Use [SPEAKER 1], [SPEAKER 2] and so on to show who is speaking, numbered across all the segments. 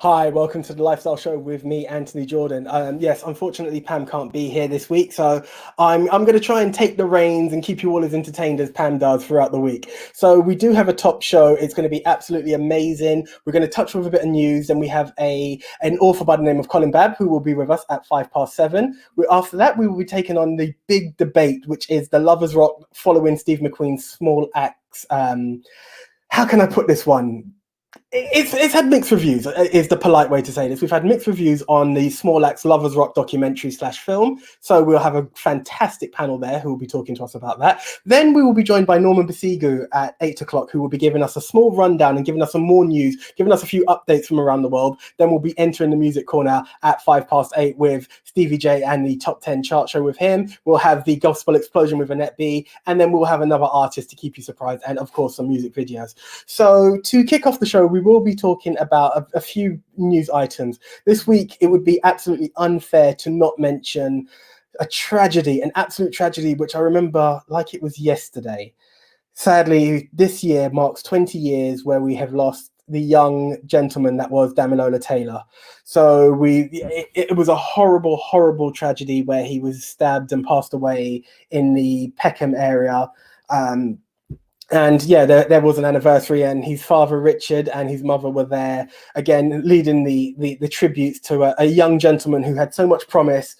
[SPEAKER 1] Hi, welcome to the Lifestyle Show with me, Anthony Jordan. Yes, unfortunately, Pam can't be here this week, so I'm going to try and take the reins and keep you all as entertained as Pam does throughout the week. So we do have a top show. It's going to be absolutely amazing. We're going to touch with a bit of news, and we have an author by the name of Colin Babb who will be with us at 7:05. After that, we will be taking on the big debate, which is the Lovers Rock following Steve McQueen's Small Axe. How can I put this one? It's had mixed reviews, is the polite way to say this. We've had mixed reviews on the Small Axe Lovers Rock documentary / film. So we'll have a fantastic panel there who will be talking to us about that. Then we will be joined by Norman Basigu at 8:00, who will be giving us a small rundown and giving us some more news, giving us a few updates from around the world. Then we'll be entering the music corner at 8:05 with Stevie J and the Top 10 chart show with him. We'll have the Gospel Explosion with Annette B. And then we'll have another artist to keep you surprised. And of course, some music videos. So to kick off the show, we will be talking about a few news items. This week, it would be absolutely unfair to not mention a tragedy, an absolute tragedy, which I remember like it was yesterday. Sadly, this year marks 20 years where we have lost the young gentleman that was Damilola Taylor. So it was a horrible, horrible tragedy where he was stabbed and passed away in the Peckham area. And yeah, there was an anniversary, and his father Richard and his mother were there again, leading the tributes to a young gentleman who had so much promise,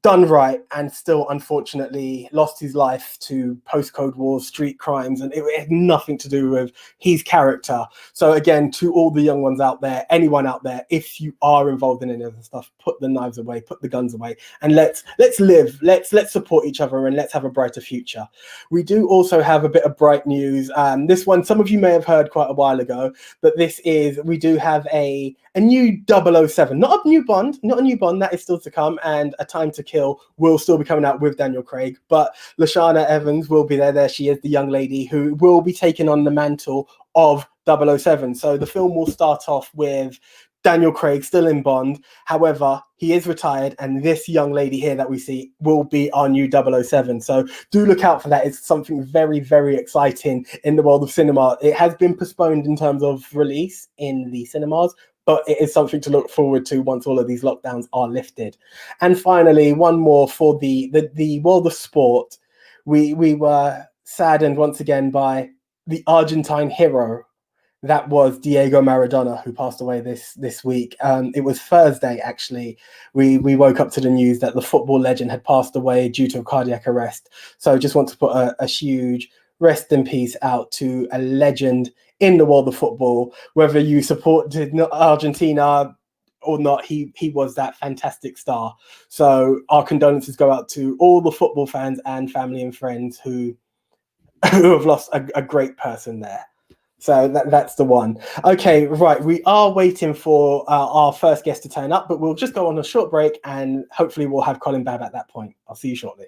[SPEAKER 1] done right, and still unfortunately lost his life to post-Code War street crimes, and it had nothing to do with his character. So again, to all the young ones out there, anyone out there, if you are involved in any of the stuff, put the knives away, put the guns away, and let's live, let's support each other, and let's have a brighter future. We do also have a bit of bright news. This one, some of you may have heard quite a while ago, but we do have a new 007, not a new Bond, that is still to come, and A Time to Kill will still be coming out with Daniel Craig, but Lashana Evans will be there. There she is, the young lady who will be taking on the mantle of 007. So the film will start off with Daniel Craig still in Bond. However, he is retired, and this young lady here that we see will be our new 007. So do look out for that. It's something very, very exciting in the world of cinema. It has been postponed in terms of release in the cinemas, but it is something to look forward to once all of these lockdowns are lifted. And finally, one more for the world of sport. We were saddened once again by the Argentine hero that was Diego Maradona, who passed away this week. It was Thursday, actually. We woke up to the news that the football legend had passed away due to a cardiac arrest. So just want to put a huge rest in peace out to a legend in the world of football. Whether you supported Argentina or not, he was that fantastic star. So our condolences go out to all the football fans and family and friends who have lost a great person there. So that's the one. Okay, right. We are waiting for our first guest to turn up, but we'll just go on a short break, and hopefully we'll have Colin Babb at that point. I'll see you shortly.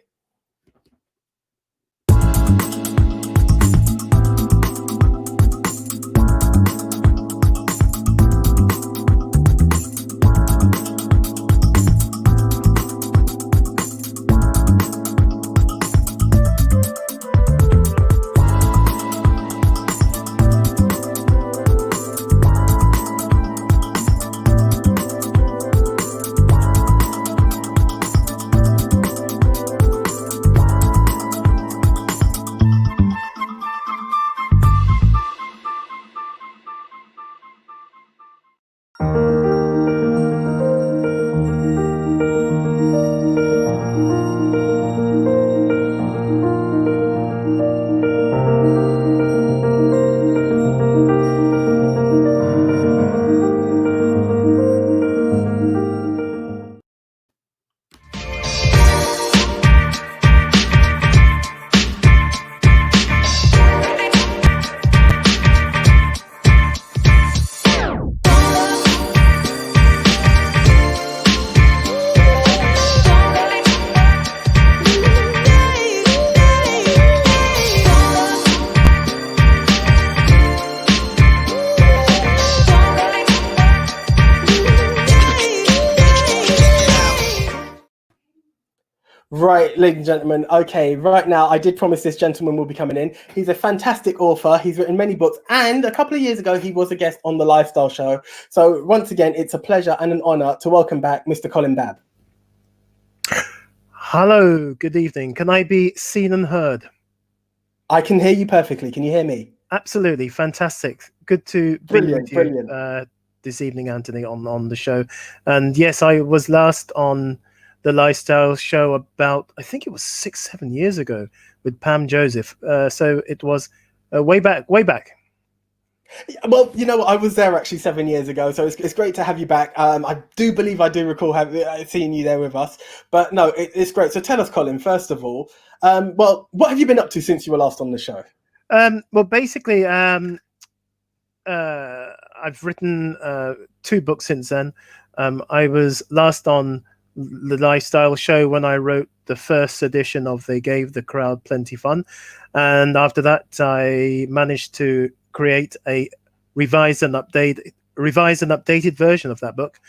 [SPEAKER 1] right, ladies and gentlemen. Okay, right now, I did promise this gentleman will be coming in. He's a fantastic author. He's written many books, and a couple of years ago, he was a guest on the Lifestyle Show. So once again, it's a pleasure and an honor to welcome back Mr. Colin Babb.
[SPEAKER 2] Hello, good evening. Can I be seen and heard?
[SPEAKER 1] I can hear you perfectly. Can you hear me?
[SPEAKER 2] Absolutely, fantastic. Good to be with you this evening, Anthony, on the show. And yes, I was last on the Lifestyle Show about, I think it was 6-7 years ago with Pam Joseph. So it was way back.
[SPEAKER 1] Well, you know, I was there actually 7 years ago, so it's great to have you back. I do believe I do recall seeing you there with us, but no, it's great. So tell us, Colin, first of all, well, what have you been up to since you were last on the show?
[SPEAKER 2] Well, basically, I've written 2 books since then. I was last on the Lifestyle Show when I wrote the first edition of They Gave the Crowd Plenty Fun, and after that I managed to create a revised and updated version of that book.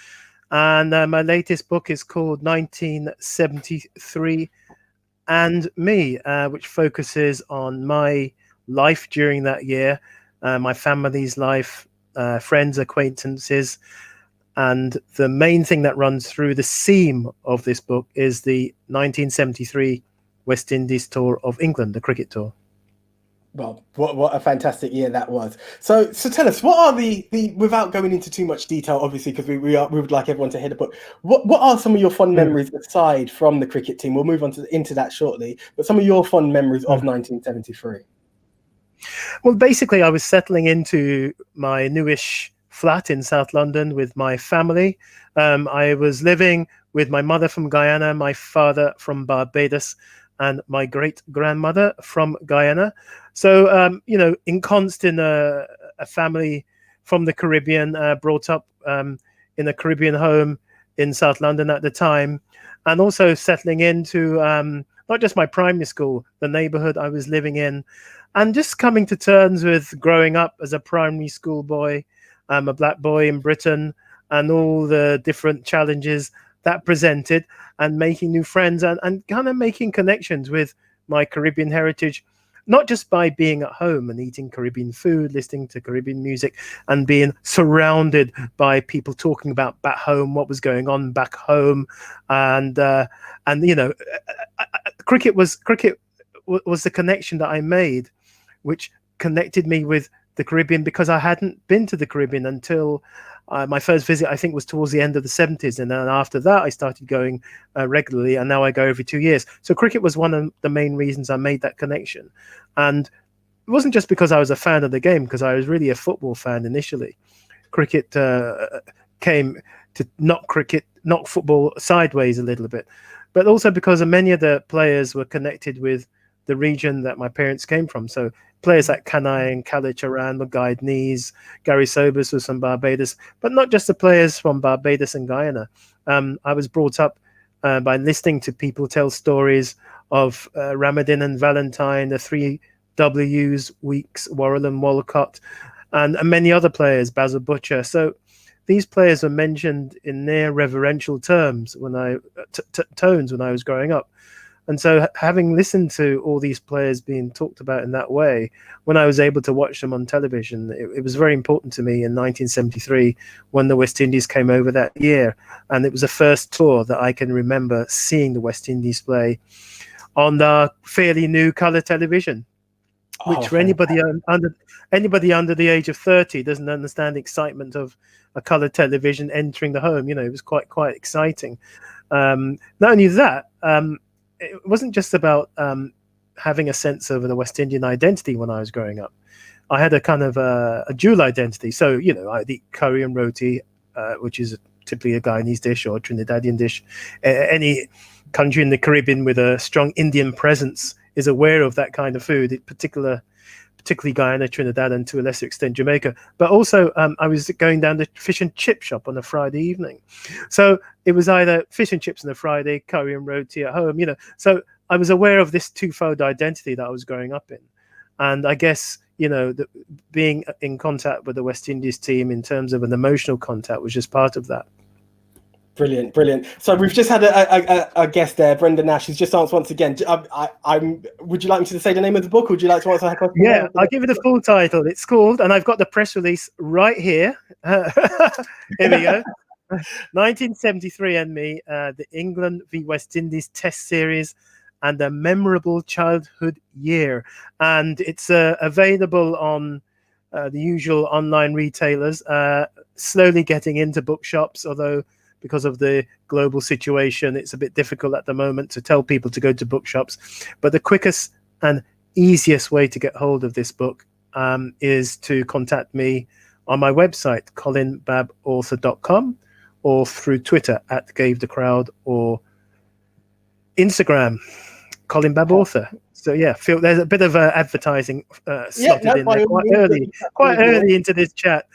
[SPEAKER 2] And my latest book is called 1973 and Me, which focuses on my life during that year, my family's life, friends, acquaintances. And the main thing that runs through the seam of this book is the 1973 West Indies tour of England, the cricket tour.
[SPEAKER 1] Well, what a fantastic year that was. So tell us, what are the without going into too much detail, obviously, because we would like everyone to hear the book. What are some of your fond memories aside from the cricket team? We'll move on into that shortly. But some of your fond memories of 1973.
[SPEAKER 2] Well, basically, I was settling into my newish flat in South London with my family. I was living with my mother from Guyana, my father from Barbados, and my great-grandmother from Guyana. So, you know, ensconced in a family from the Caribbean, brought up in a Caribbean home in South London at the time, and also settling into not just my primary school, the neighborhood I was living in, and just coming to terms with growing up as a primary school boy, a black boy in Britain, and all the different challenges that presented, and making new friends and kind of making connections with my Caribbean heritage, not just by being at home and eating Caribbean food, listening to Caribbean music, and being surrounded by people talking about back home, what was going on back home, and you know, cricket was the connection that I made, which connected me with the Caribbean, because I hadn't been to the Caribbean until my first visit, I think, was towards the end of the 70s. And then after that, I started going regularly, and now I go every 2 years. So cricket was one of the main reasons I made that connection. And it wasn't just because I was a fan of the game, because I was really a football fan initially. Cricket came to knock football sideways a little bit, but also because many of the players were connected with the region that my parents came from. So players like Kanai and Khalid Charan, Guide Knees, Gary Sobers was from Barbados, but not just the players from Barbados and Guyana. I was brought up by listening to people tell stories of Ramadan and Valentine, the 3 W's, Weeks, Worrell and Walcott, and many other players, Basil Butcher. So these players were mentioned in near reverential terms tones when I was growing up. And so having listened to all these players being talked about in that way, when I was able to watch them on television, it was very important to me in 1973 when the West Indies came over that year. And it was the first tour that I can remember seeing the West Indies play on the fairly new colour television, which for anybody under the age of 30 doesn't understand the excitement of a colour television entering the home. You know, it was quite exciting. Not only that, it wasn't just about having a sense of the West Indian identity when I was growing up. I had a kind of a dual identity. So, you know, I'd eat curry and roti, which is typically a Guyanese dish or a Trinidadian dish. Any country in the Caribbean with a strong Indian presence is aware of that kind of food, particularly Guyana, Trinidad, and to a lesser extent Jamaica. But also I was going down the fish and chip shop on a Friday evening. So it was either fish and chips on a Friday, curry and roti at home, you know. So I was aware of this twofold identity that I was growing up in. And I guess, you know, being in contact with the West Indies team in terms of an emotional contact was just part of that.
[SPEAKER 1] Brilliant, brilliant. So we've just had a guest there, Brenda Nash, who's just asked once again. Would you like me to say the name of the book, or would you like to answer her question?
[SPEAKER 2] Yeah, I'll give you the full title. It's called, and I've got the press release right here. Here we go. 1973 and Me, the England v West Indies Test Series, and a memorable childhood year. And it's available on the usual online retailers. Slowly getting into bookshops, although because of the global situation, it's a bit difficult at the moment to tell people to go to bookshops. But the quickest and easiest way to get hold of this book is to contact me on my website, colinbabauthor.com, or through Twitter at Gave the Crowd, or Instagram, Colin Babb Author. So yeah, there's a bit of advertising slotted in there quite early into this chat.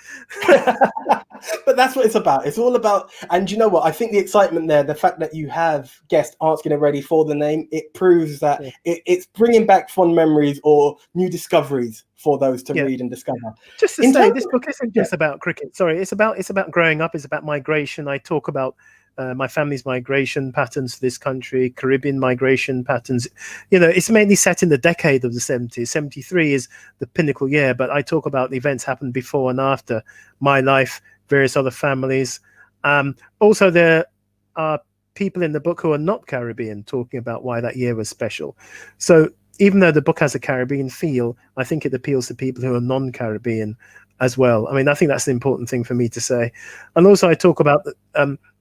[SPEAKER 1] But that's what it's about. It's all about, and you know what? I think the excitement there, the fact that you have guests asking already for the name, it proves that it's bringing back fond memories or new discoveries for those to read and discover.
[SPEAKER 2] Just to say, this book isn't just about cricket. Sorry, it's about growing up. It's about migration. I talk about my family's migration patterns to this country, Caribbean migration patterns. You know, it's mainly set in the decade of the 70s. 73 is the pinnacle year, but I talk about the events happened before and after my life, various other families. Also, there are people in the book who are not Caribbean talking about why that year was special. So even though the book has a Caribbean feel, I think it appeals to people who are non-Caribbean as well. I mean, I think that's the important thing for me to say. And also I talk about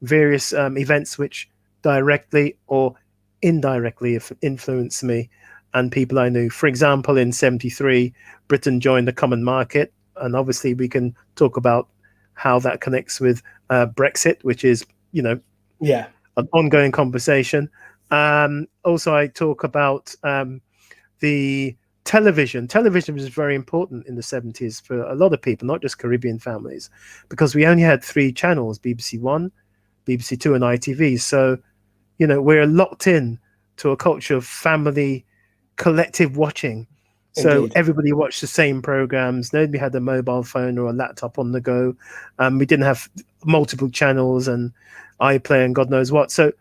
[SPEAKER 2] various events which directly or indirectly influenced me and people I knew. For example, in 73, Britain joined the common market. And obviously we can talk about how that connects with Brexit, which is, you know, an ongoing conversation. Also, I talk about the television. Television was very important in the 70s for a lot of people, not just Caribbean families, because we only had 3 channels, BBC One, BBC Two, and ITV. So, you know, we're locked in to a culture of family collective watching. So everybody watched the same programs. Nobody had a mobile phone or a laptop on the go. We didn't have multiple channels and iPlayer and God knows what. So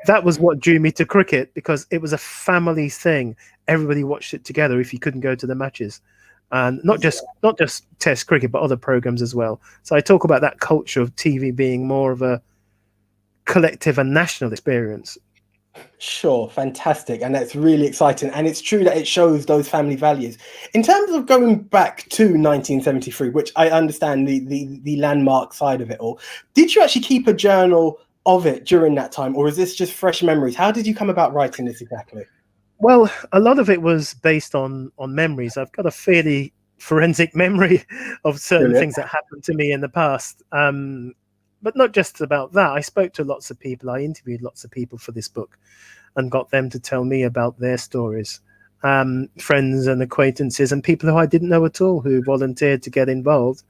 [SPEAKER 2] that was what drew me to cricket, because it was a family thing. Everybody watched it together if you couldn't go to the matches. And not just Test cricket, but other programs as well. So I talk about that culture of TV being more of a collective and national experience.
[SPEAKER 1] Sure, fantastic. And that's really exciting. And it's true that it shows those family values. In terms of going back to 1973, which I understand the landmark side of it all, did you actually keep a journal of it during that time, or is this just fresh memories? How did you come about writing this exactly?
[SPEAKER 2] Well, a lot of it was based on memories. I've got a fairly forensic memory of certain things that happened to me in the past. But not just about that. I spoke to lots of people. I interviewed lots of people for this book and got them to tell me about their stories. Friends and acquaintances and people who I didn't know at all who volunteered to get involved.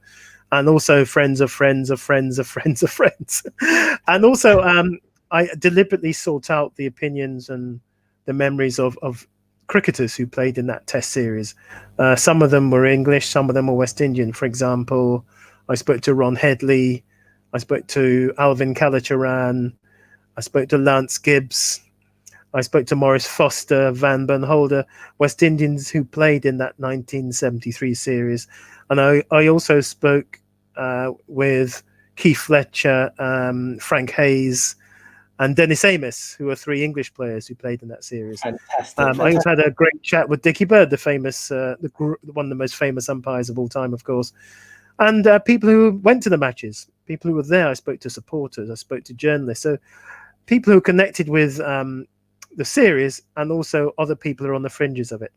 [SPEAKER 2] And also friends of friends of friends of friends of friends. And also I deliberately sought out the opinions and the memories of cricketers who played in that Test series. Some of them were English, some of them were West Indian. For example, I spoke to Ron Headley, I spoke to Alvin Kallicharran, I spoke to Lance Gibbs, I spoke to Maurice Foster, Van Bernholder, West Indians who played in that 1973 series. And I also spoke with Keith Fletcher, Frank Hayes, and Dennis Amos, who are 3 English players who played in that series.
[SPEAKER 1] Fantastic.
[SPEAKER 2] I also had a great chat with Dickie Bird, the famous, one of the most famous umpires of all time, of course. And people who went to the matches, people who were there. I spoke to supporters, I spoke to journalists. So people who connected with the series, and also other people who are on the fringes of it.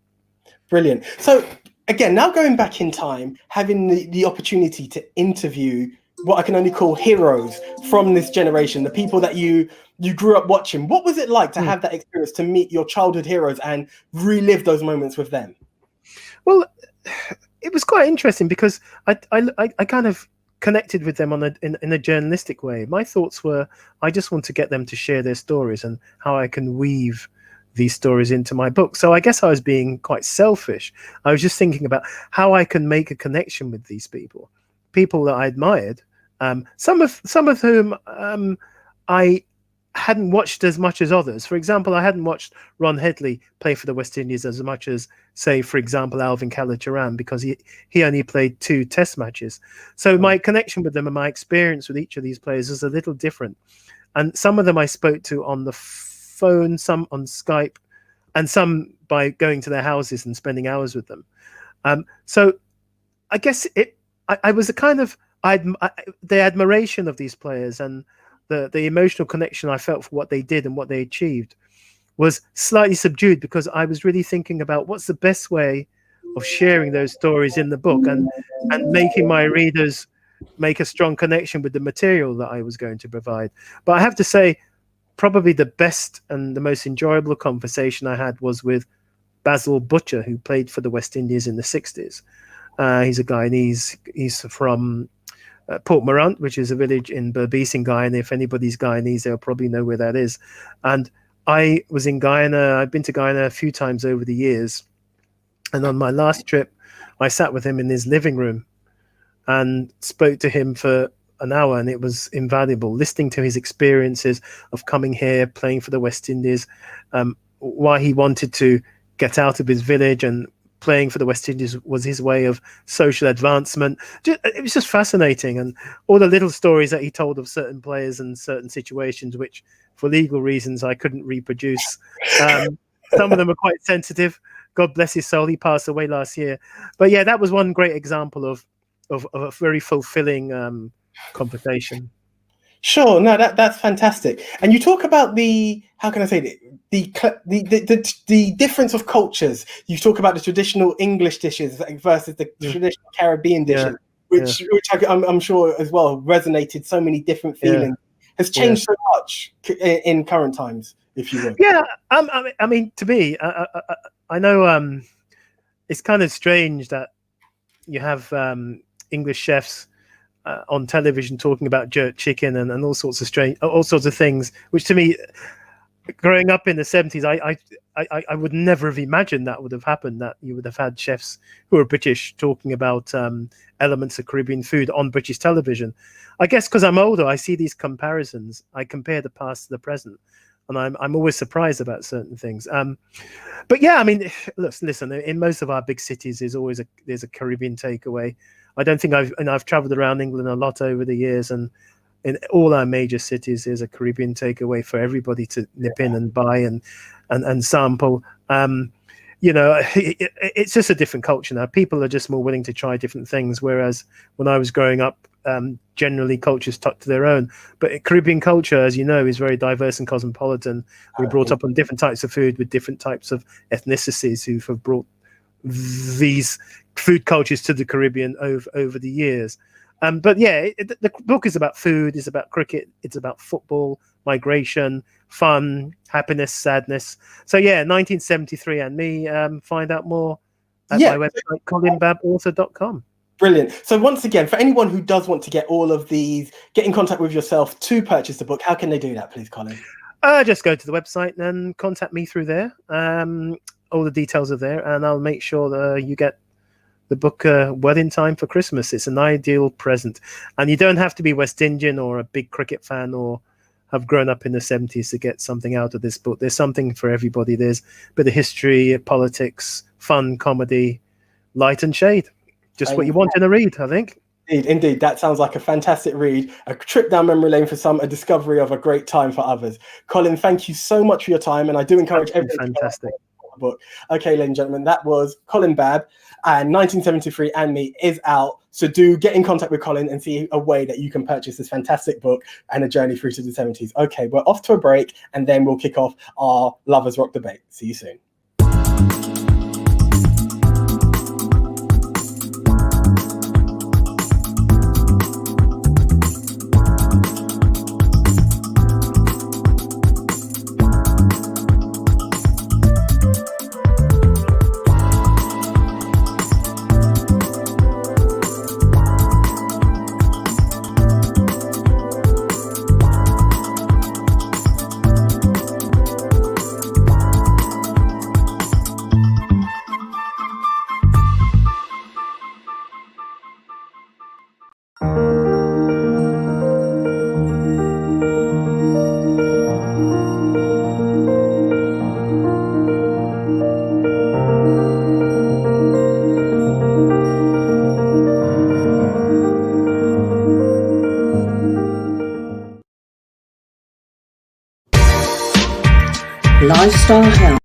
[SPEAKER 1] Brilliant. So again, now going back in time, having the opportunity to interview what I can only call heroes from this generation, the people that you grew up watching. What was it like to have that experience, to meet your childhood heroes and relive those moments with them?
[SPEAKER 2] Well, it was quite interesting because I kind of connected with them in a journalistic way. My thoughts were, I just want to get them to share their stories and how I can weave these stories into my book. So I guess I was being quite selfish. I was just thinking about how I can make a connection with these people that I admired. Some of whom I hadn't watched as much as others. For example, I hadn't watched Ron Headley play for the West Indies as much as, say, for example, Alvin Kallicharran, because he only played 2 test matches. So my connection with them and my experience with each of these players is a little different. And some of them I spoke to on the phone, some on Skype, and some by going to their houses and spending hours with them. So I guess I was a kind of the admiration of these players and the emotional connection I felt for what they did and what they achieved was slightly subdued, because I was really thinking about what's the best way of sharing those stories in the book and making my readers make a strong connection with the material that I was going to provide. But I have to say, probably the best and the most enjoyable conversation I had was with Basil Butcher, who played for the West Indies in the 60s. He's a Guyanese. He's from Port Morant, which is a village in Berbice in Guyana. If anybody's Guyanese, they'll probably know where that is. And I was in Guyana. I've been to Guyana a few times over the years. And on my last trip, I sat with him in his living room and spoke to him for an hour, and it was invaluable, listening to his experiences of coming here, playing for the West Indies, why he wanted to get out of his village, and playing for the West Indies was his way of social advancement. It was just fascinating, and all the little stories that he told of certain players and certain situations, which for legal reasons I couldn't reproduce. Some of them are quite sensitive. God bless his soul, he passed away last year. But yeah, that was one great example of a very fulfilling conversation.
[SPEAKER 1] Sure, no, that's fantastic. And you talk about the, how can I say it? The difference of cultures. You talk about the traditional English dishes versus the traditional Caribbean dishes, which I'm sure as well resonated so many different feelings. Has changed so much in current times, if you will.
[SPEAKER 2] Yeah, I mean, to me, I know it's kind of strange that you have English chefs on television talking about jerk chicken and all sorts of things, which to me, growing up in the 70s, I would never have imagined that would have happened, that you would have had chefs who are British talking about elements of Caribbean food on British television. I guess because I'm older, I see these comparisons. I compare the past to the present, and I'm always surprised about certain things. But yeah, I mean, listen, in most of our big cities, there's a Caribbean takeaway. I don't think I've traveled around England a lot over the years, and in all our major cities, there's a Caribbean takeaway for everybody to nip in and buy and sample. It's just a different culture now. People are just more willing to try different things, whereas when I was growing up, generally cultures stuck to their own. But Caribbean culture, as you know, is very diverse and cosmopolitan. We're brought up on different types of food with different types of ethnicities who have brought these food cultures to the Caribbean over the years. But yeah, the book is about food, it's about cricket, it's about football, migration, fun, happiness, sadness. So yeah, 1973 and me. Find out more at my website, colinbabauthor.com.
[SPEAKER 1] Brilliant. So once again, for anyone who does want to get all of these, get in contact with yourself to purchase the book, how can they do that, please, Colin?
[SPEAKER 2] Just go to the website and contact me through there. All the details are there, and I'll make sure that you get the book well in time for Christmas. It's an ideal present, and you don't have to be West Indian or a big cricket fan or have grown up in the 70s to get something out of this book. There's something for everybody. There's a bit of history, politics, fun, comedy, light and shade. Just what you want in a read, I think.
[SPEAKER 1] Indeed. That sounds like a fantastic read, a trip down memory lane for some, a discovery of a great time for others. Colin, thank you so much for your time, and I do encourage everyone to read the book. Okay, ladies and gentlemen, that was Colin Babb, and 1973 and Me is out. So do get in contact with Colin and see a way that you can purchase this fantastic book and a journey through to the 70s. Okay, we're off to a break, and then we'll kick off our Lovers Rock debate. See you soon.
[SPEAKER 3] Lifestyle Health.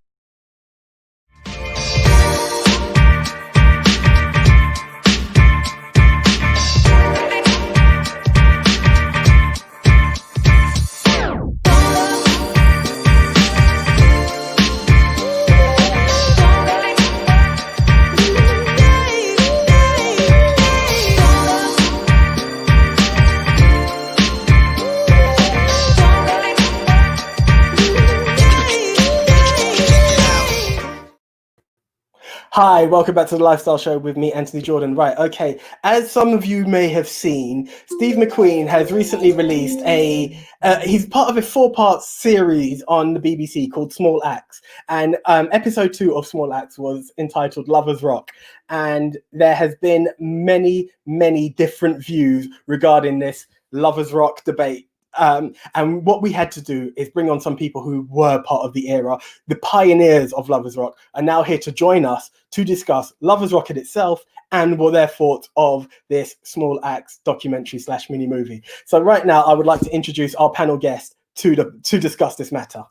[SPEAKER 1] Hi, welcome back to the Lifestyle Show with me, Anthony Jordan. Right, okay. As some of you may have seen, Steve McQueen has recently released he's part of a 4-part series on the BBC called Small Axe. And episode 2 of Small Axe was entitled Lovers Rock. And there has been many, many different views regarding this Lovers Rock debate. And what we had to do is bring on some people who were part of the era. The pioneers of Lovers Rock are now here to join us to discuss Lovers Rock in itself and what their thoughts of this Small Axe documentary / mini movie. So right now, I would like to introduce our panel guest to discuss this matter.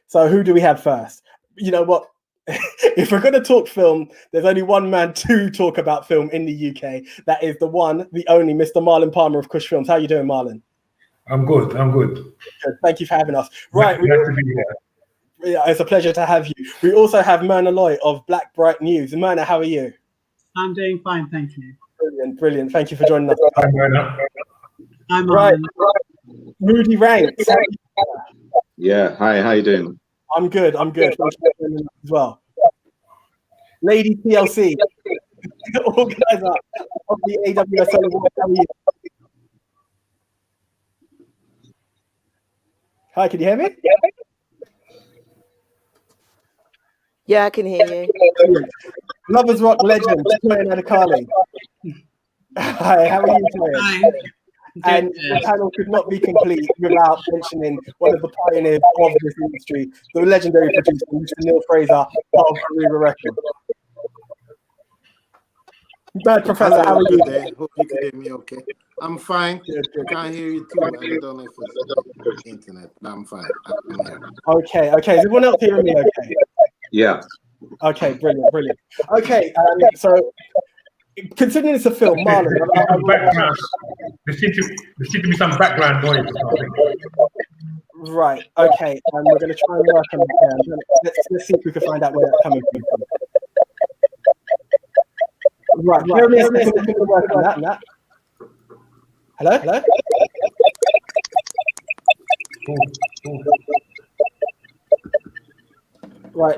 [SPEAKER 1] So who do we have first? You know what? If we're going to talk film, there's only one man to talk about film in the UK. That is the one, the only Mr. Marlon Palmer of Kush Films. How are you doing, Marlon?
[SPEAKER 4] I'm good.
[SPEAKER 1] Good. Thank you for having us. Right.
[SPEAKER 4] Glad to be here.
[SPEAKER 1] Yeah, it's a pleasure to have you. We also have Myrna Loy of Black Bright News. Myrna, how are you?
[SPEAKER 5] I'm doing fine, thank you.
[SPEAKER 1] Brilliant. Thank you for joining us.
[SPEAKER 4] Hi, Myrna.
[SPEAKER 5] I'm
[SPEAKER 1] right. Rudy Ranks.
[SPEAKER 6] Yeah. Hi. How you doing?
[SPEAKER 1] I'm good. Thank you for joining us as well. Lady TLC, organizer of the AWSL Award. How are you? Hi, can you hear me?
[SPEAKER 7] Yeah, I can hear you.
[SPEAKER 1] Lovers Rock legend, Toyin Adekale. Hi, how are you, Toyin?
[SPEAKER 5] Hi.
[SPEAKER 1] And the panel could not be complete without mentioning one of the pioneers of this industry, the legendary producer, Mr. Neil Fraser of Areva Records. Bird Professor, how are you?
[SPEAKER 8] Day. Hope you can hear me okay. I'm fine. I can't hear you too. I don't know if it's the internet, but I'm fine. I'm here.
[SPEAKER 1] Okay. Is everyone else hearing me okay?
[SPEAKER 6] Yeah.
[SPEAKER 1] Okay, brilliant. Okay, so considering it's a film, Marlon,
[SPEAKER 4] There seems to be some background noise or something.
[SPEAKER 1] Right, okay, we're going to try and work on that. Let's see if we can find out where that's coming from. Right, give me a second to work on that. Hello? Right.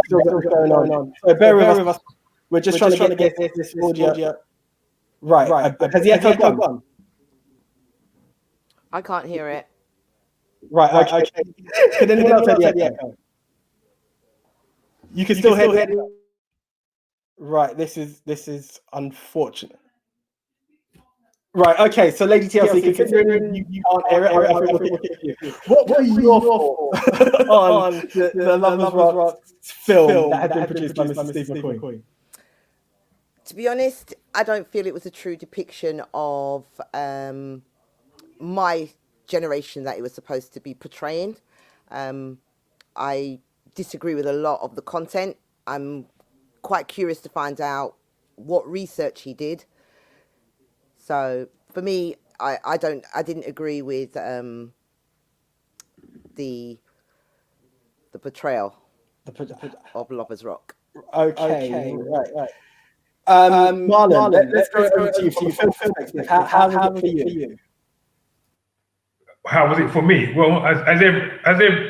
[SPEAKER 1] Still going on. So bear with us. We're just trying to get this audio. Right. Has the echo gone?
[SPEAKER 7] I can't hear it.
[SPEAKER 1] Right. Okay. Can anyone else hear the echo? You can still hear it. Right. This is unfortunate. Right, okay, so Lady TLC, considering you can't hear it, what were your thoughts on the Lovers Rock film that had been produced by Mr. Steve McQueen?
[SPEAKER 7] To be honest, I don't feel it was a true depiction of my generation that it was supposed to be portraying. I disagree with a lot of the content. I'm quite curious to find out what research he did. So for me, I didn't agree with the portrayal of Lovers Rock.
[SPEAKER 1] Okay, right. Marlon, let's go over to you from film perspective. How was it for you?
[SPEAKER 4] How was it for me? Well, as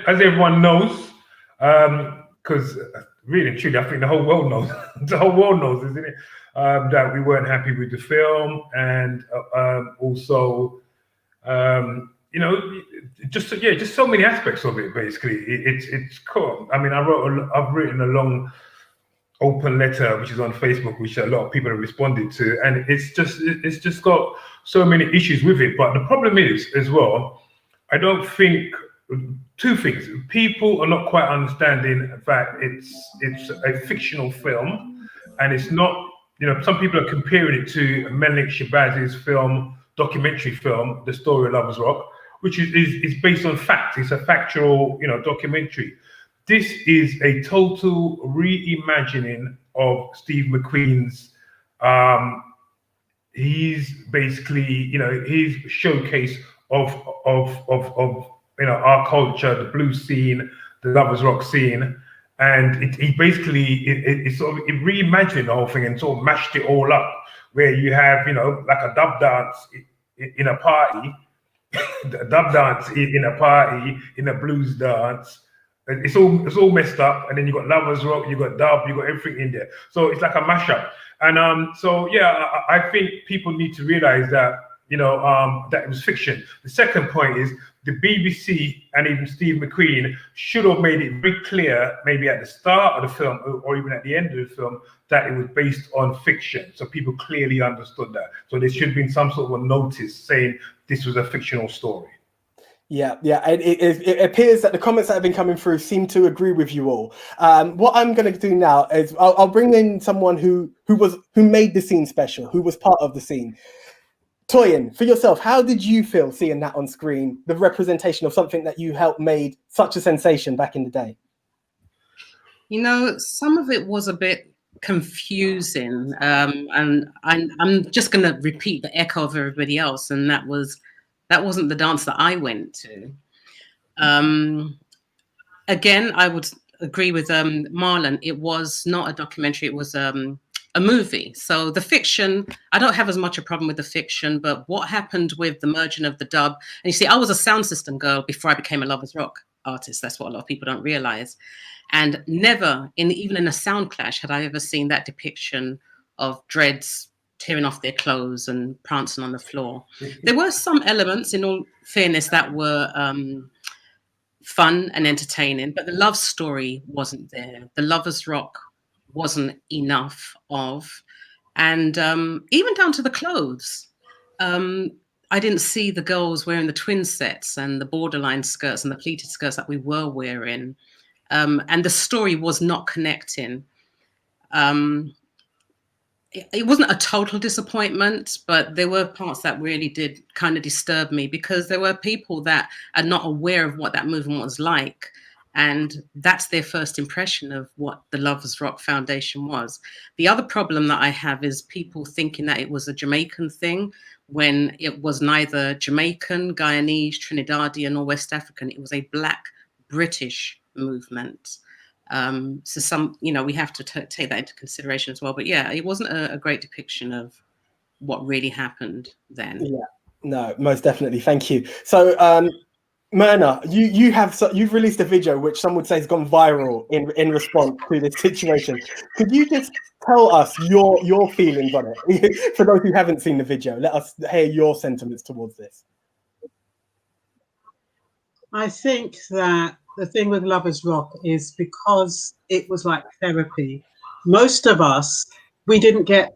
[SPEAKER 4] everyone knows, because really and truly, I think the whole world knows. The whole world knows, isn't it? That we weren't happy with the film, and also, just so many aspects of it. Basically, it's cool. I mean, I've written a long open letter which is on Facebook, which a lot of people have responded to, and it's just got so many issues with it. But the problem is as well, I don't think two things. People are not quite understanding that it's a fictional film, and it's not. Some people are comparing it to Menelik Shabazzi's film, documentary film, The Story of Lovers Rock, which is based on fact. It's a factual, documentary. This is a total reimagining of Steve McQueen's. He's basically, his showcase of our culture, the blues scene, the lovers rock scene, and it reimagined the whole thing and sort of mashed it all up, where you have, like a dub dance in a party, a dub dance in a party, in a blues dance. It's all messed up, and then you got lovers rock, you got dub, you got everything in there. So it's like a mashup. And so yeah, I think people need to realize that that it was fiction. The second point is the BBC and even Steve McQueen should have made it very clear, maybe at the start of the film or even at the end of the film, that it was based on fiction, so people clearly understood that. So there should have been some sort of a notice saying this was a fictional story.
[SPEAKER 1] Yeah. It appears that the comments that have been coming through seem to agree with you all. What I'm going to do now is I'll bring in someone who made the scene special, who was part of the scene. Toyin, for yourself, how did you feel seeing that on screen, the representation of something that you helped made such a sensation back in the day?
[SPEAKER 3] Some of it was a bit confusing, and I'm just going to repeat the echo of everybody else, and that wasn't the dance that I went to. Again, I would agree with Marlon. It was not a documentary, it was a movie. So the fiction, I don't have as much a problem with the fiction, but what happened with the merging of the dub, and you see, I was a sound system girl before I became a lovers rock artist. That's what a lot of people don't realize. And never, even in a sound clash, had I ever seen that depiction of dreads tearing off their clothes and prancing on the floor. There were some elements, in all fairness, that were fun and entertaining, but the love story wasn't there. The lovers rock wasn't enough of, and even down to the clothes. I didn't see the girls wearing the twin sets and the borderline skirts and the pleated skirts that we were wearing, and the story was not connecting. It wasn't a total disappointment, but there were parts that really did kind of disturb me, because there were people that are not aware of what that movement was like. And that's their first impression of what the Lovers Rock Foundation was. The other problem that I have is people thinking that it was a Jamaican thing, when it was neither Jamaican, Guyanese, Trinidadian, or West African. It was a Black British movement. So we have to take that into consideration as well. But yeah, it wasn't a great depiction of what really happened then.
[SPEAKER 1] Yeah, no, most definitely. Thank you. So, Myrna, you've released a video which some would say has gone viral in response to this situation. Could you just tell us your feelings on it? For those who haven't seen the video, let us hear your sentiments towards this.
[SPEAKER 5] I think that the thing with Lovers Rock is because it was like therapy. Most of us, we didn't get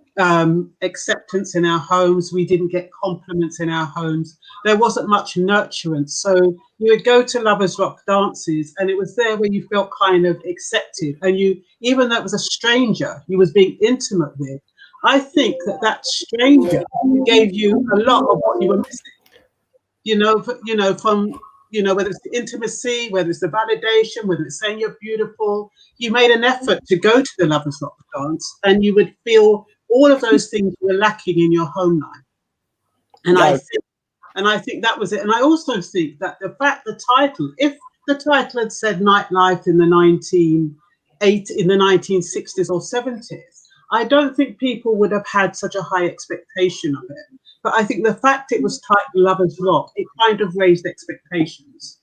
[SPEAKER 5] acceptance in our homes. We didn't get compliments in our homes. There wasn't much nurturance. So you would go to Lovers Rock dances, and it was there where you felt kind of accepted. And you, even though it was a stranger you was being intimate with, I think that stranger gave you a lot of what you were missing. From whether it's the intimacy, whether it's the validation, whether it's saying you're beautiful, you made an effort to go to the Lovers Rock dance, and you would feel all of those things were lacking in your home life. And I think that was it. And I also think that the title, if the title had said Nightlife in the 1960s or 70s, I don't think people would have had such a high expectation of it. But I think the fact it was titled Lovers Rock, it kind of raised expectations.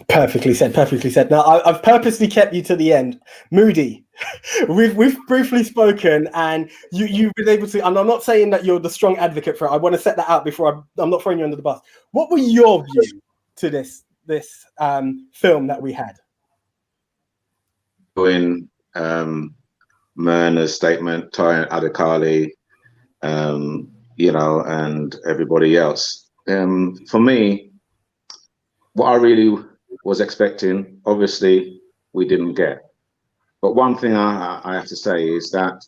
[SPEAKER 1] Perfectly said. Now, I've purposely kept you to the end. Moody, we've briefly spoken, and you've been able to, and I'm not saying that you're the strong advocate for it. I want to set that out before I'm not throwing you under the bus. What were your views to this film that we had?
[SPEAKER 6] In Myrna's statement, Toyin Adekale, and everybody else. For me, what I really was expecting, obviously, we didn't get. But one thing I have to say is that,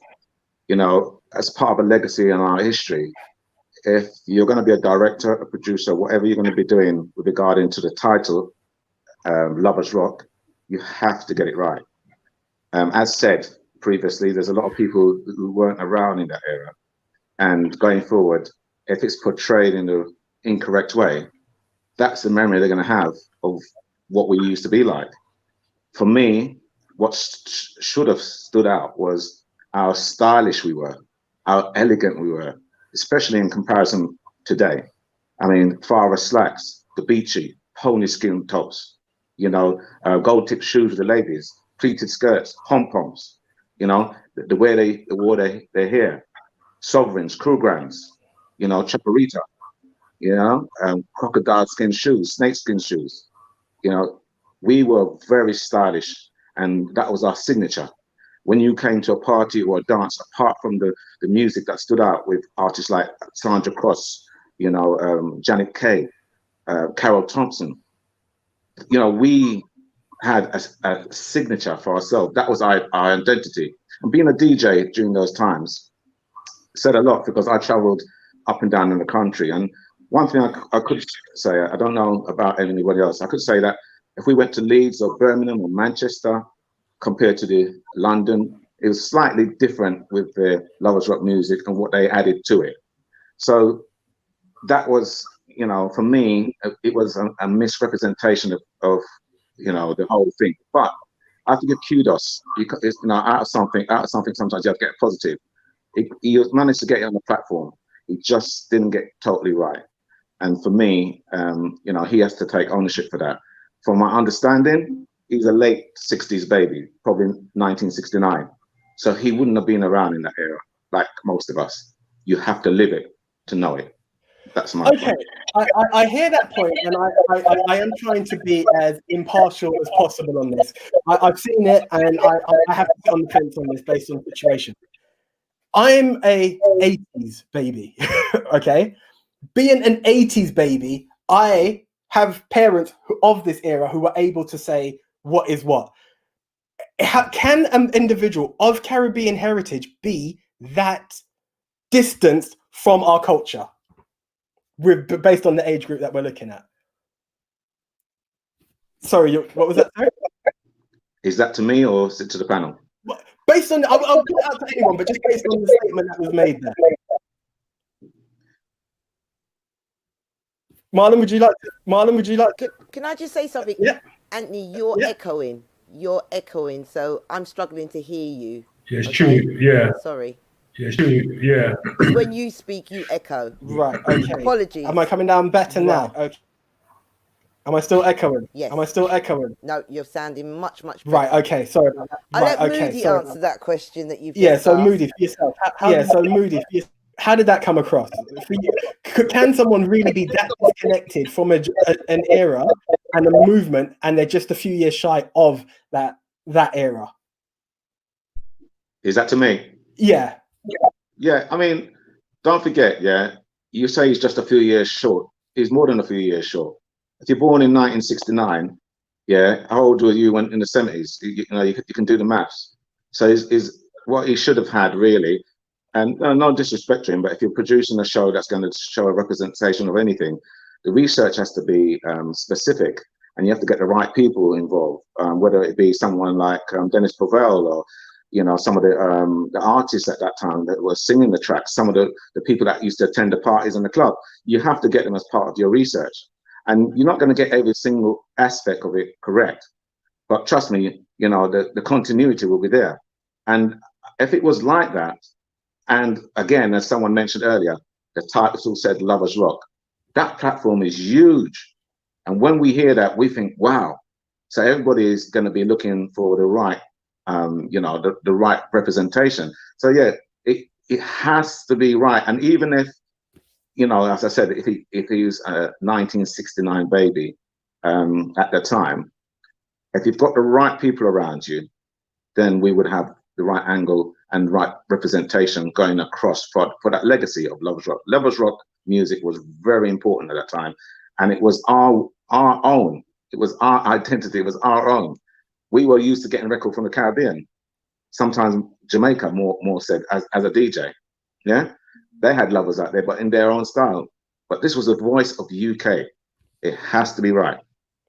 [SPEAKER 6] as part of a legacy in our history, if you're going to be a director, a producer, whatever you're going to be doing with regarding to the title, Lovers Rock, you have to get it right. As said previously, there's a lot of people who weren't around in that era, and going forward, if it's portrayed in the incorrect way, that's the memory they're going to have of what we used to be like. For me, what should have stood out was how stylish we were, how elegant we were, especially in comparison today. I mean, Farrah slacks, the beachy, pony skin tops, you know, gold tip shoes for the ladies, pleated skirts, pom-poms, you know, the way they wore their hair, sovereigns, Krugerrands, you know, chaparita, you know, crocodile skin shoes, snake skin shoes. You know, we were very stylish, and that was our signature. When you came to a party or a dance, apart from the music that stood out with artists like Sandra Cross, you know, Janet Kay, Carol Thompson, you know, we had a signature for ourselves. That was our identity. And being a DJ during those times said a lot, because I traveled up and down in the country. And one thing I could say, I don't know about anybody else, I could say that if we went to Leeds or Birmingham or Manchester, compared to the London, it was slightly different with the Lovers Rock music and what they added to it. So that was, you know, for me, it was a misrepresentation of you know, the whole thing. But I have to give kudos, because it's, you know, out of something sometimes you have to get positive. He managed to get it on the platform. He just didn't get totally right. And for me, you know, he has to take ownership for that. From my understanding, he's a late 60s baby, probably 1969. So he wouldn't have been around in that era, like most of us. You have to live it to know it. That's my
[SPEAKER 1] okay. I hear that point, and I am trying to be as impartial as possible on this. I've seen it, and I have to be on the fence on this based on situation. I'm a 80s baby, okay? Being an 80s baby, I have parents of this era who are able to say what is what. Can an individual of Caribbean heritage be that distanced from our culture based on the age group that we're looking at? Sorry, what was that? Sorry?
[SPEAKER 6] Is that to me or is it to the panel?
[SPEAKER 1] Based on, I'll put it out to anyone, but just based on the statement that was made there. Marlon, would you like to?
[SPEAKER 7] Can I just say something?
[SPEAKER 1] Yeah.
[SPEAKER 7] Anthony, you're echoing. You're echoing, so I'm struggling to hear you.
[SPEAKER 4] Yeah, it's true. Yeah.
[SPEAKER 7] Sorry.
[SPEAKER 4] Yeah, it's true. Yeah.
[SPEAKER 7] When you speak, you echo.
[SPEAKER 1] Right. Okay.
[SPEAKER 7] Apologies.
[SPEAKER 1] Am I coming down better now? Okay. Am I still echoing?
[SPEAKER 7] Yes.
[SPEAKER 1] Am I still echoing?
[SPEAKER 7] No, you're sounding much better.
[SPEAKER 1] Right. Okay. Sorry about that.
[SPEAKER 7] I'll
[SPEAKER 1] Right,
[SPEAKER 7] let
[SPEAKER 1] okay,
[SPEAKER 7] Moody
[SPEAKER 1] sorry
[SPEAKER 7] answer that question that you've
[SPEAKER 1] Yeah.
[SPEAKER 7] just
[SPEAKER 1] So
[SPEAKER 7] asked.
[SPEAKER 1] Moody, for yourself. Moody, for yourself. How did that come across? For you, can someone really be that disconnected from an era and a movement, and they're just a few years shy of that era?
[SPEAKER 6] Is that to me?
[SPEAKER 1] Yeah.
[SPEAKER 6] Yeah, I mean, don't forget, yeah, you say he's just a few years short. He's more than a few years short. If you're born in 1969, yeah, how old were you when in the 70s? You know, you can do the maths. So is what he should have had really, and no disrespect to him, but if you're producing a show that's going to show a representation of anything, the research has to be specific, and you have to get the right people involved, whether it be someone like Dennis Povell, or you know, some of the artists at that time that were singing the tracks, some of the people that used to attend the parties in the club. You have to get them as part of your research, and you're not going to get every single aspect of it correct, but trust me, you know, the continuity will be there. And if it was like that, and again, as someone mentioned earlier, the title said Lovers Rock, that platform is huge. And when we hear that, we think, wow. So everybody is going to be looking for the right, you know, the right representation. So yeah, it has to be right. And even if, you know, as I said, if he was a 1969 baby at the time, if you've got the right people around you, then we would have the right angle and right representation going across for that legacy of Lovers Rock. Lovers Rock music was very important at that time, and it was our own. It was our identity. It was our own. We were used to getting record from the Caribbean, sometimes Jamaica, more said, as a DJ. Yeah, They had lovers out there, but in their own style. But this was the voice of the UK. It has to be right.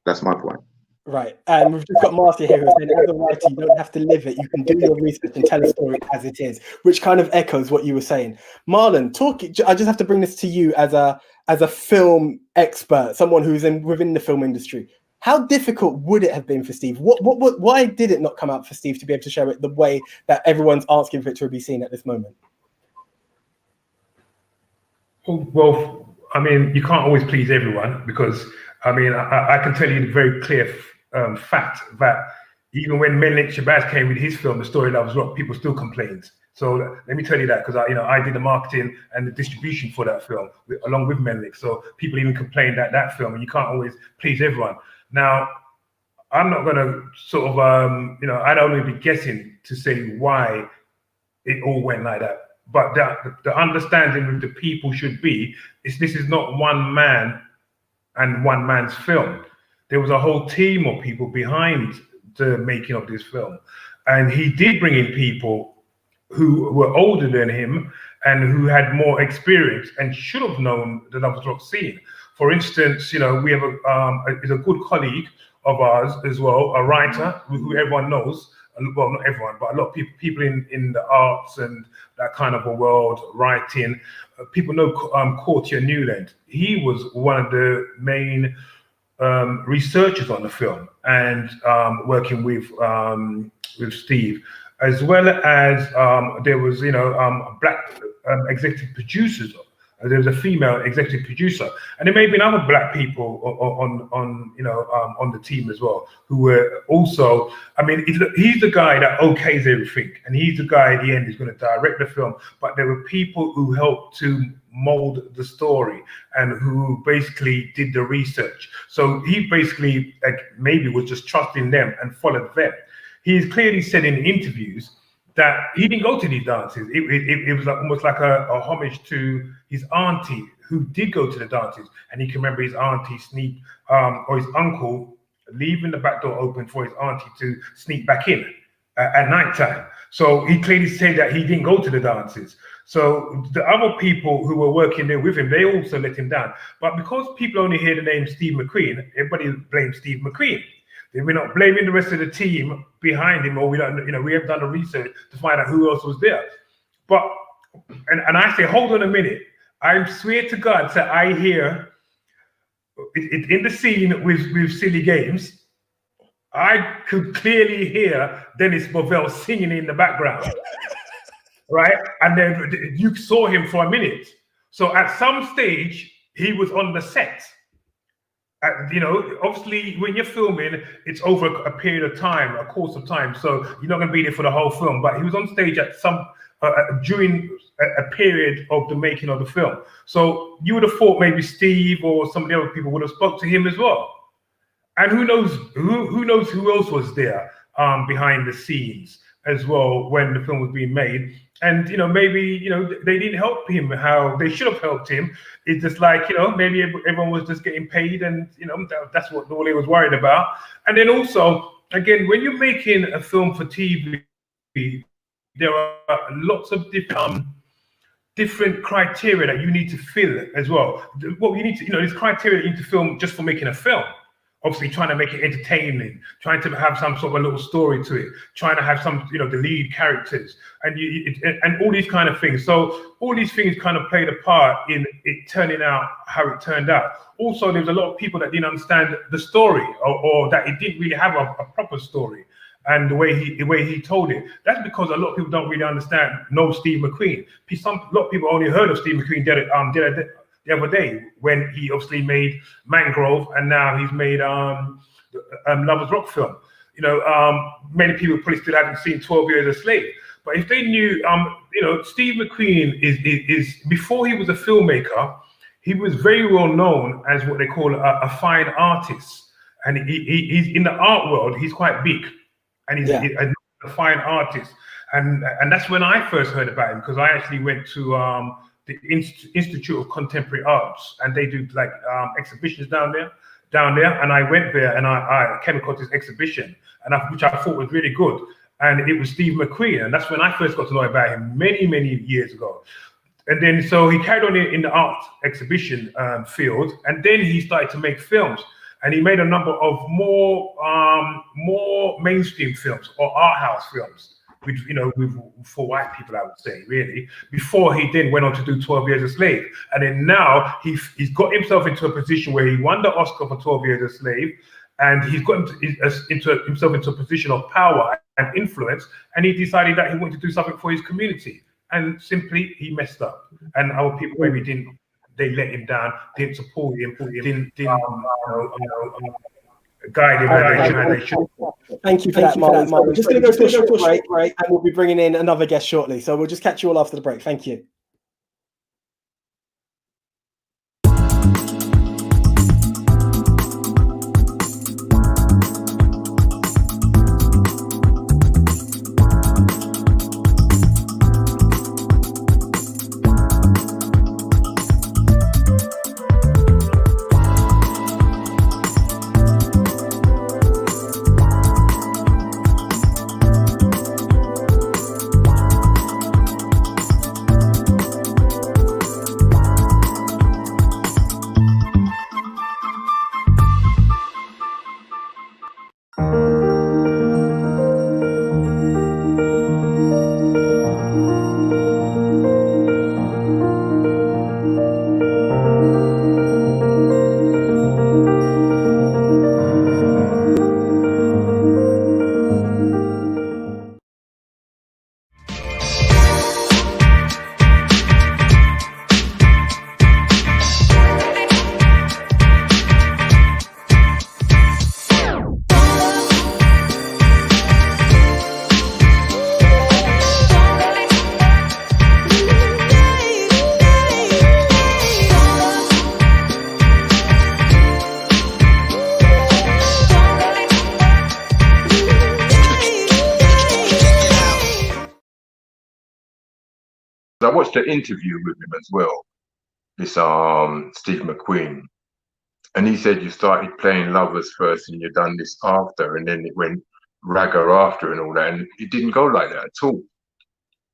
[SPEAKER 6] That's my point.
[SPEAKER 1] Right, and we've just got Marcia here who's saying, as a writer, you don't have to live it. You can do your research and tell a story as it is, which kind of echoes what you were saying. Marlon, I just have to bring this to you as a film expert, someone who's within the film industry. How difficult would it have been for Steve? Why did it not come out for Steve to be able to show it the way that everyone's asking for it to be seen at this moment?
[SPEAKER 4] Well, I mean, you can't always please everyone because, I mean, I can tell you the very clear fact that even when Menelik Shabazz came with his film, The Story Loves Rock, people still complained. So let me tell you that because I did the marketing and the distribution for that film along with Menelik. So people even complained that film, and you can't always please everyone. Now, I'm not going to sort of, I'd only be guessing to say why it all went like that. But the understanding with the people should be is this is not one man and one man's film. There was a whole team of people behind the making of this film. And he did bring in people who were older than him and who had more experience and should have known the Lovers Rock scene. For instance, we have a good colleague of ours as well, a writer who everyone knows. Well, not everyone, but a lot of people in the arts and that kind of a world, writing. People know Courtier Newland. He was one of the main researchers on the film and working with Steve, as well as there was black executive producers. There was a female executive producer, and there may have been other black people on the team as well who were also. I mean, he's the guy that okays everything, and he's the guy at the end who's going to direct the film. But there were people who helped to mold the story and who basically did the research. So he basically maybe was just trusting them and followed them. He's clearly said in interviews that he didn't go to these dances. It was almost like a homage to his auntie who did go to the dances, and he can remember his auntie or his uncle leaving the back door open for his auntie to sneak back in at nighttime. So he clearly said that he didn't go to the dances. So the other people who were working there with him, they also let him down. But because people only hear the name Steve McQueen, everybody blames Steve McQueen. We're not blaming the rest of the team behind him, or we don't, we have done the research to find out who else was there. But and I say, hold on a minute. I swear to God that I hear it in the scene with Silly Games. I could clearly hear Dennis Bovell singing in the background, right? And then you saw him for a minute. So at some stage, he was on the set. Obviously, when you're filming, it's over a period of time, a course of time. So you're not going to be there for the whole film. But he was on stage at during a period of the making of the film. So you would have thought maybe Steve or some of the other people would have spoke to him as well. And who knows who else was there behind the scenes as well when the film was being made. And maybe they didn't help him how they should have helped him. It's just like maybe everyone was just getting paid, and that's what all they was worried about. And then also, again, when you're making a film for TV, there are lots of different criteria that you need to fill as well. What you need to, there's criteria that you need to film just for making a film. Obviously, trying to make it entertaining, trying to have some sort of a little story to it, trying to have some, the lead characters, and all these kind of things. So all these things kind of played a part in it turning out how it turned out. Also, there was a lot of people that didn't understand the story, or that it didn't really have a proper story, and the way he told it. That's because a lot of people don't really know Steve McQueen. A lot of people only heard of Steve McQueen the other day when he obviously made Mangrove, and now he's made Lovers Rock film. Many people probably still haven't seen 12 Years a Slave. But if they knew, Steve McQueen is before he was a filmmaker, he was very well known as what they call a fine artist. And he's in the art world, he's quite big, and he's a fine artist. And that's when I first heard about him, because I actually went to the Institute of Contemporary Arts, and they do like exhibitions down there, and I went there and I came across this exhibition, which I thought was really good, and it was Steve McQueen, and that's when I first got to know about him many years ago. And then so he carried on in the art exhibition field, and then he started to make films, and he made a number of more mainstream films or art house films, with for white people, I would say, really. Before he then went on to do 12 Years a Slave, and then now he's got himself into a position where he won the Oscar for 12 Years a Slave, and he's got himself into a position of power and influence, and he decided that he wanted to do something for his community. And simply, he messed up, and our people maybe didn't. They let him down, didn't support him, didn't guide him how they should.
[SPEAKER 1] Thank you for that, Marlon. We're just going to go to a short break, and we'll be bringing in another guest shortly. So we'll just catch you all after the break. Thank you.
[SPEAKER 9] I watched an interview with him as well, this Steve McQueen, and he said you started playing Lovers first and you done this after, and then it went Ragga after and all that, and it didn't go like that at all.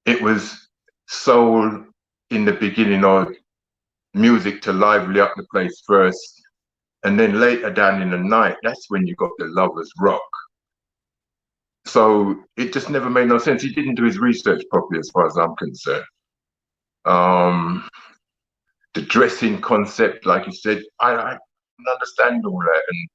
[SPEAKER 9] It was soul in the beginning, of music to lively up the place first, and then later down in the night, that's when you got the Lovers Rock. So it just never made no sense. He didn't do his research properly as far as I'm concerned. The dressing concept, like you said, I don't understand all that. And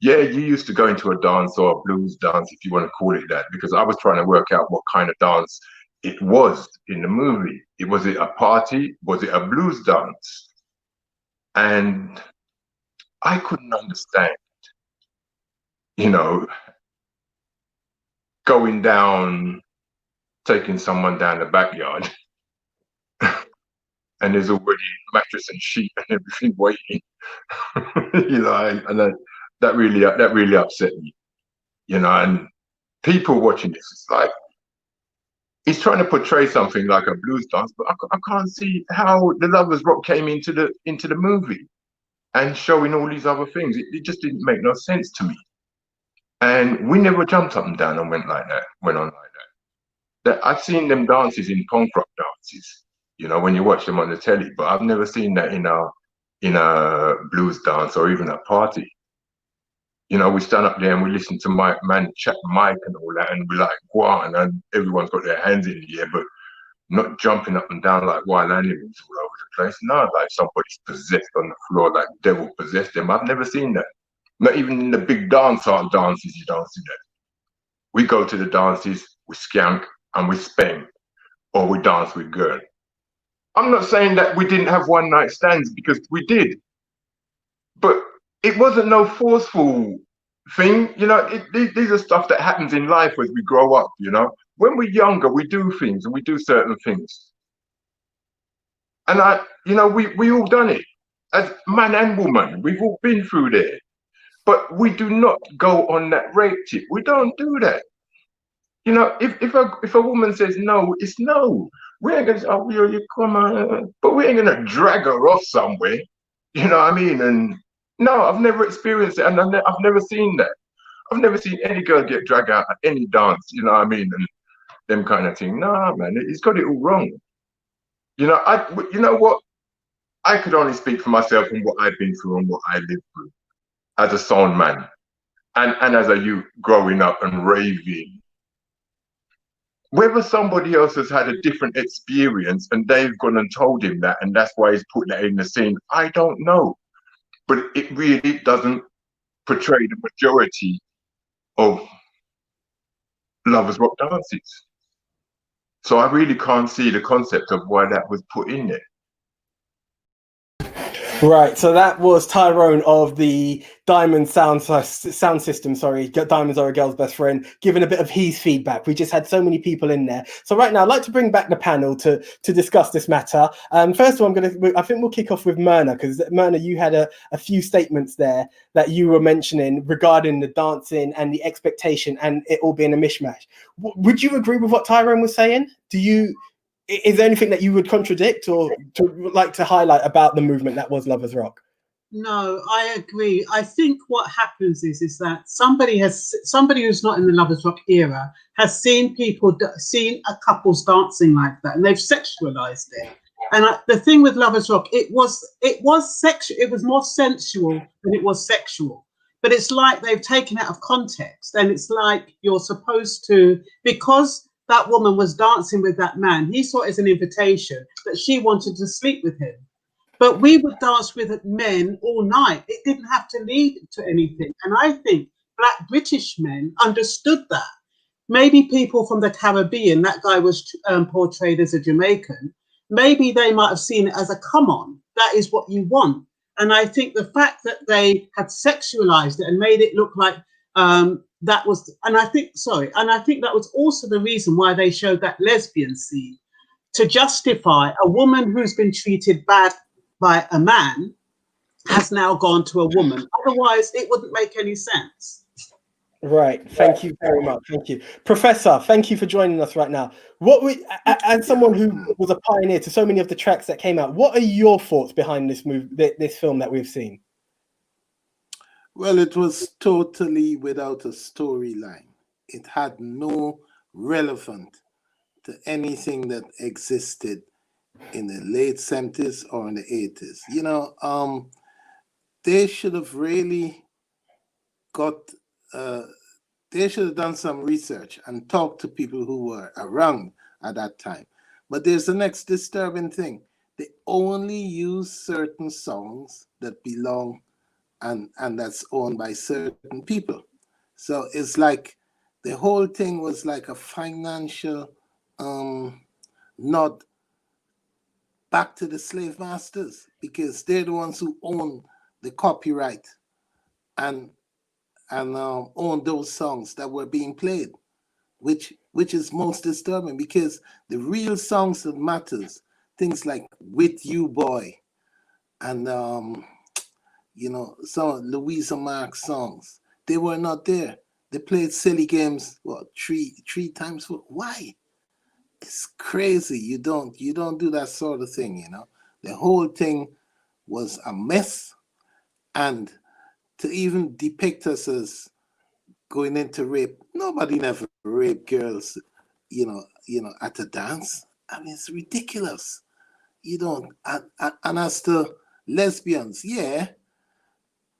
[SPEAKER 9] yeah, you used to go into a dance or a blues dance, if you want to call it that, because I was trying to work out what kind of dance it was in the movie. Was it a party? Was it a blues dance? And I couldn't understand, going down, taking someone down the backyard, and there's already mattress and sheet and everything waiting, and that really upset me, and people watching this, it's like, he's trying to portray something like a blues dance, but I can't see how the Lovers Rock came into the movie and showing all these other things. It just didn't make no sense to me. And we never jumped up and down and went on like that. I've seen them dances in punk rock dances, when you watch them on the telly, but I've never seen that in a blues dance or even a party. We stand up there and we listen to Mike chat Mike and all that, and we're like, wow, and everyone's got their hands in the air, but not jumping up and down like wild animals all over the place. No, like somebody's possessed on the floor, like devil possessed them. I've never seen that. Not even in the big dancehall dances, you don't see that. We go to the dances, we skank and we spang, or we dance with girl. I'm not saying that we didn't have one night stands, because we did, but it wasn't no forceful thing. These are stuff that happens in life as we grow up. When we're younger, we do things and we do certain things. And we all done it as man and woman. We've all been through there. But we do not go on that rape tip. We don't do that. If a woman says no, it's no. We ain't gonna say, oh, you come on, but we ain't gonna drag her off somewhere. You know what I mean? And no, I've never experienced it, and I've never seen that. I've never seen any girl get dragged out at any dance. You know what I mean? And them kind of thing. Nah, man, he's got it all wrong. You know what? I could only speak for myself and what I've been through and what I lived through as a sound man, and as a youth growing up and raving. Whether somebody else has had a different experience and they've gone and told him that, and that's why he's put that in the scene, I don't know. But it really doesn't portray the majority of Lovers Rock dances. So I really can't see the concept of why that was put in there.
[SPEAKER 1] Right, so that was Tyrone of the Diamond sound system, Diamonds Are a Girl's Best Friend, giving a bit of his feedback. We just had so many people in there. So right now, I'd like to bring back the panel to discuss this matter. First of all, I think we'll kick off with Myrna, because Myrna, you had a few statements there that you were mentioning regarding the dancing and the expectation and it all being a mishmash. Would you agree with what Tyrone was saying? Is there anything that you would contradict or like to highlight about the movement that was Lovers Rock?
[SPEAKER 5] No, I agree. I think what happens is that somebody who's not in the Lovers Rock era has seen a couples dancing like that, and they've sexualized it. And the thing with Lovers Rock, it was sexual. It was more sensual than it was sexual. But it's like they've taken it out of context, and it's like you're supposed to, because that woman was dancing with that man, he saw it as an invitation that she wanted to sleep with him. But we would dance with men all night. It didn't have to lead to anything. And I think Black British men understood that. Maybe people from the Caribbean, that guy was portrayed as a Jamaican, maybe they might have seen it as a come on, that is what you want. And I think the fact that they had sexualized it and made it look like that was, and I think that was also the reason why they showed that lesbian scene, to justify a woman who's been treated bad by a man has now gone to a woman. Otherwise, it wouldn't make any sense.
[SPEAKER 1] Right. Thank you very much. Thank you. Professor, thank you for joining us right now. As someone who was a pioneer to so many of the tracks that came out, what are your thoughts behind this film that we've seen?
[SPEAKER 8] Well, it was totally without a storyline. It had no relevance to anything that existed in the late 70s or in the 80s. You know, they should have really they should have done some research and talked to people who were around at that time. But there's the next disturbing thing. They only use certain songs that belong and that's owned by certain people. So it's like the whole thing was like a financial nod back to the slave masters, because they're the ones who own the copyright and own those songs that were being played, which is most disturbing, because the real songs that matters, things like With You Boy and you know, some of Louisa Marks songs, they were not there. They played silly games, three times for why? It's crazy. You don't do that sort of thing, you know. The whole thing was a mess, and to even depict us as going into rape, nobody never raped girls, you know, at a dance. I mean, it's ridiculous. You don't. And as to lesbians, yeah.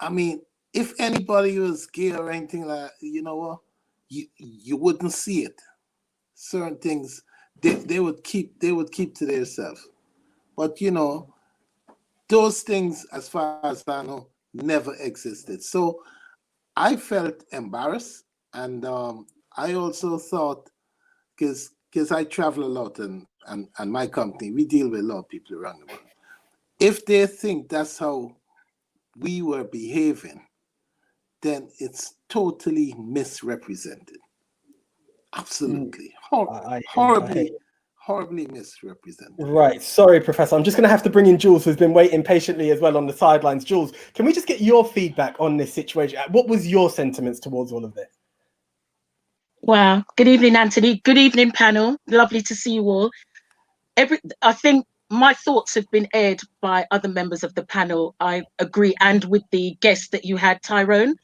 [SPEAKER 8] I mean, if anybody was gay or anything like, you know what, you wouldn't see it. Certain things they would keep to themselves. But you know, those things, as far as I know, never existed. So I felt embarrassed, and I also thought, because I travel a lot, and my company, we deal with a lot of people around the world. If they think that's how we were behaving, then it's totally misrepresented. Absolutely. Horribly misrepresented.
[SPEAKER 1] Right. Sorry, Professor. I'm just going to have to bring in Jules, who's been waiting patiently as well on the sidelines. Jules, can we just get your feedback on this situation? What was your sentiments towards all of this?
[SPEAKER 10] Wow. Good evening, Anthony. Good evening, panel. Lovely to see you all. I think my thoughts have been aired by other members of the panel. I agree, and with the guest that you had, Tyrone,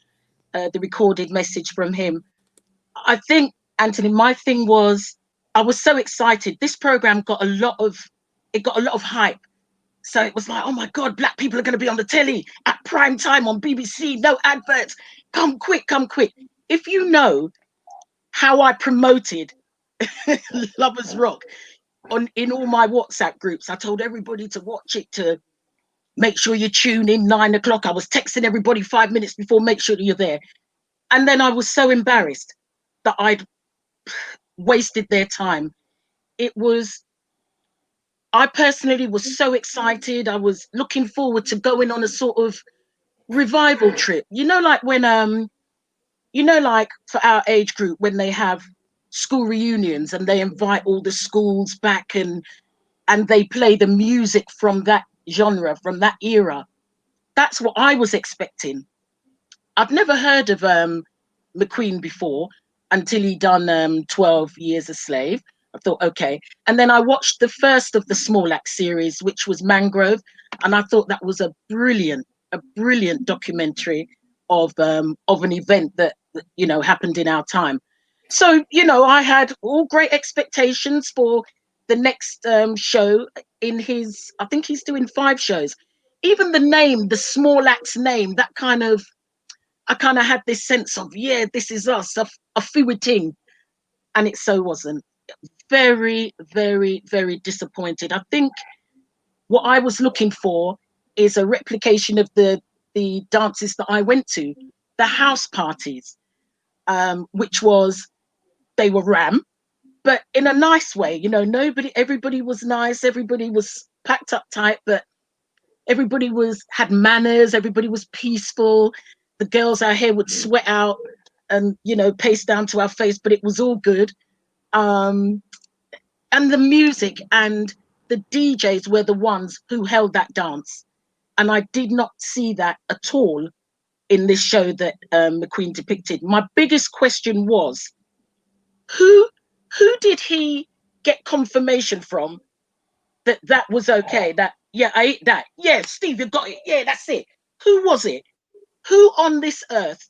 [SPEAKER 10] the recorded message from him. I think, Anthony, my thing was, I was so excited. This program got a lot of it got a lot of hype. So it was like, oh my God, black people are going to be on the telly at prime time on BBC, no adverts. Come quick, come quick. If you know how I promoted Lovers Rock in all my WhatsApp groups, I told everybody to watch it, to make sure you tune in 9 o'clock. I was texting everybody 5 minutes before, make sure that you're there. And then I was so embarrassed that I'd wasted their time. I personally was so excited. I was looking forward to going on a sort of revival trip. You know, like when, like for our age group, when they have school reunions and they invite all the schools back and they play the music from that genre, from that era. That's what I was expecting. I've never heard of McQueen before until he done 12 Years a Slave. I thought, okay. And then I watched the first of the Small Axe series, which was Mangrove. And I thought that was a brilliant documentary of an event that, you know, happened in our time. So, you know, I had all great expectations for the next show in his, I think he's doing 5 shows. Even the name, the Small Axe name, I kind of had this sense of, yeah, this is us, a few thing. And it so wasn't. Very, very, very disappointed. I think what I was looking for is a replication of the dances that I went to, the house parties, which was, they were ram, but in a nice way. You know, everybody was nice, everybody was packed up tight, but everybody had manners, everybody was peaceful. The girls, our hair would sweat out and, you know, paste down to our face, but it was all good. And the music and the DJs were the ones who held that dance. And I did not see that at all in this show that McQueen depicted. My biggest question was, who did he get confirmation from that was okay? That, yeah, I ate that. Yeah, Steve, you got it. Yeah, that's it. Who was it? Who on this earth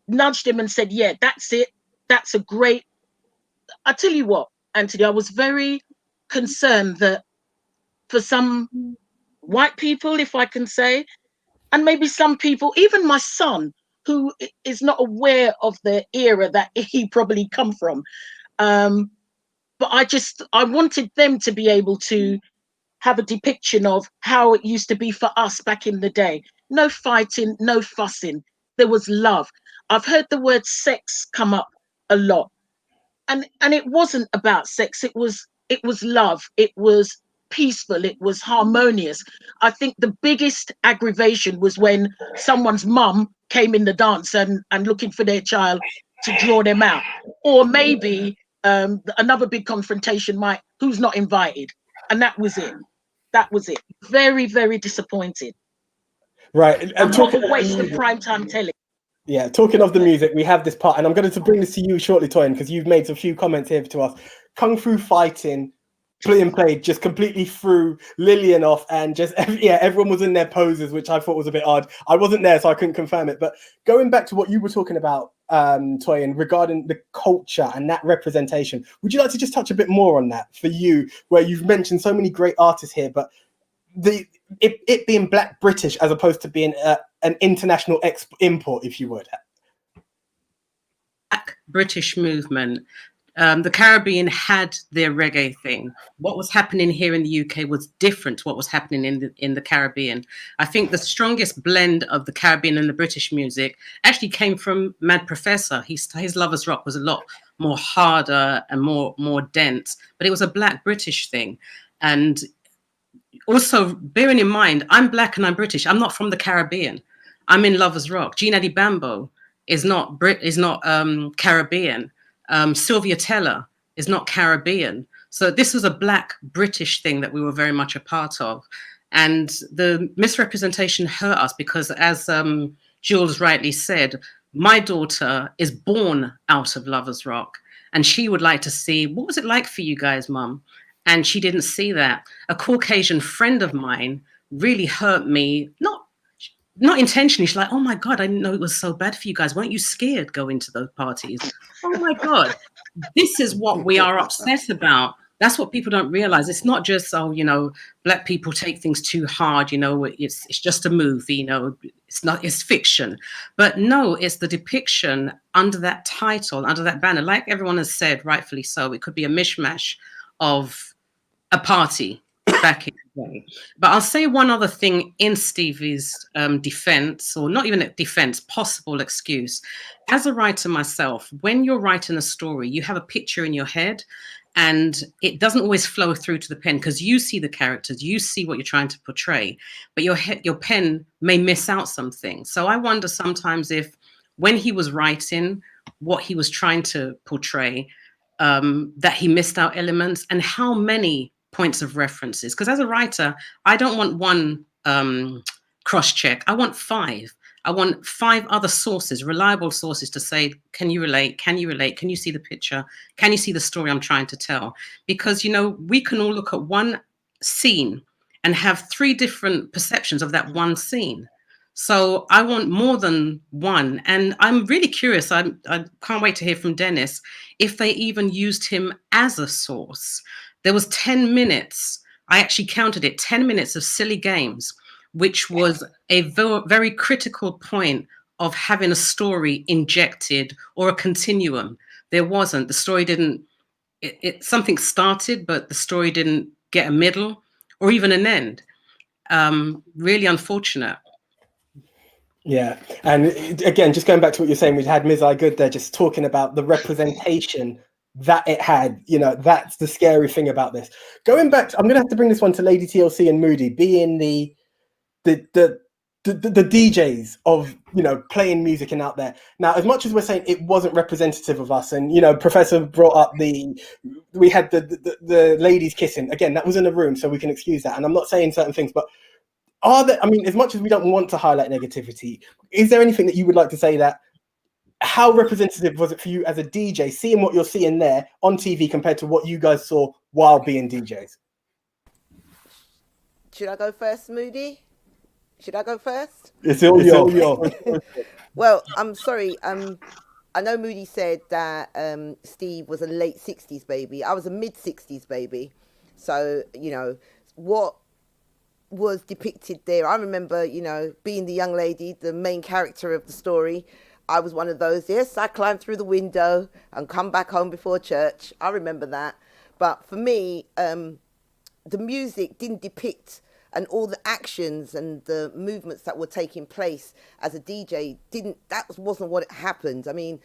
[SPEAKER 10] nudged him and said, yeah, that's it. That's a great... I tell you what, Anthony, I was very concerned that for some white people, if I can say, and maybe some people, even my son, who is not aware of the era that he probably come from, but I wanted them to be able to have a depiction of how it used to be for us back in the day. No fighting, no fussing. There was love. I've heard the word sex come up a lot. And it wasn't about sex. It was love. It was peaceful. It was harmonious. I think the biggest aggravation was when someone's mum came in the dance and looking for their child to draw them out. Or maybe another big confrontation who's not invited. And that was it. That was it. Very, very disappointed.
[SPEAKER 1] Right.
[SPEAKER 10] And what a waste of primetime telly.
[SPEAKER 1] Yeah, talking of the music, we have this part, and I'm going to bring this to you shortly, Toyin, because you've made a few comments here to us. Kung Fu Fighting, played, just completely threw Lillian off, and just, everyone was in their poses, which I thought was a bit odd. I wasn't there, so I couldn't confirm it. But going back to what you were talking about, Toyin, regarding the culture and that representation, would you like to just touch a bit more on that for you, where you've mentioned so many great artists here, but it being Black British as opposed to being an international import, if you would.
[SPEAKER 3] Black British movement. The Caribbean had their reggae thing. What was happening here in the UK was different to what was happening in the Caribbean. I think the strongest blend of the Caribbean and the British music actually came from Mad Professor. His Lovers Rock was a lot more harder and more dense, but it was a Black British thing. And also, bearing in mind, I'm Black and I'm British. I'm not from the Caribbean. I'm in Lovers Rock. Jean Addy Bambo is not Caribbean. Sylvia Teller is not Caribbean. So this was a Black British thing that we were very much a part of. And the misrepresentation hurt us because, as Jules rightly said, my daughter is born out of Lovers Rock, and she would like to see, what was it like for you guys, Mum? And she didn't see that. A Caucasian friend of mine really hurt me, not intentionally. She's like, oh my God, I didn't know it was so bad for you guys. Weren't you scared going to those parties? Oh my God. This is what we are upset about. That's what people don't realize. It's not just, oh, you know, Black people take things too hard, you know, it's just a movie, you know, it's fiction. But no, it's the depiction under that title, under that banner. Like everyone has said, rightfully so, it could be a mishmash of a party back in the day. But I'll say one other thing in Stevie's defense, or not even a defense, possible excuse. As a writer myself, when you're writing a story, you have a picture in your head, and it doesn't always flow through to the pen because you see the characters, you see what you're trying to portray, but your pen may miss out something. So I wonder sometimes if when he was writing what he was trying to portray, that he missed out elements, and how many points of references. Because as a writer, I don't want one cross-check. I want 5. I want 5 other sources, reliable sources to say, can you relate? Can you relate? Can you see the picture? Can you see the story I'm trying to tell? Because, you know, we can all look at one scene and have 3 different perceptions of that one scene. So I want more than one. And I'm really curious. I can't wait to hear from Dennis if they even used him as a source. There was 10 minutes. I actually counted it, 10 minutes of silly games, which was a very critical point of having a story injected or a continuum. There wasn't. The story didn't, something started, but the story didn't get a middle or even an end. Really unfortunate.
[SPEAKER 1] Yeah, and again, just going back to what you're saying, we had Ms. I Good there just talking about the representation that it had. You know, that's the scary thing about this. Going back, I'm going to have to bring this one to Lady TLC and Moody, being the DJs of, you know, playing music and out there. Now, as much as we're saying it wasn't representative of us, and, you know, Professor brought up we had the ladies kissing. Again, that was in a room, so we can excuse that. And I'm not saying certain things, but are there, I mean, as much as we don't want to highlight negativity, is there anything that you would like to say that, how representative was it for you as a DJ, seeing what you're seeing there on TV compared to what you guys saw while being DJs?
[SPEAKER 7] Should I go first, Moody? Should I go first?
[SPEAKER 1] It's all yours.
[SPEAKER 7] Well, I'm sorry. I know Moody said that Steve was a late 60s baby. I was a mid 60s baby. So, you know, what was depicted there, I remember, you know, being the young lady, the main character of the story. I was one of those. Yes, I climbed through the window and come back home before church. I remember that. But for me, the music didn't depict, and all the actions and the movements that were taking place as a DJ wasn't what happened. I mean,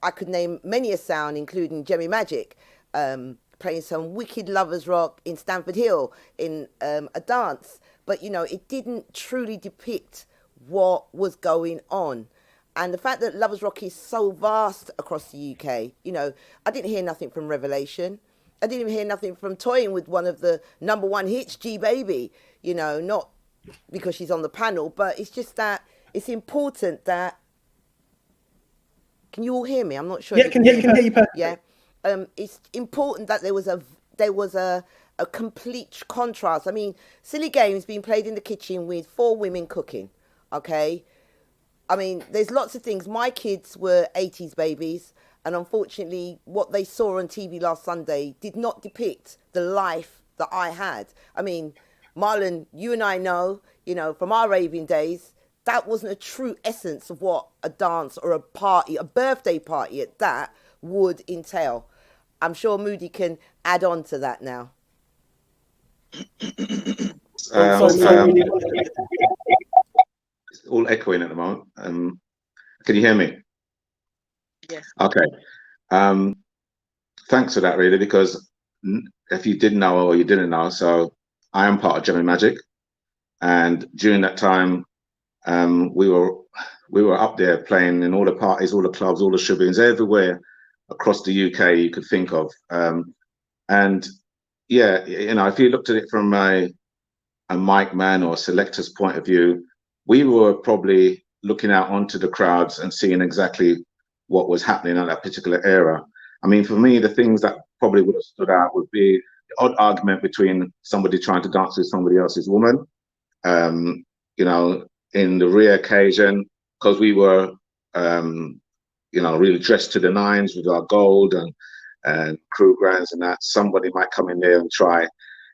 [SPEAKER 7] I could name many a sound, including Jemmy Magic, playing some wicked lovers rock in Stamford Hill in a dance. But, you know, it didn't truly depict what was going on. And the fact that lovers rock is so vast across the UK, you know, I didn't hear nothing from Revelation. I didn't even hear nothing from toying with one of the #1 hits, G Baby, you know, not because she's on the panel, but it's just that it's important that, can you all hear me? I'm not sure.
[SPEAKER 1] Yeah, can hear you perfectly.
[SPEAKER 7] Yeah. It's important that there was a complete contrast. I mean, silly games being played in the kitchen with 4 women cooking, okay? I mean, there's lots of things. My kids were 80s babies, and unfortunately, what they saw on TV last Sunday did not depict the life that I had. I mean, Marlon, you and I know, you know, from our raving days, that wasn't a true essence of what a dance or a party, a birthday party at that, would entail. I'm sure Moody can add on to that now.
[SPEAKER 6] It's all echoing at the moment. Can you hear me?
[SPEAKER 10] Yes.
[SPEAKER 6] Okay. Thanks for that, really, because if you didn't know or you didn't know, so I am part of Jemmy Magic, and during that time, we were up there playing in all the parties, all the clubs, all the shubbins, everywhere across the UK you could think of. And yeah, you know, if you looked at it from a mic man or selector's point of view, we were probably looking out onto the crowds and seeing exactly what was happening at that particular era. I mean, for me, the things that probably would have stood out would be the odd argument between somebody trying to dance with somebody else's woman. You know, in the rare occasion, because we were, you know, really dressed to the nines with our gold and and crew grounds and that, somebody might come in there and try,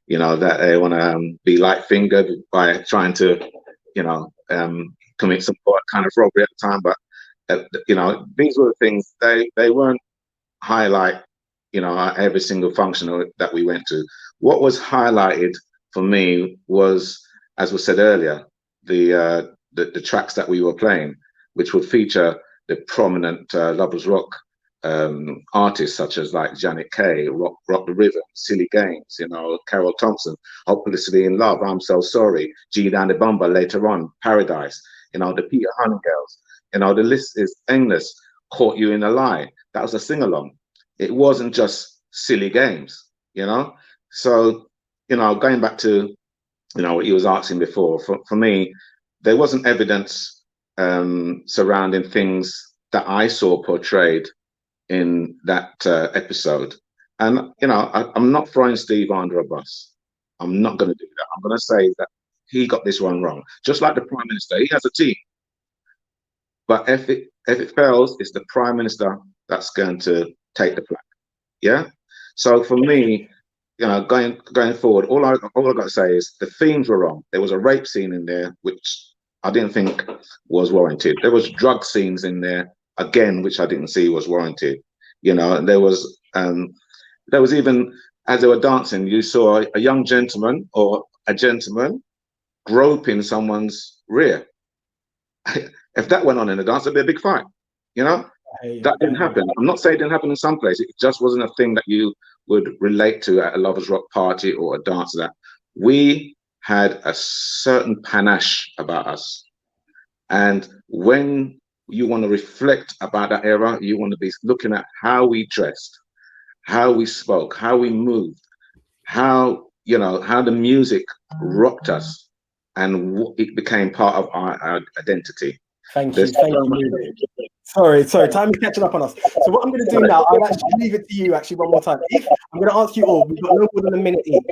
[SPEAKER 6] you know, that they want to be light fingered by trying to, you know, commit some kind of robbery at the time. But you know, these were the things, they weren't highlight, you know, every single function that we went to. What was highlighted for me was, as was said earlier, the tracks that we were playing, which would feature the prominent Lovers Rock artists such as like Janet Kay, Rock the Rhythm, Silly Games, you know, Carol Thompson, Hopelessly in Love, I'm So Sorry, G Down the Bumper later on, Paradise, you know, the Peter Honey Girls, you know, the list is endless. Caught You in a Lie, that was a sing-along. It wasn't just Silly Games, you know. So, you know, going back to, you know, what he was asking before, for me, there wasn't evidence surrounding things that I saw portrayed in that episode. And, you know, I'm not throwing Steve under a bus. I'm not going to do that. I'm going to say that he got this one wrong. Just like the Prime Minister, he has a team. But if it fails, it's the Prime Minister that's going to take the flak. Yeah. So for me, you know, going forward, all I got to say is the themes were wrong. There was a rape scene in there, which I didn't think was warranted. There was drug scenes in there again, which I didn't see was warranted. You know, and there was even, as they were dancing, you saw a young gentleman or a gentleman groping someone's rear. If that went on in the dance, there'd be a big fight. You know, that didn't happen. I'm not saying it didn't happen in some places. It just wasn't a thing that you would relate to at a Lovers Rock party or a dance. That we had a certain panache about us, and when you want to reflect about that era, you want to be looking at how we dressed, how we spoke, how we moved, how, you know, how the music rocked us, and it became part of our identity.
[SPEAKER 1] Thank you. Sorry, time is catching up on us. So what I'm going to do now, I'll actually leave it to you actually one more time. I'm going to ask you all, we've got no more than a minute each.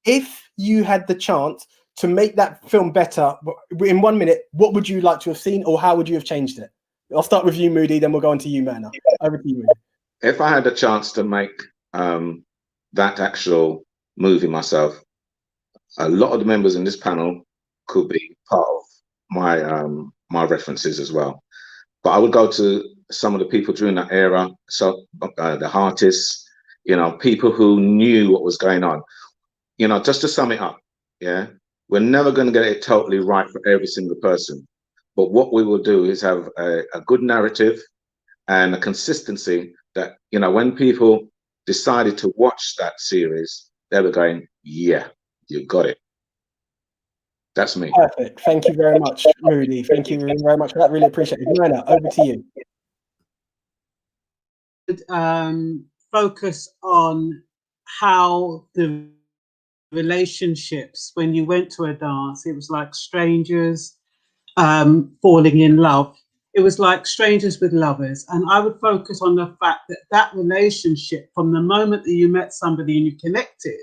[SPEAKER 1] If you had the chance to make that film better in 1 minute, what would you like to have seen, or how would you have changed it? I'll start with you, Moody, then we'll go on to you, Myrna. Over to you, Moody.
[SPEAKER 6] If I had a chance to make that actual movie myself, a lot of the members in this panel could be part of my references as well. But I would go to some of the people during that era, so the artists, you know, people who knew what was going on. You know, just to sum it up, yeah, we're never going to get it totally right for every single person. But what we will do is have a good narrative and a consistency that, you know, when people decided to watch that series, they were going, yeah, you got it. That's me.
[SPEAKER 1] Perfect. Thank you very much, Moody. Thank you very much for that. Really appreciate it. Myrna, over to you.
[SPEAKER 5] Focus on how the relationships, when you went to a dance, it was like strangers falling in love. It was like strangers with lovers. And I would focus on the fact that that relationship, from the moment that you met somebody and you connected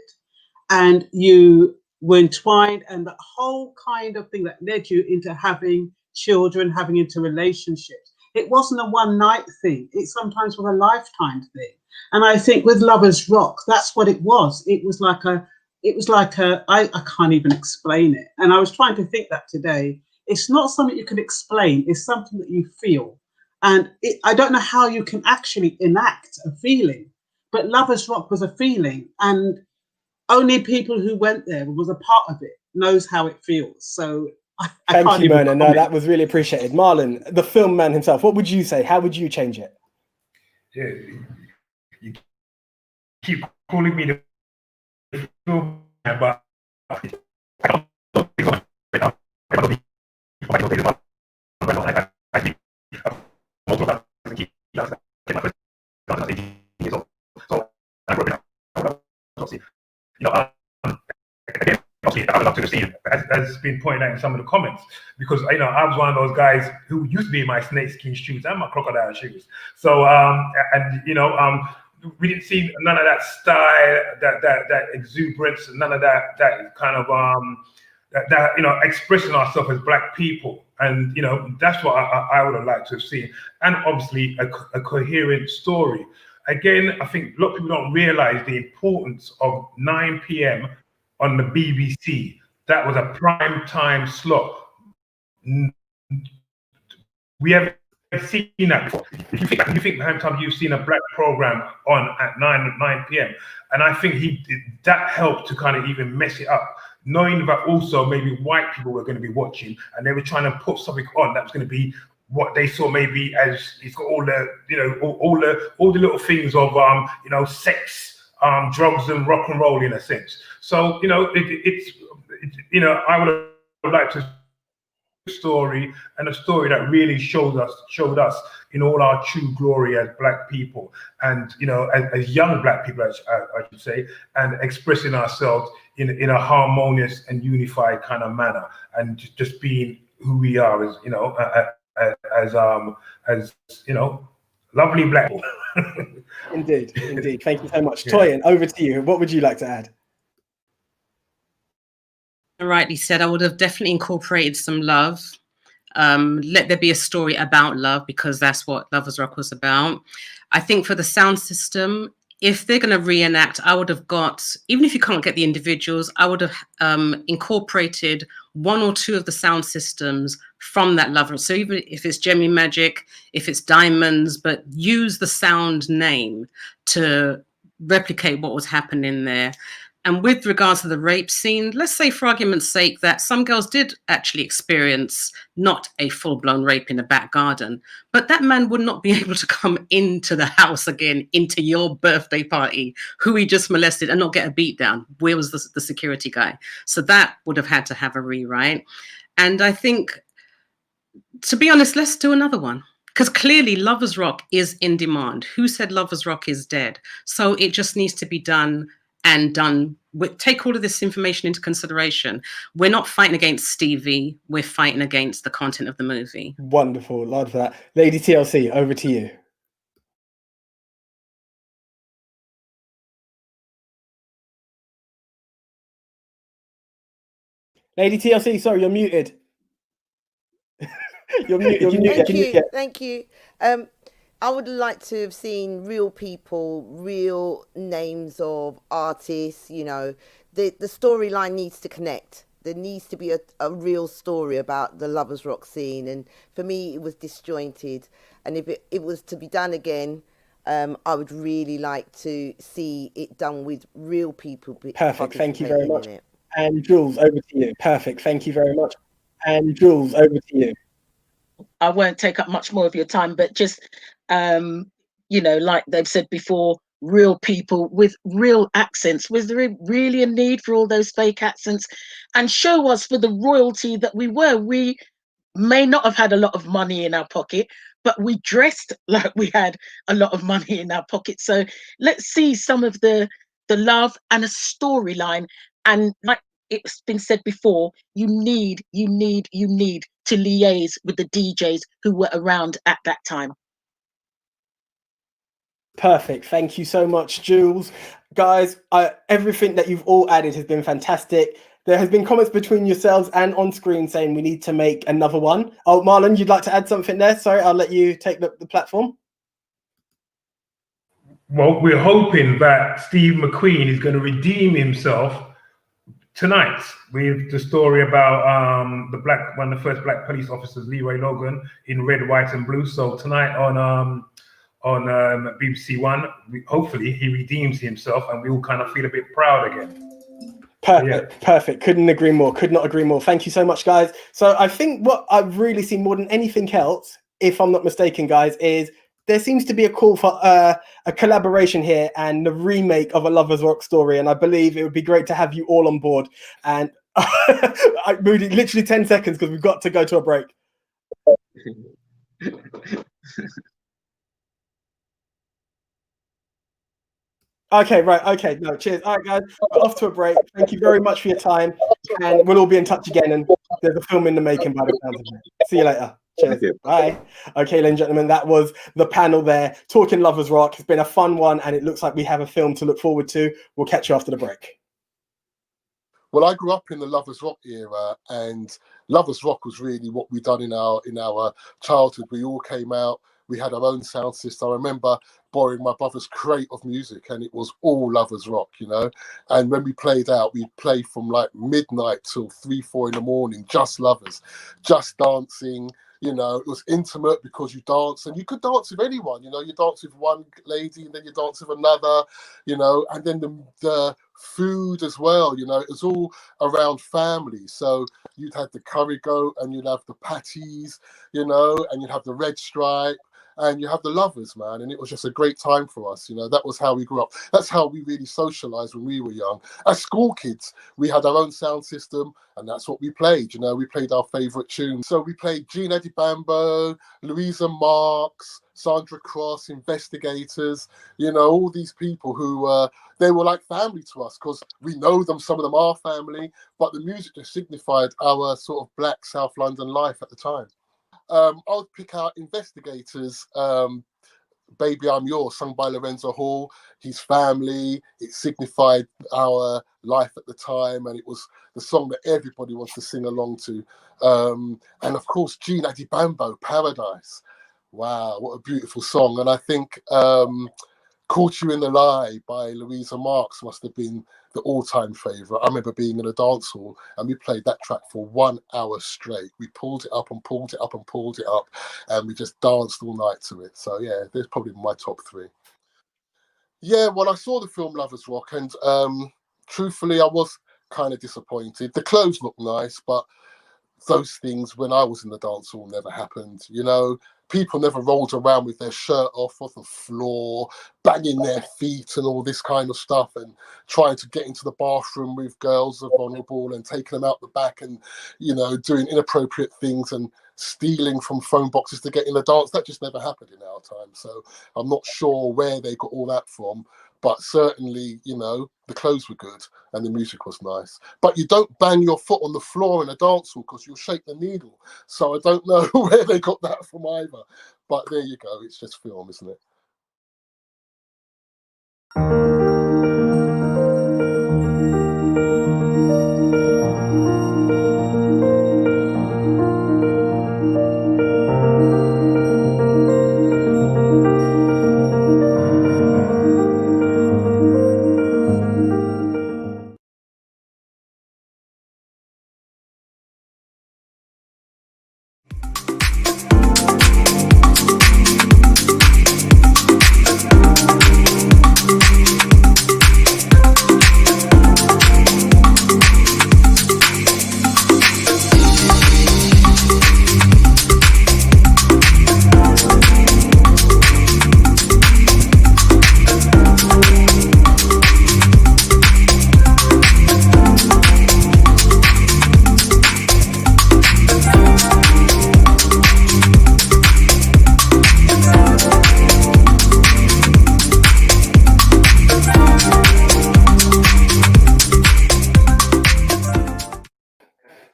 [SPEAKER 5] and you were entwined, and the whole kind of thing that led you into having children, having into relationships. It wasn't a one night thing. It sometimes was a lifetime thing. And I think with Lovers Rock, that's what it was. It was like I can't even explain it. And I was trying to think that today. It's not something you can explain. It's something that you feel. And I don't know how you can actually enact a feeling, but Lovers Rock was a feeling, and only people who went there, was a part of it, knows how it feels. So
[SPEAKER 1] thank you, Myrna. No, that was really appreciated. Marlon, the film man himself, what would you say? How would you change it?
[SPEAKER 4] Yeah, you keep calling me the film man, but you know, again, obviously, I would love to see it, as been pointed out in some of the comments, because, you know, I was one of those guys who used to be in my snakeskin shoes and my crocodile shoes. So, and you know, we didn't see none of that style, that exuberance, none of that kind of that you know, expressing ourselves as Black people. And you know, that's what I would have liked to have seen, and obviously a coherent story. again, I think a lot of people don't realize the importance of 9 p.m. on the BBC. That was a prime time slot. We haven't seen that before. You think how many times you've seen a black program on at 9 p.m. And I think that helped to kind of even mess it up, knowing that also maybe white people were going to be watching and they were trying to put something on that was going to be what they saw maybe as it's got all the, you know, all the little things of you know, sex, drugs and rock and roll in a sense. So, you know, it's you know, I would like to story, and a story that really showed us in all our true glory as black people, and you know, as young black people, I should say, and expressing ourselves in a harmonious and unified kind of manner, and just being who we are as, you know, as you know, lovely black people.
[SPEAKER 1] Indeed. Thank you so much. Yeah. Toyin, over to you. What would you like to add?
[SPEAKER 3] Rightly said, I would have definitely incorporated some love. Let there be a story about love, because that's what Lovers Rock was about. I think for the sound system, if they're going to reenact, I would have got, even if you can't get the individuals, I would have incorporated one or two of the sound systems from that Lover. So even if it's Jemmy Magic, if it's Diamonds, but use the sound name to replicate what was happening there. And with regards to the rape scene, let's say for argument's sake that some girls did actually experience not a full-blown rape in a back garden, but that man would not be able to come into the house again, into your birthday party, who he just molested, and not get a beat down. Where was the security guy? So that would have had to have a rewrite. And I think, to be honest, let's do another one. Because clearly Lovers Rock is in demand. Who said Lovers Rock is dead? So it just needs to be done, and done with, take all of this information into consideration. We're not fighting against Stevie, we're fighting against the content of the movie.
[SPEAKER 1] Wonderful, love that. Lady TLC, over to you. Lady TLC, sorry, you're muted. You're muted.
[SPEAKER 7] Thank you. I would like to have seen real people, real names of artists, you know. The storyline needs to connect. There needs to be a real story about the Lovers Rock scene. And for me, it was disjointed. And if it was to be done again, I would really like to see it done with real people.
[SPEAKER 1] Perfect, thank you very much. And Jules, over to you. Perfect, thank you very much. And Jules, over to you.
[SPEAKER 10] I won't take up much more of your time, but just, you know, like they've said before, real people with real accents. Was there really a need for all those fake accents? And show us for the royalty that we were. We may not have had a lot of money in our pocket, but we dressed like we had a lot of money in our pocket. So let's see some of the love and a storyline. And like it's been said before, you need to liaise with the DJs who were around at that time.
[SPEAKER 1] Perfect. Thank you so much, Jules. Guys, everything that you've all added has been fantastic. There has been comments between yourselves and on screen saying we need to make another one. Oh, Marlon, you'd like to add something there? Sorry, I'll let you take the platform.
[SPEAKER 4] Well, we're hoping that Steve McQueen is going to redeem himself tonight with the story about one of the first black police officers, Leroy Logan, in Red, White and Blue. So tonight on BBC One, hopefully he redeems himself and we all kind of feel a bit proud again.
[SPEAKER 1] Perfect, perfect. Couldn't agree more. Could not agree more. Thank you so much, guys. So I think what I've really seen more than anything else, if I'm not mistaken, guys, is there seems to be a call for a collaboration here and the remake of a Lovers Rock story. And I believe it would be great to have you all on board. And Moody, literally 10 seconds because we've got to go to a break. Okay, right. Okay, no, cheers. All right, guys, we're off to a break. Thank you very much for your time. And we'll all be in touch again. And there's a film in the making by the sounds of it. See you later. Cheers. Bye. Okay, ladies and gentlemen, that was the panel there talking Lovers Rock. It's been a fun one, and it looks like we have a film to look forward to. We'll catch you after the break.
[SPEAKER 11] Well, I grew up in the Lovers Rock era, and Lovers Rock was really what we done in our childhood. We all came out. We had our own sound system. I remember borrowing my brother's crate of music, and it was all Lovers Rock, you know. And when we played out, we'd play from like midnight till 3, 4 in the morning, just lovers, just dancing. You know, it was intimate because you dance, and you could dance with anyone. You know, you dance with one lady, and then you dance with another. You know, and then the food as well. You know, it was all around family. So you'd have the curry goat, and you'd have the patties. You know, and you'd have the red stripe. And you have the lovers, man, and it was just a great time for us. You know, that was how we grew up. That's how we really socialized when we were young. As school kids, we had our own sound system, and that's what we played. You know, we played our favorite tunes. So we played Gene Adibambo, Louisa Marks, Sandra Cross, Investigators. You know, all these people who they were like family to us because we know them. Some of them are family, but the music just signified our sort of Black South London life at the time. I would pick out Investigators, Baby I'm Yours, sung by Lorenzo Hall, his family. It signified our life at the time, and it was the song that everybody wants to sing along to. And of course, Gene Adibambo, Paradise. Wow, what a beautiful song. And I think Caught You in the Lie by Louisa Marks must have been the all-time favourite. I remember being in a dance hall and we played that track for 1 hour straight. We pulled it up and pulled it up and pulled it up, and we just danced all night to it. So yeah, there's probably my top 3. Yeah, well, I saw the film Lovers Rock, and truthfully, I was kind of disappointed. The clothes looked nice, but those things when I was in the dance hall never happened. You know, people never rolled around with their shirt off the floor, banging their feet and all this kind of stuff, and trying to get into the bathroom with girls of vulnerable and taking them out the back and, you know, doing inappropriate things and stealing from phone boxes to get in the dance. That just never happened in our time. So I'm not sure where they got all that from. But certainly, you know, the clothes were good and the music was nice. But you don't bang your foot on the floor in a dance hall because you'll shake the needle. So I don't know where they got that from either. But there you go. It's just film, isn't it?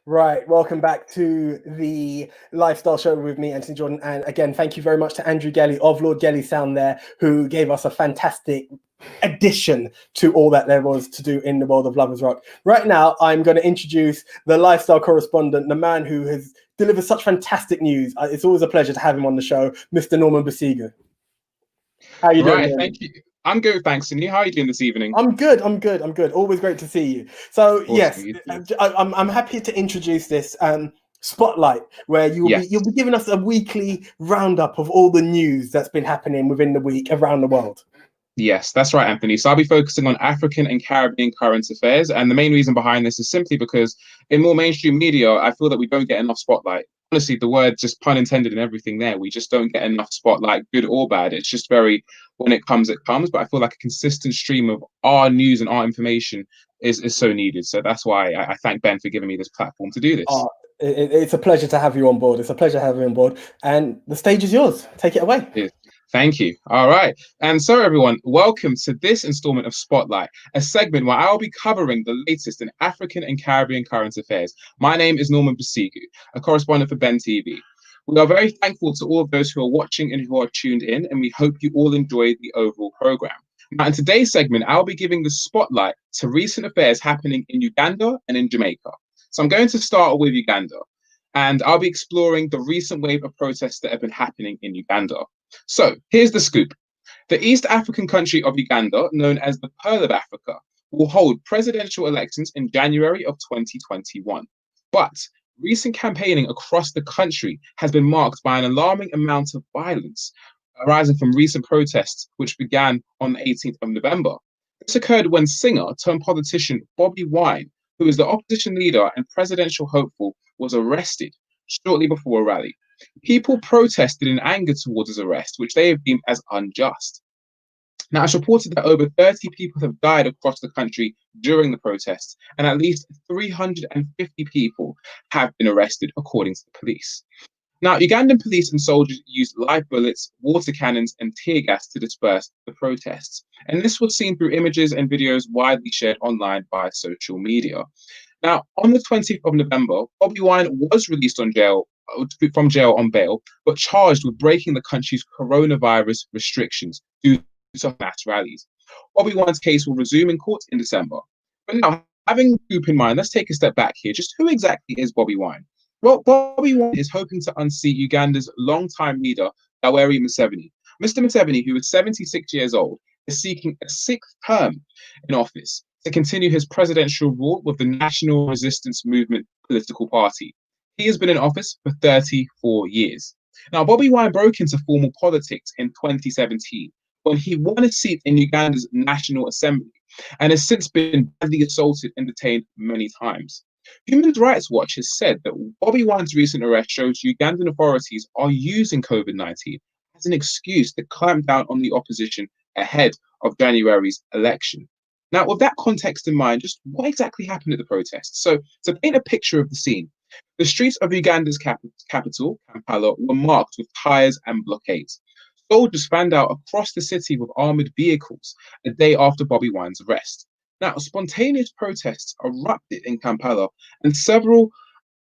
[SPEAKER 1] Right, welcome back to the Lifestyle Show with me, Anthony Jordan. And again, thank you very much to Andrew Gelly of Lord Gelly Sound there, who gave us a fantastic addition to all that there was to do in the world of Lovers Rock. Right now, I'm going to introduce the lifestyle correspondent, the man who has delivered such fantastic news. It's always a pleasure to have him on the show, Mr. Norman Basigu. How are you doing?
[SPEAKER 12] Right, thank you. I'm good, thanks. And you, how are you doing this evening?
[SPEAKER 1] I'm good. Always great to see you. So awesome. Yes, I'm happy to introduce this spotlight where you'll be giving us a weekly roundup of all the news that's been happening within the week around the world.
[SPEAKER 12] Yes, that's right, Anthony. So I'll be focusing on African and Caribbean current affairs. And the main reason behind this is simply because in more mainstream media, I feel that we don't get enough spotlight. Honestly, the word just pun intended and everything there. We just don't get enough spotlight, good or bad. It's just very, when it comes, it comes. But I feel like a consistent stream of our news and our information is so needed. So that's why I thank Ben for giving me this platform to do this.
[SPEAKER 1] It's a pleasure to have you on board. And the stage is yours. Take it away.
[SPEAKER 12] Yeah. Thank you. All right. And so, everyone, welcome to this installment of Spotlight, a segment where I'll be covering the latest in African and Caribbean current affairs. My name is Norman Basigu, a correspondent for Ben TV. We are very thankful to all of those who are watching and who are tuned in, and we hope you all enjoyed the overall program. Now, in today's segment, I'll be giving the spotlight to recent affairs happening in Uganda and in Jamaica. So I'm going to start with Uganda, and I'll be exploring the recent wave of protests that have been happening in Uganda. So here's the scoop. The East African country of Uganda, known as the Pearl of Africa, will hold presidential elections in January of 2021. But recent campaigning across the country has been marked by an alarming amount of violence arising from recent protests, which began on the 18th of November. This occurred when singer turned politician Bobi Wine, who is the opposition leader and presidential hopeful, was arrested shortly before a rally. People protested in anger towards his arrest, which they have deemed as unjust. Now, it's reported that over 30 people have died across the country during the protests, and at least 350 people have been arrested, according to the police. Now, Ugandan police and soldiers used live bullets, water cannons, and tear gas to disperse the protests. And this was seen through images and videos widely shared online by social media. Now, on the 20th of November, Bobi Wine was released from jail on bail, but charged with breaking the country's coronavirus restrictions due to mass rallies. Bobi Wine's case will resume in court in December. But now, having the group in mind, let's take a step back here. Just who exactly is Bobi Wine? Well, Bobi Wine is hoping to unseat Uganda's longtime leader, Yoweri Museveni. Mr. Museveni, who is 76 years old, is seeking a 6th term in office to continue his presidential rule with the National Resistance Movement political party. He has been in office for 34 years. Now, Bobi Wine broke into formal politics in 2017 when he won a seat in Uganda's National Assembly and has since been badly assaulted and detained many times. Human Rights Watch has said that Bobi Wine's recent arrest shows Ugandan authorities are using COVID-19 as an excuse to clamp down on the opposition ahead of January's election. Now, with that context in mind, just what exactly happened at the protests? So, to paint a picture of the scene, the streets of Uganda's capital, Kampala, were marked with tyres and blockades. Soldiers fanned out across the city with armoured vehicles a day after Bobi Wine's arrest. Now, spontaneous protests erupted in Kampala and several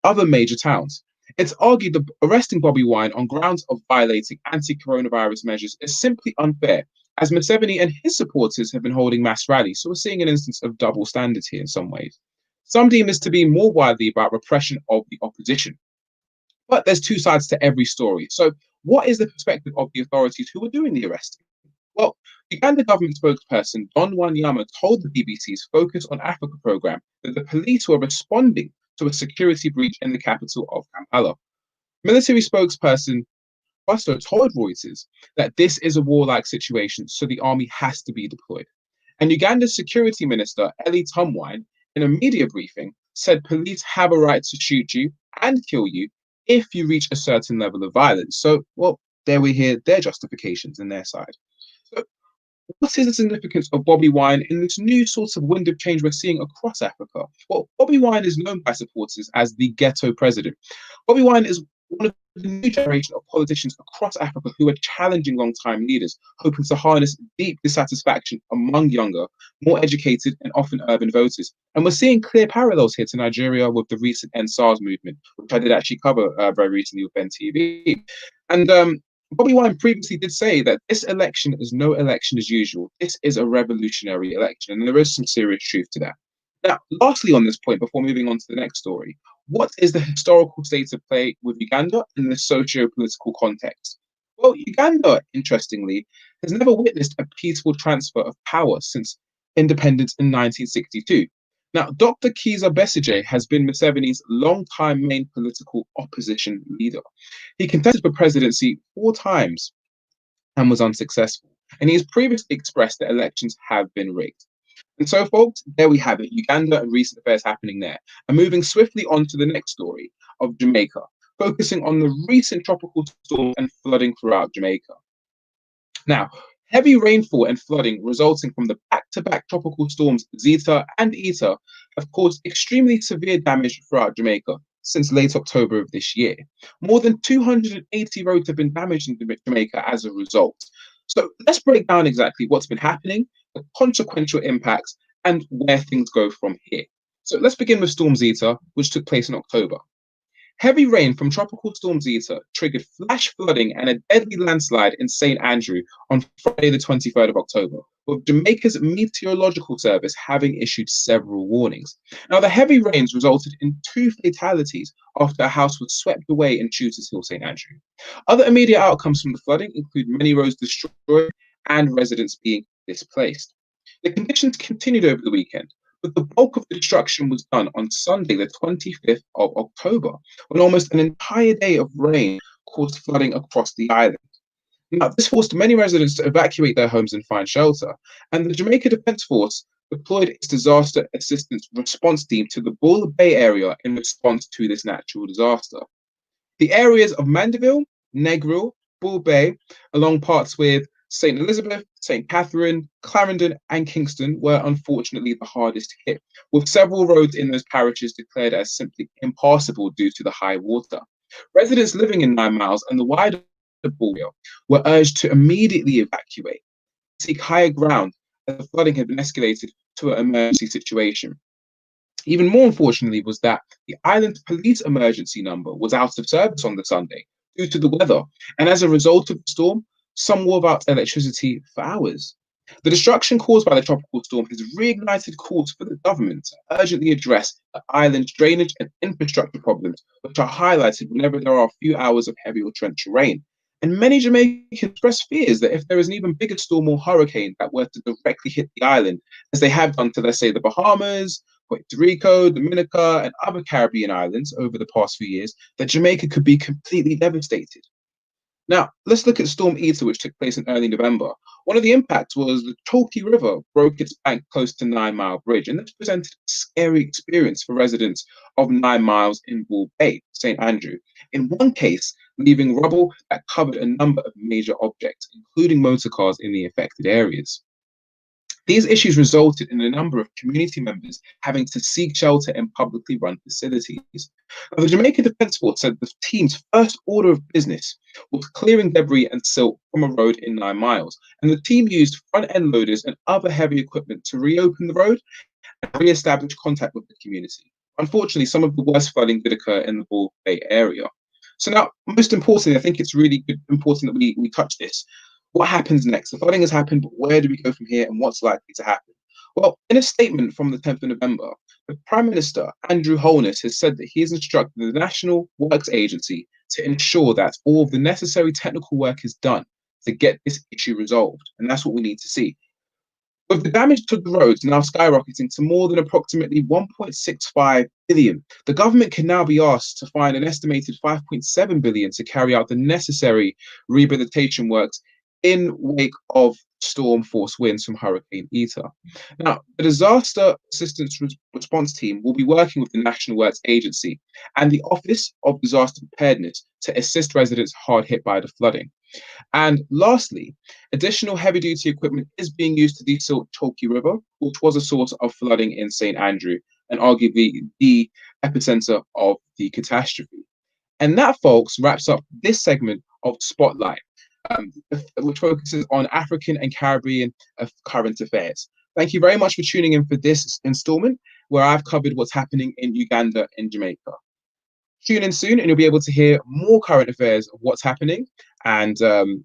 [SPEAKER 12] other major towns. It's argued that arresting Bobi Wine on grounds of violating anti-coronavirus measures is simply unfair, as Museveni and his supporters have been holding mass rallies, so we're seeing an instance of double standards here in some ways. Some deem this to be more widely about repression of the opposition. But there's two sides to every story. So what is the perspective of the authorities who are doing the arresting? Well, Uganda government spokesperson Don Wanyama told the BBC's Focus on Africa programme that the police were responding to a security breach in the capital of Kampala. Military spokesperson also told Reuters that this is a warlike situation, so the army has to be deployed. And Uganda's security minister, Eli Tumwine, in a media briefing, said police have a right to shoot you and kill you if you reach a certain level of violence. So, well, there we hear their justifications on their side. So, what is the significance of Bobi Wine in this new sort of wind of change we're seeing across Africa? Well, Bobi Wine is known by supporters as the ghetto president. Bobi Wine is one of the new generation of politicians across Africa who are challenging long-time leaders, hoping to harness deep dissatisfaction among younger, more educated and often urban voters. And we're seeing clear parallels here to Nigeria with the recent End SARS movement, which I did actually cover very recently with Ben TV. And Bobi Wine previously did say that this election is no election as usual. This is a revolutionary election, and there is some serious truth to that. Now, lastly on this point, before moving on to the next story, what is the historical state of play with Uganda in the socio-political context? Well, Uganda, interestingly, has never witnessed a peaceful transfer of power since independence in 1962. Now, Dr. Kizza Besigye has been Museveni's long-time main political opposition leader. He contested for presidency 4 times and was unsuccessful. And he has previously expressed that elections have been rigged. And so, folks, there we have it, Uganda and recent affairs happening there. And moving swiftly on to the next story of Jamaica, focusing on the recent tropical storms and flooding throughout Jamaica. Now, heavy rainfall and flooding resulting from the back-to-back tropical storms Zeta and Eta have caused extremely severe damage throughout Jamaica since late October of this year. More than 280 roads have been damaged in Jamaica as a result. So let's break down exactly what's been happening, the consequential impacts, and where things go from here. So let's begin with Storm Zeta, which took place in October. Heavy rain from Tropical Storm Zeta triggered flash flooding and a deadly landslide in St. Andrew on Friday, the 23rd of October, with Jamaica's meteorological service having issued several warnings. Now, the heavy rains resulted in 2 fatalities after a house was swept away in Shooters Hill, St. Andrew. Other immediate outcomes from the flooding include many roads destroyed and residents being displaced. The conditions continued over the weekend, but the bulk of the destruction was done on Sunday, the 25th of October, when almost an entire day of rain caused flooding across the island. Now, this forced many residents to evacuate their homes and find shelter, and the Jamaica Defence Force deployed its disaster assistance response team to the Bull Bay area in response to this natural disaster. The areas of Mandeville, Negril, Bull Bay, along parts with St. Elizabeth, St. Catherine, Clarendon, and Kingston were unfortunately the hardest hit, with several roads in those parishes declared as simply impassable due to the high water. Residents living in 9 Miles and the wider Bull Bay were urged to immediately evacuate, seek higher ground, as the flooding had been escalated to an emergency situation. Even more unfortunately was that the island police emergency number was out of service on the Sunday due to the weather, and as a result of the storm, some were without electricity for hours. The destruction caused by the tropical storm has reignited calls for the government to urgently address the island's drainage and infrastructure problems, which are highlighted whenever there are a few hours of heavy or torrential rain. And many Jamaicans express fears that if there is an even bigger storm or hurricane that were to directly hit the island, as they have done to, let's say, the Bahamas, Puerto Rico, Dominica, and other Caribbean islands over the past few years, that Jamaica could be completely devastated. Now, let's look at Storm Eta, which took place in early November. One of the impacts was the Chalky River broke its bank close to 9 Mile Bridge, and this presented a scary experience for residents of 9 Miles in Bull Bay, St. Andrew. In one case, leaving rubble that covered a number of major objects, including motor cars in the affected areas. These issues resulted in a number of community members having to seek shelter in publicly run facilities. Now, the Jamaica Defence Force said the team's first order of business was clearing debris and silt from a road in 9 Miles, and the team used front-end loaders and other heavy equipment to reopen the road and re-establish contact with the community. Unfortunately, some of the worst flooding did occur in the Bull Bay area. So now, most importantly, I think it's really important that we touch this. What happens next? The flooding has happened, but where do we go from here and what's likely to happen? Well, in a statement from the 10th of November, the Prime Minister, Andrew Holness, has said that he has instructed the National Works Agency to ensure that all of the necessary technical work is done to get this issue resolved. And that's what we need to see. With the damage to the roads now skyrocketing to more than approximately 1.65 billion, the government can now be asked to find an estimated 5.7 billion to carry out the necessary rehabilitation works in wake of storm force winds from Hurricane Eta. Now, the Disaster Assistance Response Team will be working with the National Works Agency and the Office of Disaster Preparedness to assist residents hard hit by the flooding. And lastly, additional heavy-duty equipment is being used to desilt Chalky River, which was a source of flooding in St. Andrew and arguably the epicenter of the catastrophe. And that, folks, wraps up this segment of Spotlight, which focuses on African and Caribbean current affairs. Thank you very much for tuning in for this installment, where I've covered what's happening in Uganda and Jamaica. Tune in soon and you'll be able to hear more current affairs of what's happening. And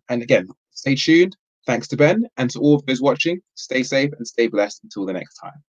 [SPEAKER 12] again, stay tuned. Thanks to Ben, and to all of those watching, stay safe and stay blessed until the next time.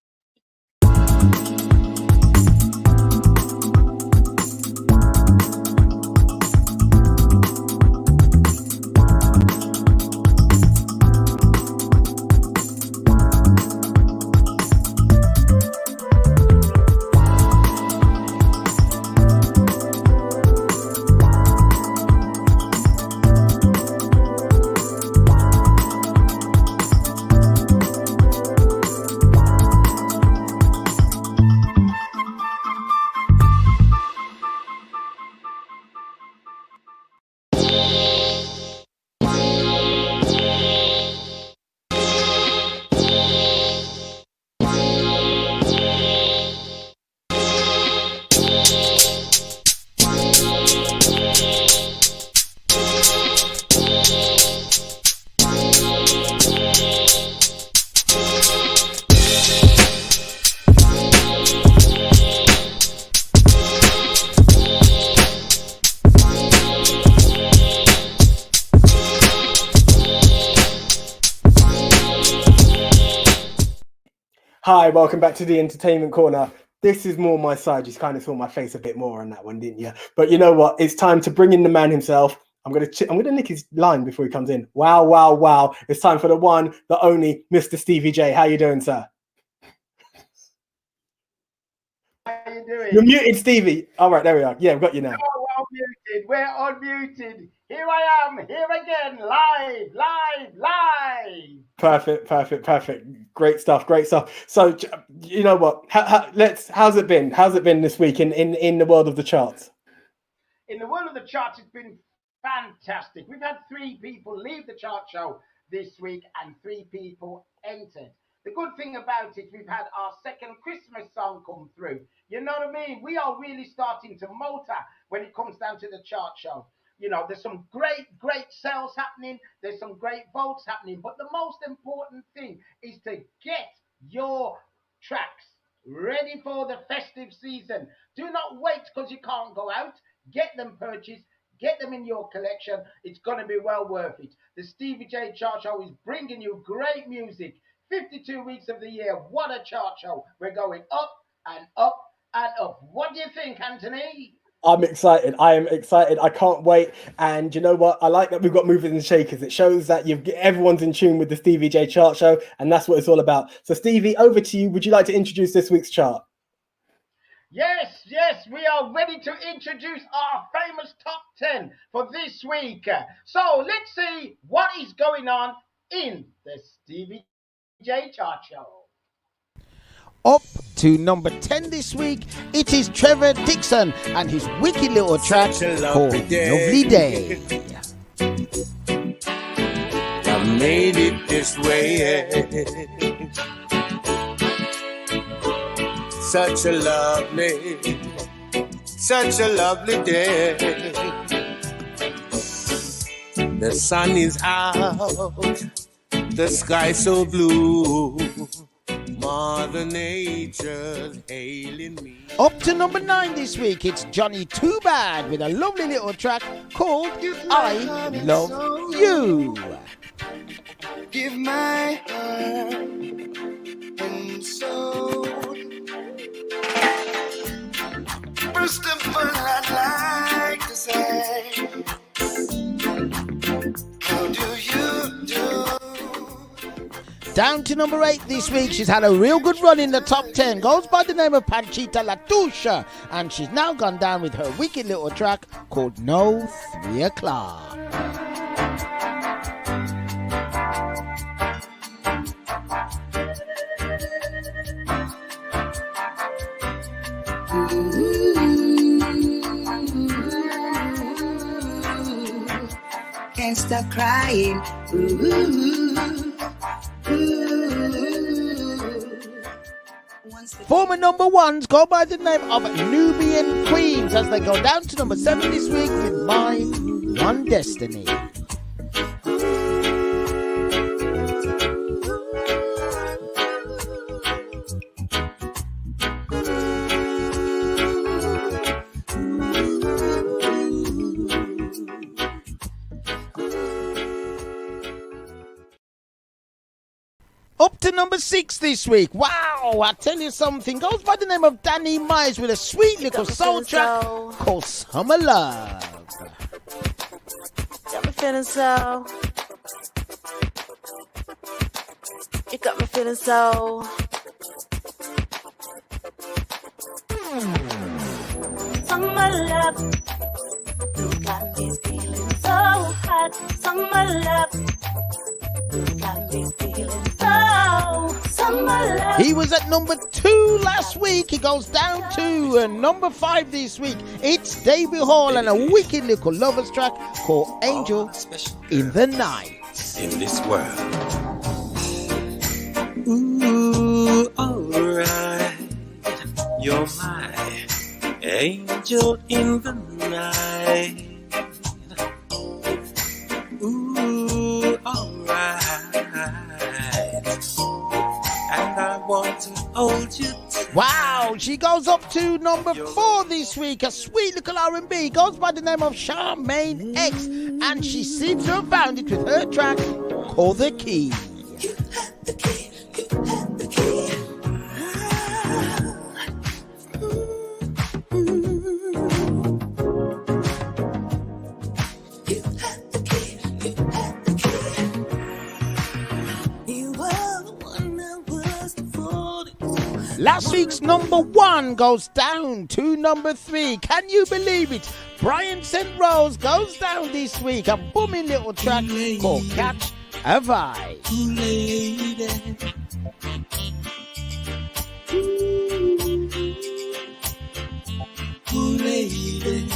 [SPEAKER 1] Hi, welcome back to the Entertainment Corner. This is more my side. You kind of saw my face a bit more on that one, didn't you? But you know what? It's time to bring in the man himself. I'm gonna nick his line before he comes in. Wow, wow, wow! It's time for the one, the only, Mr. Stevie J. How you doing, sir?
[SPEAKER 13] How you doing?
[SPEAKER 1] You're muted, Stevie. All right, there we are. Yeah, I've got you now.
[SPEAKER 13] Oh, we're unmuted. Here I am, here again, live.
[SPEAKER 1] Perfect. Great stuff. So, you know what? How's it been? How's it been this week in the world of the charts?
[SPEAKER 13] In the world of the charts, it's been fantastic. We've had 3 people leave the chart show this week and 3 people entered. The good thing about it, we've had our second Christmas song come through. You know what I mean? We are really starting to motor when it comes down to the chart show. You know, there's some great sales happening. There's some great votes happening. But the most important thing is to get your tracks ready for the festive season. Do not wait because you can't go out. Get them purchased. Get them in your collection. It's going to be well worth it. The Stevie J Chart Show is bringing you great music. 52 weeks of the year. What a chart show. We're going up and up and up. What do you think, Anthony?
[SPEAKER 1] I'm excited. I am excited. I can't wait. And you know what? I like that we've got movers and shakers. It shows that everyone's in tune with the Stevie J Chart Show, and that's what it's all about. So, Stevie, over to you. Would you like to introduce this week's chart?
[SPEAKER 13] Yes, we are ready to introduce our famous top 10 for this week. So, let's see what is going on in the Stevie J Chart Show.
[SPEAKER 14] Up to number 10 this week, it is Trevor Dixon and his wicked little track called Lovely Day.
[SPEAKER 15] I've made it this way. Such a lovely day. The sun is out, the sky so blue. Mother Nature's hailing me.
[SPEAKER 14] Up to number 9 this week, it's Johnny Too Bad with a lovely little track called I Love You.
[SPEAKER 15] Give my heart and soul. First of all, I'd like to say, how do you do?
[SPEAKER 14] Down to number 8 this week, she's had a real good run in the top 10. Goes by the name of Panchita Latusha, and she's now gone down with her wicked little track called No 3 O'Clock.
[SPEAKER 16] Can't stop crying.
[SPEAKER 14] Former number 1s go by the name of Nubian Queens as they go down to number 7 this week with Mine One Destiny. Up to number 6 this week. Wow, I tell you something. Goes by the name of Danny Myers with a sweet little soul track called Summer Love.
[SPEAKER 17] Got me feeling so. You got me feeling so. Summer love. You got me feeling so hot. Summer love. You got me feeling so. Summer love.
[SPEAKER 14] He was at number 2 last week. He goes down to number 5 this week. It's Davey Hall and a wicked little lovers track called Angel in the Night.
[SPEAKER 15] In this world. Ooh, alright. You're my angel in the night. Ooh, alright. And I want to hold you tight.
[SPEAKER 14] Wow, she goes up to number 4 this week. A sweet little R&B goes by the name of Charmaine X, and she seems to have found it with her track called The Key. week's number 1 goes down to number 3. Can you believe it? Brian St. Rose goes down this week. A booming little track called Catch a Vibe.
[SPEAKER 15] Ooh, lady.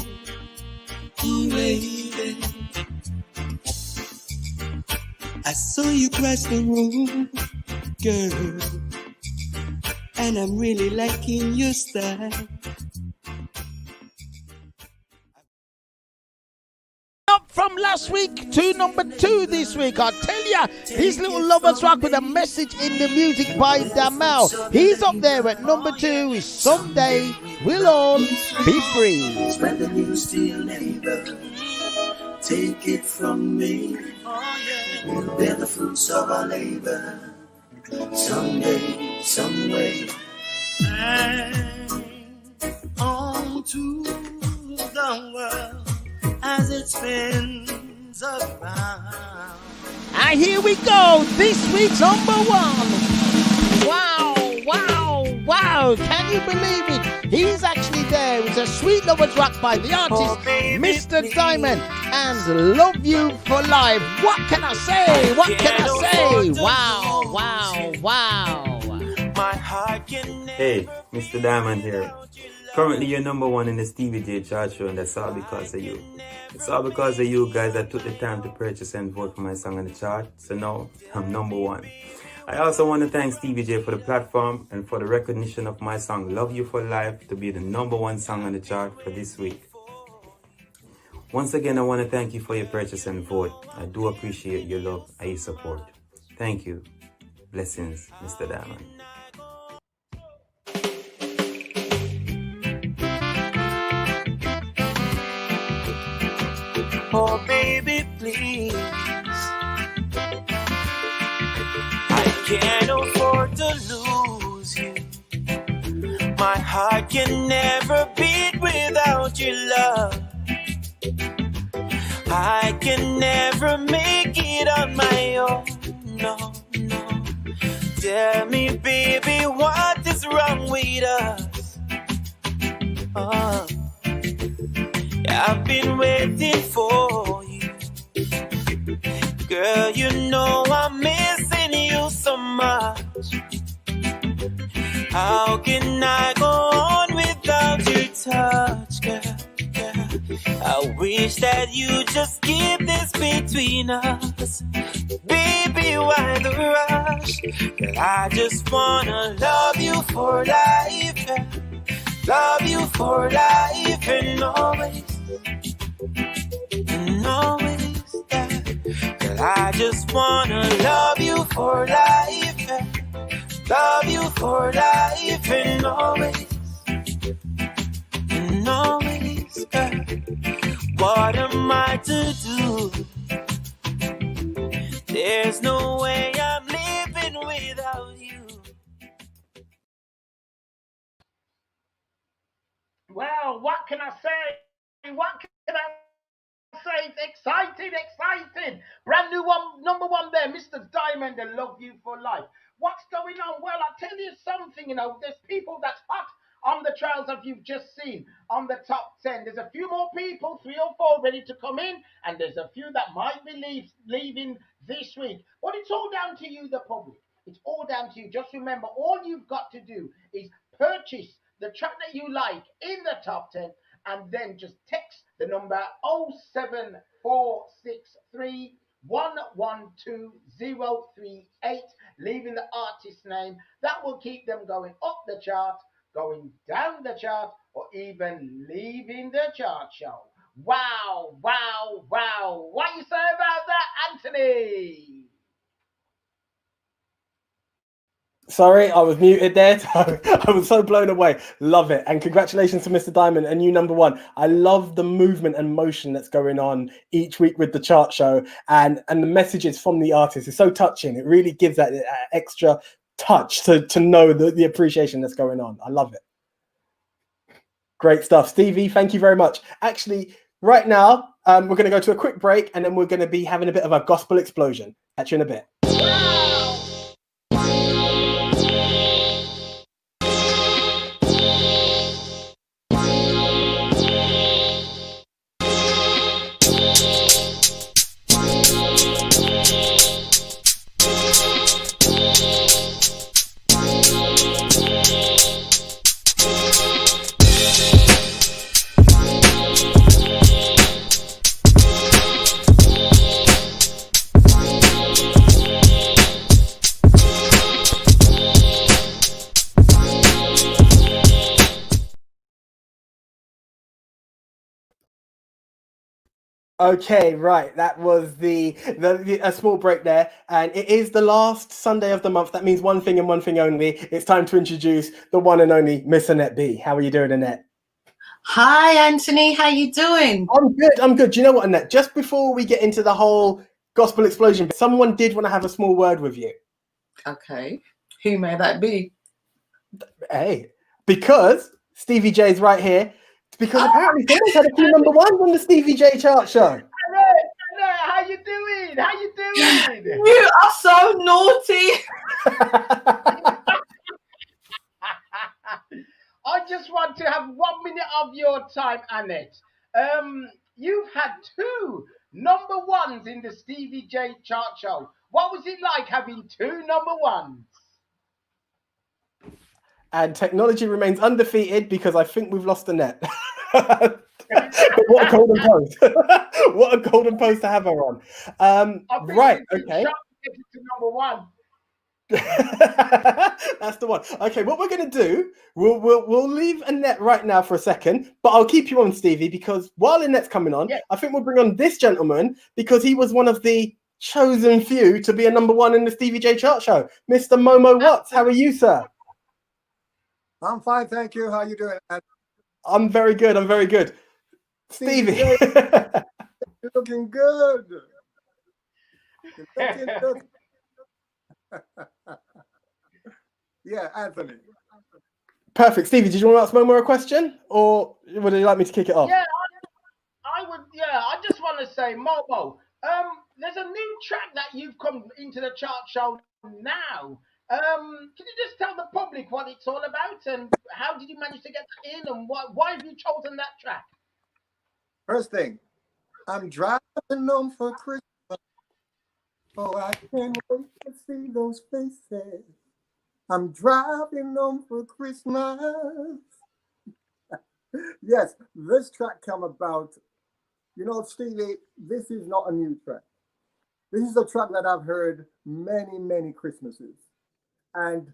[SPEAKER 15] Ooh, lady. I saw you cross the room, girl, and I'm really liking your style.
[SPEAKER 14] Up from last week to number 2 this week. I tell ya, this little lovers rock with a message in the music by Damel. He's up there at number 2. Is Someday We'll All Be Free.
[SPEAKER 15] Spread the news to your neighbor. Take it from me. We'll bear the fruits of our labor. Someday, some way. On to the world as it spins around.
[SPEAKER 14] And here we go. This week's number 1. Wow, wow, wow. Can you believe it? He's actually there. It's a sweet lovers rock by the artist, Mr. Diamond, and Love You for Life. What can I say? What can I say? Wow, wow, wow.
[SPEAKER 18] Hey, Mr. Diamond here. Currently, you're number 1 in the Stevie J chart show, and that's all because of you. It's all because of you guys that took the time to purchase and vote for my song on the chart. So now, I'm number 1. I also want to thank Stevie J for the platform and for the recognition of my song Love You for Life to be the number 1 song on the chart for this week. Once again, I want to thank you for your purchase and vote. I do appreciate your love and your support. Thank you. Blessings, Mr. Diamond.
[SPEAKER 15] Oh, baby, please. I can't afford to lose you. My heart can never beat without your love. I can never make it on my own. No, no. Tell me, baby, what is wrong with us? Oh. I've been waiting for you. Girl, you know I'm missing you so much. How can I go on without your touch, girl? I wish that you just keep this between us. Baby, why the rush? Girl, I just wanna love you for life, girl. Love you for life and always. And always, yeah. Girl, I just wanna love you for life, yeah. Love you for life and always. And always, yeah. What am I to do? There's no way I'm living without you.
[SPEAKER 13] Well, what can I say? What can I say? It's exciting. Brand new one, number 1 there, Mr. Diamond and Love You for Life. What's going on? Well, I'll tell you something, there's people that's hot on the trials that you've just seen on the top 10. There's a few more people, 3 or 4 ready to come in, and there's a few that might be leaving this week. But it's all down to you, the public. It's all down to you. Just remember, all you've got to do is purchase the track that you like in the top 10, and then just text the number 07463 112038, leaving the artist name. That will keep them going up the chart, going down the chart, or even leaving the chart show. Wow. What you say about that, Anthony?
[SPEAKER 1] Sorry, I was muted there. I was so blown away. Love it. And congratulations to Mr. Diamond and you number 1. I love the movement and motion that's going on each week with the chart show. And the messages from the artist is so touching. It really gives that extra touch to know the appreciation that's going on. I love it. Great stuff. Stevie, thank you very much. Actually, right now, we're going to go to a quick break and then we're going to be having a bit of a gospel explosion. Catch you in a bit. Okay, right. That was the a small break there, and it is the last Sunday of the month. That means one thing and one thing only. It's time to introduce the one and only Miss Annette B. How are you doing, Annette?
[SPEAKER 19] Hi, Anthony. How you doing?
[SPEAKER 1] I'm good. I'm good. Do you know what, Annette? Just before we get into the whole gospel explosion, someone did want to have a small word with you.
[SPEAKER 19] Okay. Who may that be?
[SPEAKER 1] Hey, because Stevie J's right here. Because apparently someone's had a few number ones on the Stevie J chart show.
[SPEAKER 13] Hello, how you doing? How you doing?
[SPEAKER 19] You are so naughty.
[SPEAKER 13] I just want to have 1 minute of your time, Annette. You've had 2 number ones in the Stevie J chart show. What was it like having 2 number ones?
[SPEAKER 1] And technology remains undefeated because I think we've lost the net. What a golden post. What a golden post to have her on. Right, okay.
[SPEAKER 13] To number 1.
[SPEAKER 1] That's the one. Okay, what we're going to do, we'll leave Annette right now for a second, but I'll keep you on, Stevie, because while Annette's coming on, I think we'll bring on this gentleman because he was one of the chosen few to be a number 1 in the Stevie J chart show. Mr. Momo Watts, how are you, sir?
[SPEAKER 20] I'm fine, thank you. How are you doing?
[SPEAKER 1] I'm very good. I'm very good. Stevie.
[SPEAKER 20] You're looking good. You're looking good. Yeah, Anthony.
[SPEAKER 1] Perfect. Stevie, did you want to ask Momo a question? Or would you like me to kick it off?
[SPEAKER 13] Yeah, I would. Yeah, I just want to say, Momo, there's a new track that you've come into the chart show now. Can you just tell the public what it's all about and how did you manage to get that in and why have you chosen that track?
[SPEAKER 20] First thing, I'm driving home for Christmas. Oh, I can't wait to see those faces. I'm driving home for Christmas. Yes, this track came about. You know, Stevie, this is not a new track. This is a track that I've heard many, many Christmases. And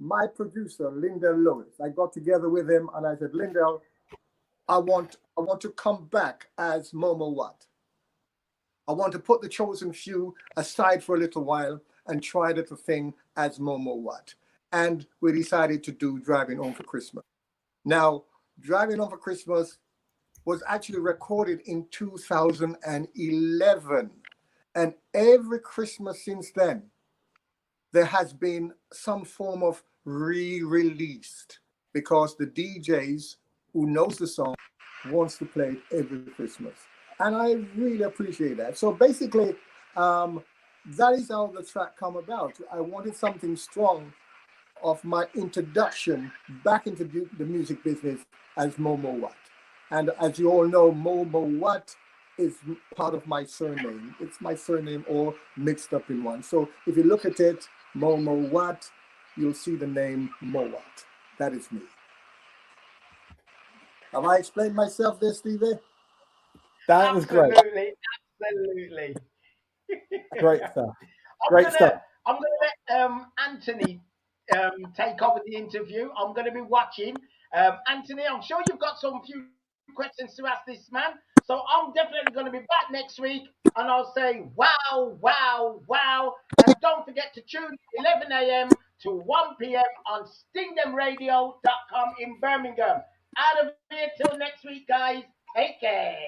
[SPEAKER 20] my producer, Lindell Lewis, I got together with him and I said, Lindell, I want to come back as Momo Watt. I want to put the chosen few aside for a little while and try the thing as Momo Watt. And we decided to do Driving Home for Christmas. Now, Driving Home for Christmas was actually recorded in 2011. And every Christmas since then, there has been some form of re-released because the DJs who knows the song wants to play it every Christmas. And I really appreciate that. So basically, that is how the track come about. I wanted something strong of my introduction back into the music business as Momo Watt. And as you all know, Momo Watt is part of my surname. It's my surname all mixed up in one. So if you look at it, Momo Watt, you'll see the name Mo Watt. That is me. Have I explained myself there, Stevie?
[SPEAKER 1] That was great.
[SPEAKER 13] Absolutely.
[SPEAKER 1] Great stuff. Great stuff.
[SPEAKER 13] I'm going to let Anthony take over the interview. I'm going to be watching. Anthony, I'm sure you've got some few questions to ask this man. So I'm definitely going to be back next week and I'll say, wow, wow, wow. And don't forget to tune 11 a.m. to 1 p.m. on stingdemradio.com in Birmingham. Out of here till next week, guys. Take care.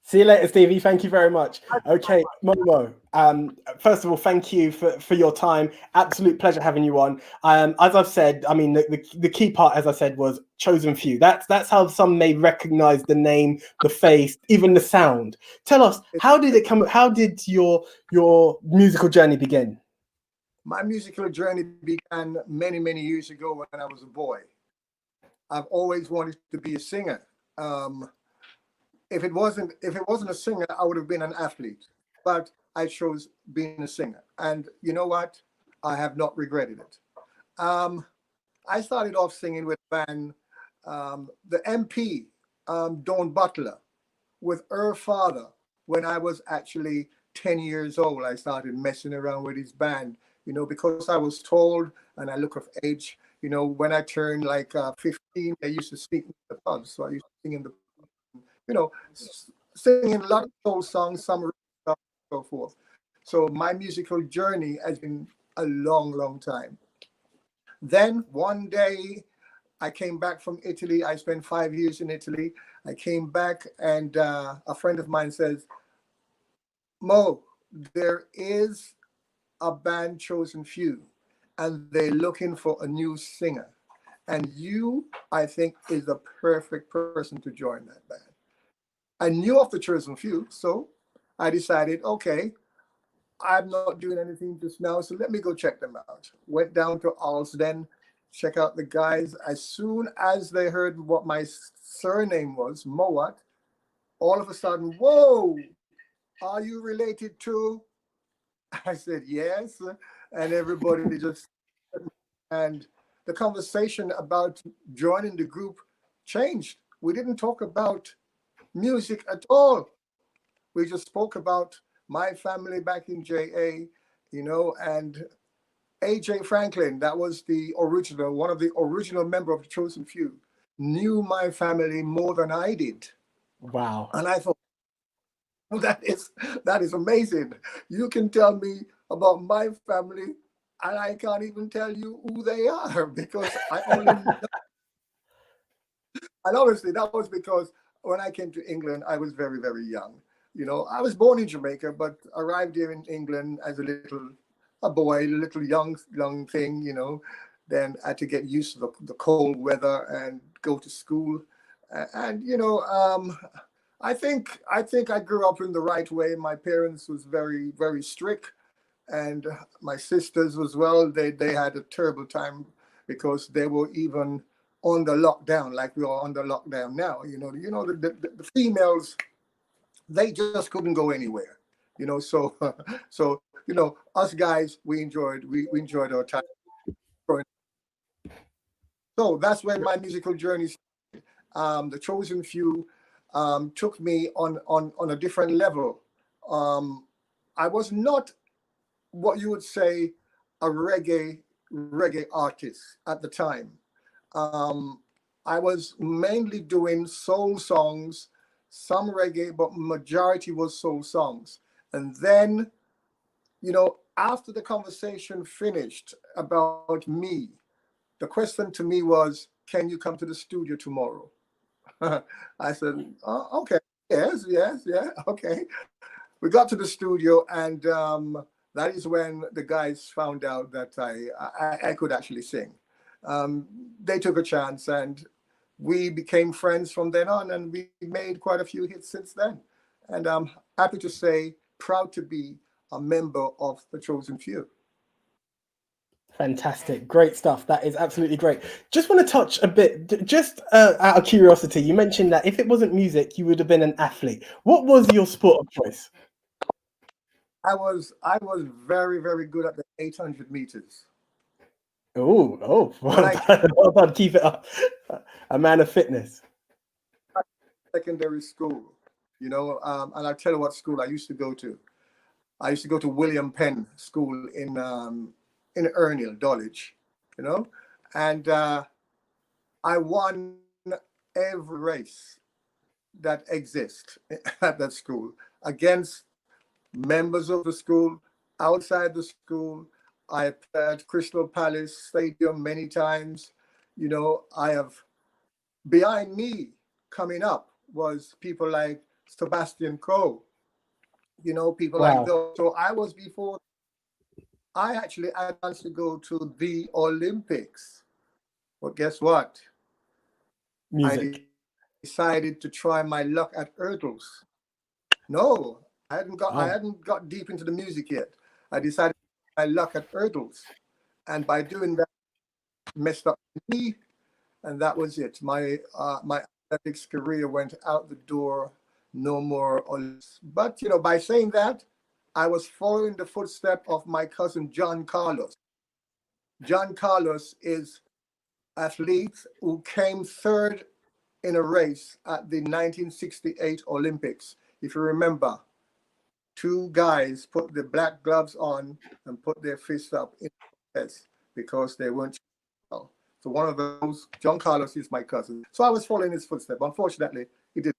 [SPEAKER 1] See you later, Stevie. Thank you very much. Okay, Momo. First of all, thank you for your time. Absolute pleasure having you on. As I've said, I mean, the key part, as I said, was chosen few. That's how some may recognize the name, the face, even the sound. Tell us, how did it come? How did your musical journey begin?
[SPEAKER 20] My musical journey began many, many years ago when I was a boy. I've always wanted to be a singer. If it wasn't a singer, I would have been an athlete. But I chose being a singer, and you know what? I have not regretted it. I started off singing with a band, the MP, Dawn Butler, with her father. When I was actually 10 years old, I started messing around with his band. You know, because I was told, and I look of age. You know, when I turned like 15, I used to speak in the pubs, so I used to sing in the. You know, singing a lot of soul songs, some rock songs, and so forth. So my musical journey has been a long, long time. Then one day I came back from Italy. I spent 5 years in Italy. I came back and a friend of mine says, Mo, there is a band Chosen Few and they're looking for a new singer. And you, I think, is the perfect person to join that band. I knew of the Chosen Few, so I decided, okay, I'm not doing anything just now, so let me go check them out. Went down to Alsden, check out the guys. As soon as they heard what my surname was, Mowat, all of a sudden, whoa, are you related to? I said, yes. And everybody just, and the conversation about joining the group changed. We didn't talk about music at all. We just spoke about my family back in JA, you know, and AJ Franklin, that was the original, one of the original members of the Chosen Few, knew my family more than I did.
[SPEAKER 1] Wow.
[SPEAKER 20] And I thought, well, that is amazing. You can tell me about my family and I can't even tell you who they are because I only know. And obviously that was because when I came to England, I was very, very young. You know, I was born in Jamaica, but arrived here in England as a boy, a little young thing, you know. Then I had to get used to the cold weather and go to school. And you know, I think I grew up in the right way. My parents was very, very strict, and my sisters as well. They had a terrible time because they were even under lockdown, like we are under lockdown now. You know, the females, they just couldn't go anywhere. You know, so so you know, us guys, we enjoyed our time. So that's when my musical journey started. The Chosen Few took me on a different level. I was not what you would say a reggae artist at the time. I was mainly doing soul songs, some reggae, but majority was soul songs. And then, you know, after the conversation finished about me, the question to me was, can you come to the studio tomorrow? I said, oh, okay, yes, yeah, okay. We got to the studio, and that is when the guys found out that I could actually sing. They took a chance, and we became friends from then on, and we made quite a few hits since then. And I'm happy to say, proud to be a member of the Chosen Few.
[SPEAKER 1] Fantastic. Great stuff. That is absolutely great. Just want to touch a bit, just out of curiosity, you mentioned that if it wasn't music, you would have been an athlete. What was your sport of choice?
[SPEAKER 20] I was very, very good at the 800 meters.
[SPEAKER 1] Oh, well done. Keep it up. A man of fitness.
[SPEAKER 20] Secondary school, you know, and I'll tell you what school I used to go to. I used to go to William Penn School in Ernhill, Dulwich, you know, and I won every race that exists at that school against members of the school, outside the school. I played at Crystal Palace Stadium many times. You know, behind me coming up was people like Sebastian Coe, you know, people like those. So I was before. I actually had a chance to go to the Olympics, but guess what?
[SPEAKER 1] Music.
[SPEAKER 20] I decided to try my luck at hurdles. No, I hadn't got deep into the music yet. I decided to try my luck at hurdles, and by doing that, messed up my knee, and that was it. My athletics career went out the door. No more Olympics. But you know, by saying that, I was following the footsteps of my cousin, John Carlos. John Carlos is an athlete who came third in a race at the 1968 Olympics. If you remember, two guys put the black gloves on and put their fists up in the chest because they weren't well. So one of those, John Carlos, is my cousin. So I was following his footsteps. Unfortunately, he didn't.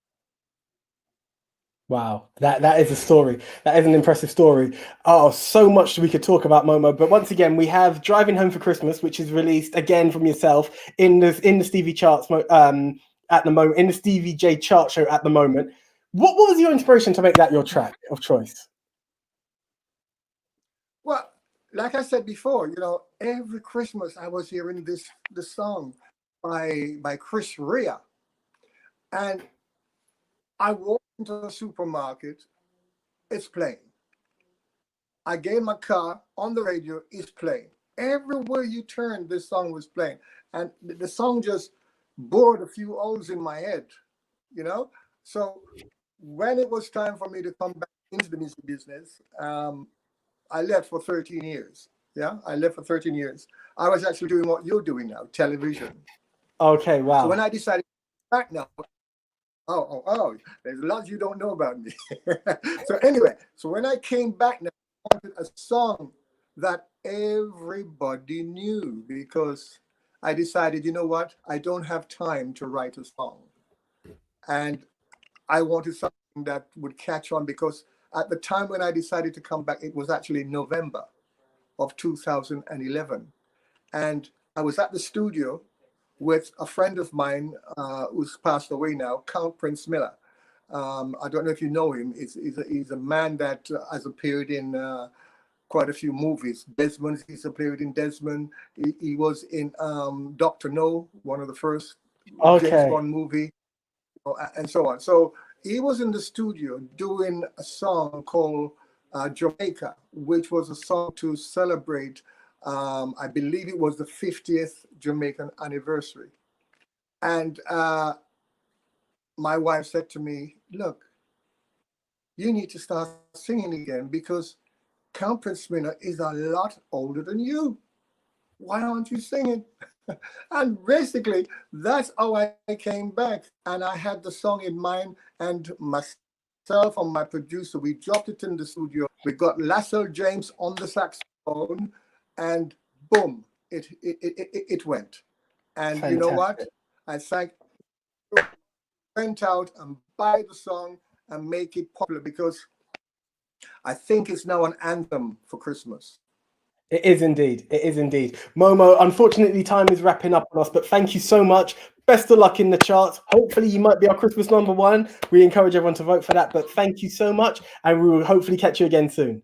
[SPEAKER 1] Wow, that is a story. That is an impressive story. Oh, so much we could talk about, Momo. But once again, we have "Driving Home for Christmas," which is released again from yourself in the Stevie charts at the moment, in the Stevie J chart show at the moment. What was your inspiration to make that your track of choice?
[SPEAKER 20] Well, like I said before, every Christmas I was hearing this song by Chris Rea, and I walked into the supermarket, it's playing. I get in my car, on the radio, it's playing. Everywhere you turn, this song was playing. And the song just bored a few holes in my head, So when it was time for me to come back into the music business, I left for 13 years. Yeah, I left for 13 years. I was actually doing what you're doing now, television.
[SPEAKER 1] Okay, wow.
[SPEAKER 20] So when I decided to come back now, oh, there's a lot you don't know about me. So anyway, so when I came back now, I wanted a song that everybody knew, because I decided, you know what, I don't have time to write a song. And I wanted something that would catch on, because at the time when I decided to come back, it was actually November of 2011. And I was at the studio with a friend of mine who's passed away now, Count Prince Miller. I don't know if you know him. He's a man that has appeared in quite a few movies. Desmond, he's appeared in Desmond. He was in Dr. No, one of the first James Bond movie, and so on. So he was in the studio doing a song called Jamaica, which was a song to celebrate, I believe it was the 50th Jamaican anniversary. And my wife said to me, look, you need to start singing again, because Count Prince Miller is a lot older than you. Why aren't you singing? And basically, that's how I came back. And I had the song in mind, and myself and my producer, we dropped it in the studio. We got Lassell James on the saxophone, and boom, it went. And
[SPEAKER 1] Fantastic.
[SPEAKER 20] You know what? I went out and buy the song and make it popular, because I think it's now an anthem for Christmas.
[SPEAKER 1] It is indeed. It is indeed. Momo, unfortunately, time is wrapping up on us, but thank you so much. Best of luck in the charts. Hopefully, you might be our Christmas #1. We encourage everyone to vote for that, but thank you so much, and we will hopefully catch you again soon.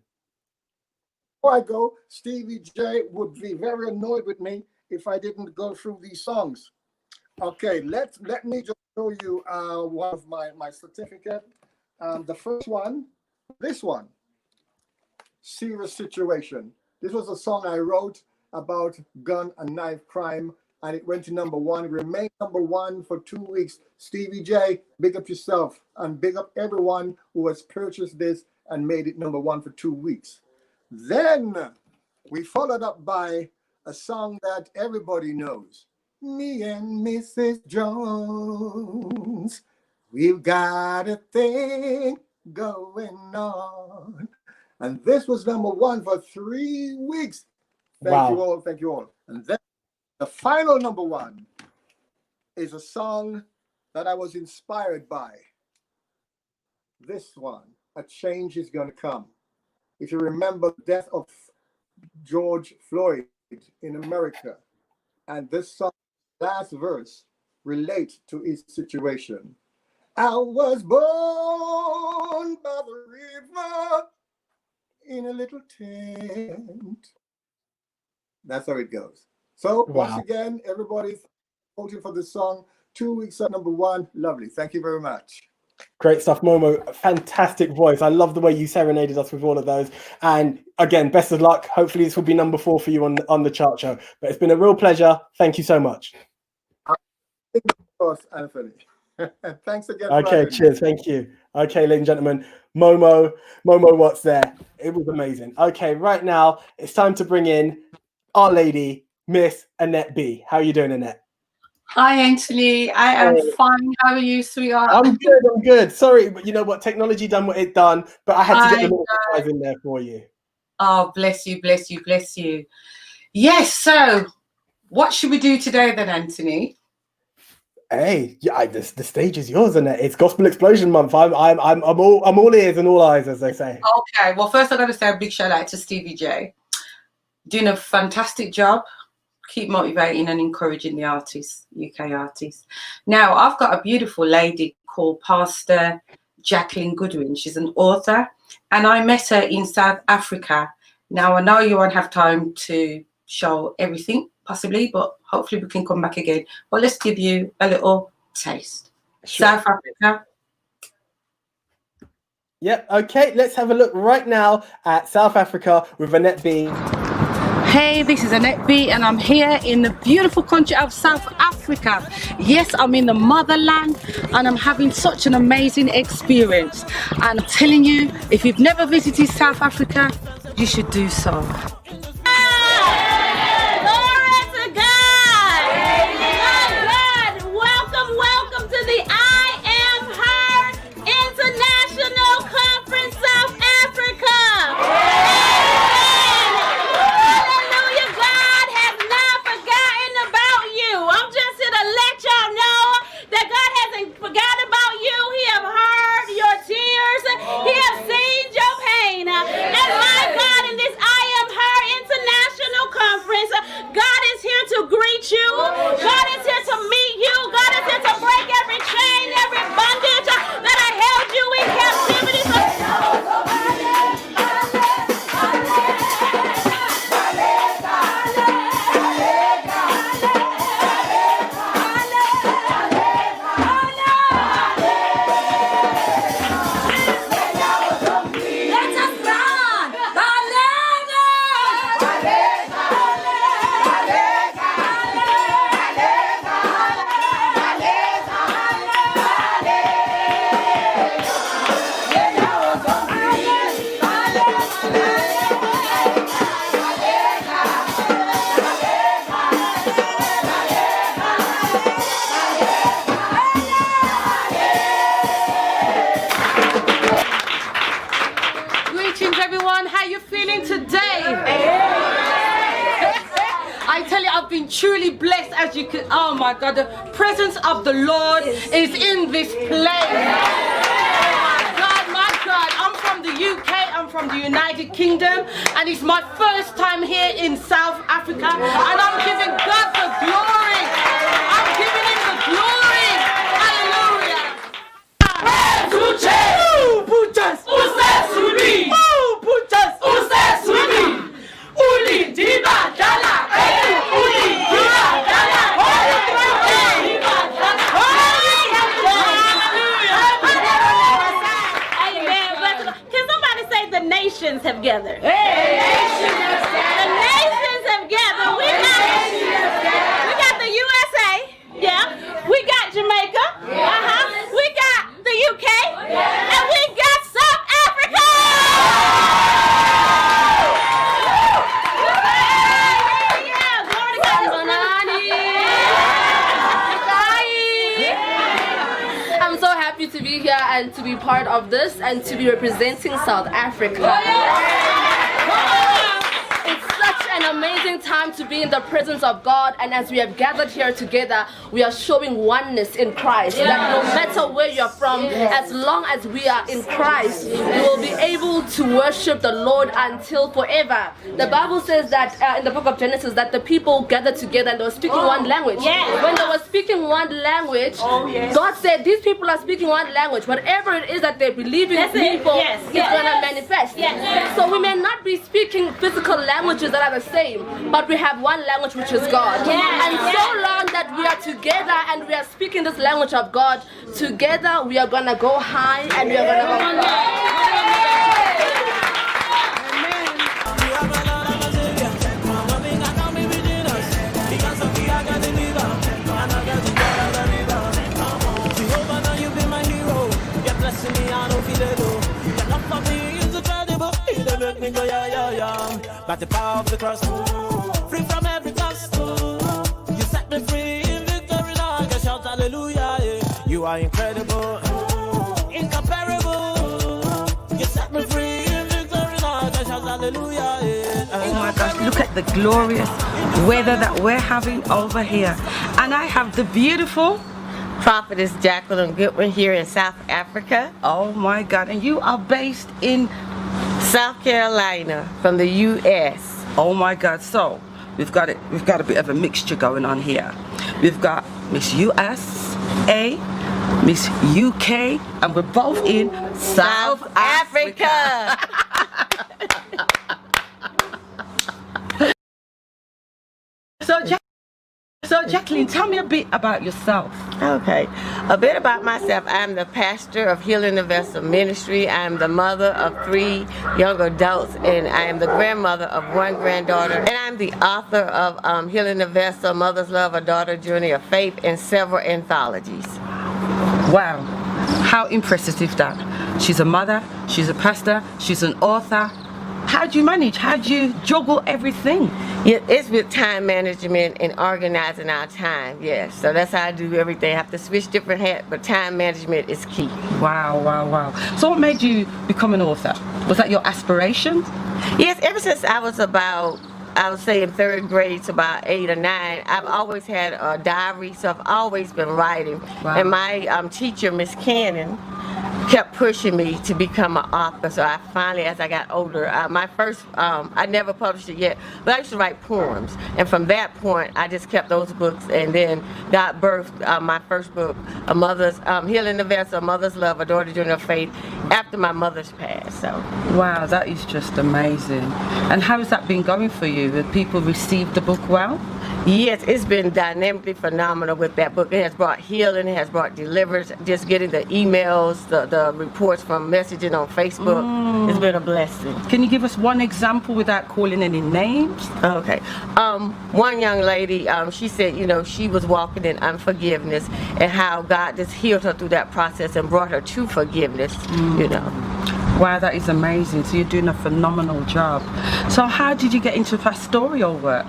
[SPEAKER 20] Before I go, Stevie J would be very annoyed with me if I didn't go through these songs. Okay, let me just show you one of my certificate. The first one, this one, Serious Situation. This was a song I wrote about gun and knife crime, and it went to #1, remained #1 for 2 weeks. Stevie J, big up yourself, and big up everyone who has purchased this and made it #1 for 2 weeks. Then we followed up by a song that everybody knows. Me and Mrs. Jones, we've got a thing going on. And this was #1 for 3 weeks. Thank you all, thank you all. And then the final #1 is a song that I was inspired by. This one, A Change Is Gonna Come. If you remember the death of George Floyd in America, and this song, last verse, relates to his situation. I was born by the river in a little tent. That's how it goes. So once again, everybody's voting for the song. 2 weeks at #1. Lovely. Thank you very much.
[SPEAKER 1] Great stuff, Momo. Fantastic voice. I love the way you serenaded us with all of those. And again, best of luck. Hopefully this will be #4 for you on the chart show. But it's been a real pleasure. Thank you so much.
[SPEAKER 20] Of course, Anthony. Thanks again.
[SPEAKER 1] Okay, cheers. Thank you. Okay, ladies and gentlemen, Momo Watts there. It was amazing. Okay, right now it's time to bring in our lady, Miss Annette B. How are you doing, Annette?
[SPEAKER 19] Hi, Anthony. I am fine. How are you, sweetheart?
[SPEAKER 1] I'm good. Sorry, but you know what? Technology done what it done, but I had to get the little guys in there for you.
[SPEAKER 19] Oh, bless you, bless you, bless you. Yes, so what should we do today then, Anthony?
[SPEAKER 1] Hey, yeah, the stage is yours, Annette. It's Gospel Explosion Month. I'm all ears and all eyes, as they say.
[SPEAKER 21] Okay, well, first I got to say a big shout out to Stevie J, doing a fantastic job. Keep motivating and encouraging the artists, UK artists. Now, I've got a beautiful lady called Pastor Jacqueline Goodwin. She's an author, and I met her in South Africa. Now, I know you won't have time to show everything, possibly, but hopefully we can come back again. But let's give you a little taste. Sure. South Africa.
[SPEAKER 1] Yep, okay, let's have a look right now at South Africa with Annette B.
[SPEAKER 22] Hey, this is Annette B, and I'm here in the beautiful country of South Africa. Yes, I'm in the motherland, and I'm having such an amazing experience. And I'm telling you, if you've never visited South Africa, you should do so.
[SPEAKER 23] Welcome to the I Am Her International Conference South Africa. Hallelujah, God has not forgotten about you. I'm just here to let y'all know that God hasn't forgotten about you. He has heard your tears. He has seen your pain. And my God, in this I Am Her International Conference, God is here to greet you. God is here to meet you. God is here to break every chain, every bondage that I held you in captivity. I've been truly blessed, as you could. Oh my God, the presence of the Lord is in this place. My God, I'm from the UK, I'm from the United Kingdom, and it's my first time here in South Africa, and I'm giving God the glory. I'm giving Him the glory. Hallelujah. Nations have gathered. The nations have gathered. We got the USA. Yeah. We got Jamaica. We got the UK. And we got South Africa. Yeah. Glory to God.
[SPEAKER 24] I'm so happy to be here and to be part of this and to be representing South Africa. It's such an amazing time to be in the presence of God, and as we have gathered here together, we are showing oneness in Christ. That no matter where you're from, as long as we are in Christ, we will be able to worship the Lord until forever. The Bible says that in the book of Genesis that the people gathered together and they were speaking one language. When they were speaking one language, God said these people are speaking one language. Whatever it is that they believe in, people, it's going to manifest. So we may not be speaking physical languages that are the same, but we have one language, which is God. And so long that we are together and we are speaking this language of God together, we are going to go high and we are going to go far.
[SPEAKER 15] But the power of the cross, free from every cost. You set me free in victory now. I can shout hallelujah. You are incredible, incomparable. You set me free in victory now. I can shout hallelujah.
[SPEAKER 21] Oh my gosh, look at the glorious weather that we're having over here. And I have the beautiful
[SPEAKER 2] Prophetess Jacqueline Goodwin here in South Africa.
[SPEAKER 22] Oh my God, and you are based in
[SPEAKER 2] South Carolina from the U.S.
[SPEAKER 22] Oh my God, so we've got a bit of a mixture going on here. We've got Miss USA, Miss UK, and we're both in South Africa. So Jacqueline, tell me a bit about yourself.
[SPEAKER 2] Okay, a bit about myself. I'm the pastor of Healing the Vessel Ministry. I'm the mother of 3 young adults, and I am the grandmother of 1 granddaughter. And I'm the author of Healing the Vessel, Mother's Love, A Daughter Journey of Faith, and several anthologies.
[SPEAKER 22] Wow, how impressive is that? She's a mother, she's a pastor, she's an author. How do you manage? How do you juggle everything?
[SPEAKER 2] Yeah, it's with time management and organizing our time, yes. So that's how I do everything. I have to switch different hats, but time management is key.
[SPEAKER 22] Wow, wow, wow. So what made you become an author? Was that your aspiration?
[SPEAKER 2] Yes, ever since I was about, I would say in 3rd grade to about 8 or 9, I've always had a diary, so I've always been writing.
[SPEAKER 22] Wow.
[SPEAKER 2] And my teacher, Miss Cannon, kept pushing me to become an author. So I finally, as I got older, my first, I never published it yet, but I used to write poems. And from that point, I just kept those books and then got birthed my first book, A Mother's, Healing the Vessel, Mother's Love, A Daughter Journey of Faith, after my mother's passed. So.
[SPEAKER 22] Wow, that is just amazing. And how has that been going for you? Have people received the book well?
[SPEAKER 2] Yes, it's been dynamically phenomenal with that book. It has brought healing, it has brought deliverance, just getting the emails, the reports from messaging on Facebook. It's been a blessing.
[SPEAKER 22] Can you give us one example without calling any names?
[SPEAKER 2] Okay. One young lady, she said, you know, she was walking in unforgiveness and how God just healed her through that process and brought her to forgiveness, you know.
[SPEAKER 22] Wow, that is amazing. So you're doing a phenomenal job. So how did you get into pastoral work?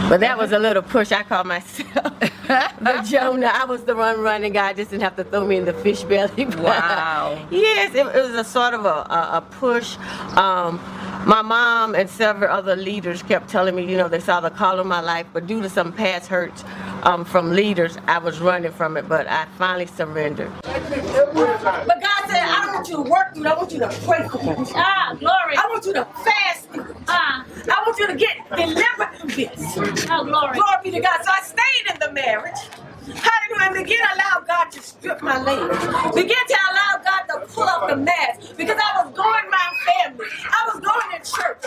[SPEAKER 2] But that was a little push. I call myself the Jonah. I was the running guy. Just didn't have to throw me in the fish belly.
[SPEAKER 22] Wow.
[SPEAKER 2] Yes, it was a sort of a push. My mom and several other leaders kept telling me, you know, they saw the call of my life, but due to some past hurts from leaders, I was running from it, but I finally surrendered.
[SPEAKER 23] But God said, I don't want you to work through it. I want you to pray for me. Ah, glory. I want you to fast through it. I want you to get delivered from this. Oh, glory. Glory be to God. So I stayed in the marriage. Hallelujah. And begin to allow God to strip my legs. Begin to allow God to pull up the mask. Because I was going my family. I was going to church.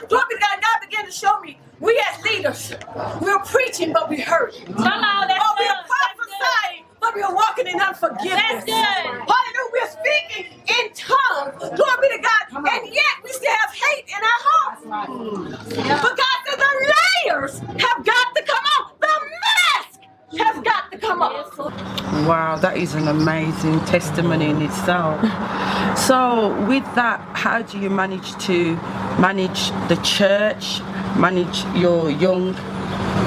[SPEAKER 23] Glory be to God. God began to show me, we as leaders, we're preaching, but we hurt. Come on, that's good. We're prophesying, but we're walking in unforgiveness. That's good. Hallelujah. We're speaking in tongues. Glory be to God. And yet we still have hate in our hearts. But God said the layers have got to come out. The mask has got to come off.
[SPEAKER 22] Wow, that is an amazing testimony in itself. So with that, how do you manage to manage the church, manage your young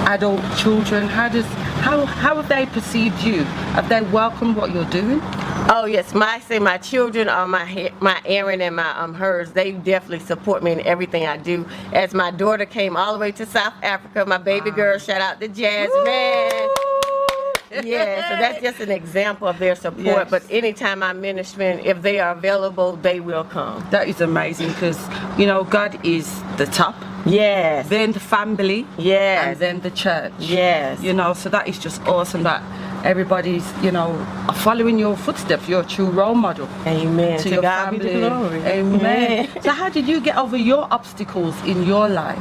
[SPEAKER 22] adult children? How have they perceived you? Have they welcomed what you're doing?
[SPEAKER 2] Oh yes, my children are my Aaron and my hers. They definitely support me in everything I do. As my daughter came all the way to South Africa, my baby girl, shout out to Jasmine. Yeah, so that's just an example of their support. Yes. But anytime I'm ministering, if they are available, they will come.
[SPEAKER 22] That is amazing because, you know, God is the top.
[SPEAKER 2] Yes.
[SPEAKER 22] Then the family.
[SPEAKER 2] Yes.
[SPEAKER 22] And then the church.
[SPEAKER 2] Yes.
[SPEAKER 22] You know, so that is just awesome that everybody's, you know, following your footsteps. You're a true role model.
[SPEAKER 2] Amen.
[SPEAKER 22] To your
[SPEAKER 2] God
[SPEAKER 22] family.
[SPEAKER 2] be the glory.
[SPEAKER 22] Amen. So how did you get over your obstacles in your life?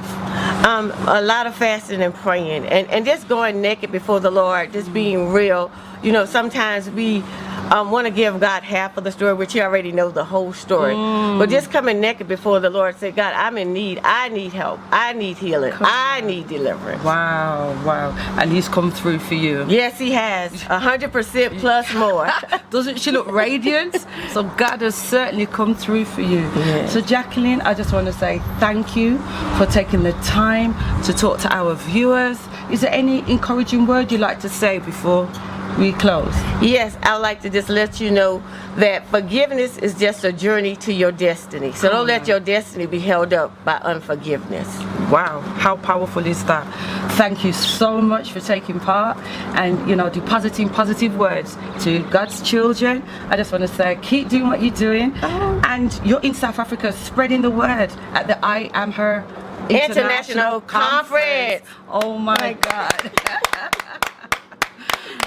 [SPEAKER 2] A lot of fasting and praying and just going naked before the Lord, just being real. You know, sometimes we want to give God half of the story, which He already knows the whole story. But just coming naked before the Lord, say, God, I'm in need. I need help. I need healing. I need deliverance.
[SPEAKER 22] Wow, wow. And He's come through for you.
[SPEAKER 2] Yes, He has. 100% plus more.
[SPEAKER 22] Doesn't she look radiant? So God has certainly come through for you.
[SPEAKER 2] Yes.
[SPEAKER 22] So Jacqueline, I just want to say thank you for taking the time to talk to our viewers. Is there any encouraging word you'd like to say before
[SPEAKER 21] we close?
[SPEAKER 2] Yes, I'd like to just let you know that forgiveness is just a journey to your destiny. So don't let your destiny be held up by unforgiveness.
[SPEAKER 21] Wow, how powerful is that? Thank you so much for taking part and, you know, depositing positive words to God's children. I just want to say, keep doing what you're doing. And you're in South Africa spreading the word at the I Am Her International Conference. Oh my God.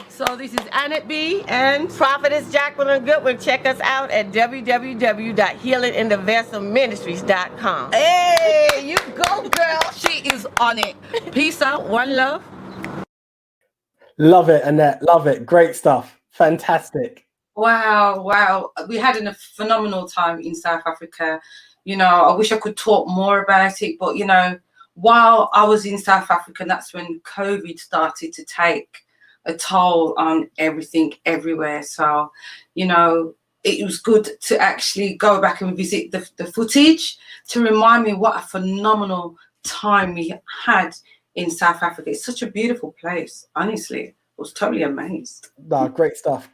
[SPEAKER 21] So this is Annette B and
[SPEAKER 2] Prophetess Jacqueline Goodwin. Check us out at www.healingindthevesselministries.com.
[SPEAKER 21] Hey, you go, girl. She is on it. Peace out. One love.
[SPEAKER 1] Love it, Annette. Love it. Great stuff. Fantastic.
[SPEAKER 21] Wow. We had a phenomenal time in South Africa. You know, I wish I could talk more about it, but, you know, while I was in South Africa, that's when COVID started to take a toll on everything everywhere. So, you know, it was good to actually go back and visit the footage to remind me what a phenomenal time we had in South Africa. It's such a beautiful place, honestly. I was totally amazed.
[SPEAKER 1] No, great stuff.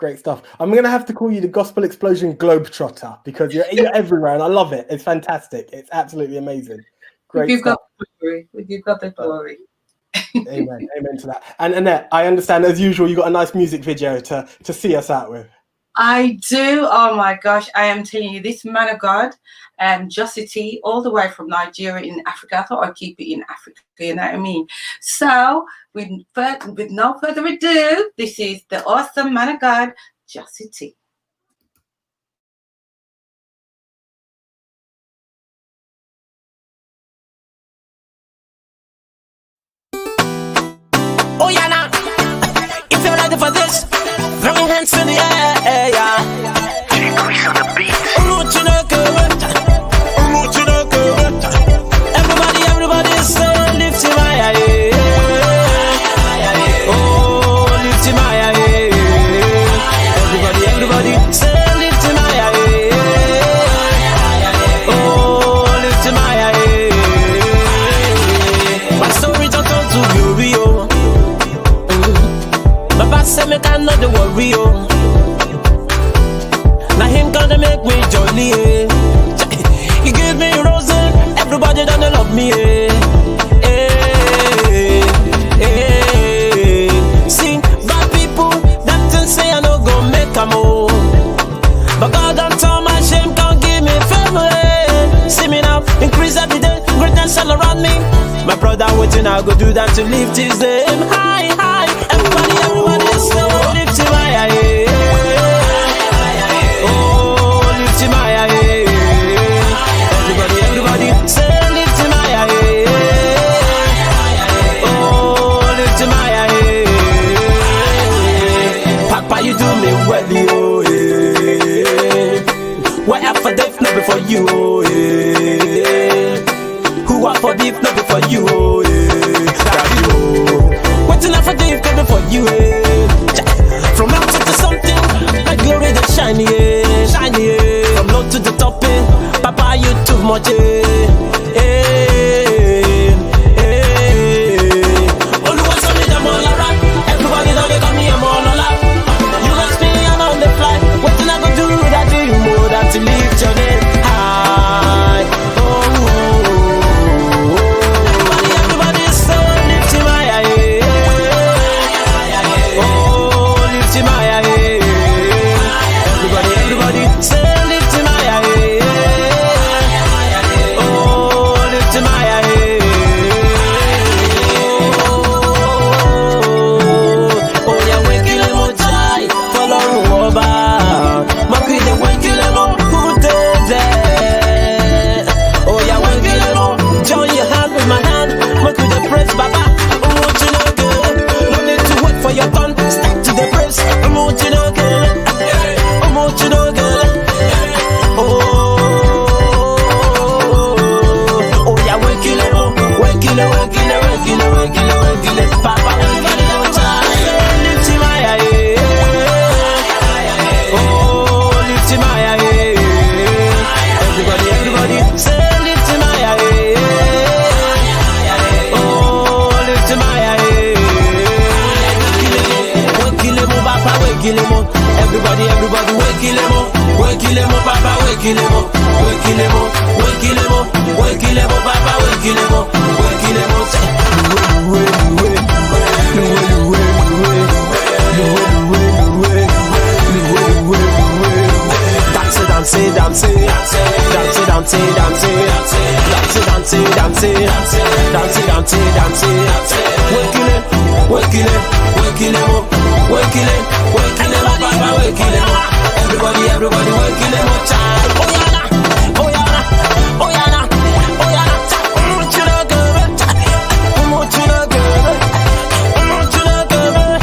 [SPEAKER 1] I'm going to have to call you the Gospel Explosion Globetrotter because you're everywhere and I love it. It's fantastic. It's absolutely amazing. Great stuff.
[SPEAKER 21] You've got the glory.
[SPEAKER 1] Amen to that. And Annette, I understand as usual you got a nice music video to see us out with.
[SPEAKER 21] I do. Oh my gosh, I am telling you, this man of God, Josity, all the way from Nigeria in Africa. I thought I'd keep it in Africa, you know what I mean? So with no further ado, this is the awesome man of God, Josity.
[SPEAKER 15] Oh yeah, now, if you're ready for this, throw your hands in the air, yeah. Increase on the beat. Everybody say, lift him higher, oh, lift him higher, everybody say, lift him higher, oh, lift him higher. My story don't turn to glory, oh. Papa say make I know the worry, oh. Now him gonna make me jolly, eh. He give me roses, everybody don't love me, eh. See, bad people, that thing say I no go make a move. But God don't tell my shame, can't give me favor, eh. See me now, increase every day, greatness all around me. My brother waiting, I go do that to lift his name high. Everybody say, lift him higher, yeah. Oh, lift him higher, yeah. Everybody say, lift him higher, yeah. Oh, lift him higher, yeah. Papa, you do me well, oh, yeah. What I for death, not before you, oh, yeah. Who I for deep, not before you, oh, yeah. Daddy, oh. Waiting I forgive, not before you, eh. From mountain to something, my glory that shiny, eh. Shiny, eh. From low to the top, eh. Papa, you too much, eh. Only one saw me, I'm all around. Everybody know they got me, I'm all alive. You ask me, I'm on the fly. What did I go do that do you more than to lift your name high? Everybody say, lift him higher, yeah. Oh, lift him higher, yeah. Everybody say, lift him higher, yeah. wake him up, Papa, wake him up, wake him up, wake him up, wake him up, Papa, wake him up, wake him up. Dance, dance, dance, dance, dance, dance, dance, dance, dance, dance, dance. Waking him, waking him, waking him up, waking him, waking him up, Papa, waking him up. Everybody, everybody, waking him up, child. Oh yana, oh yana, oh yana, oh yana. To the girl, to the girl, to the girl, to the girl.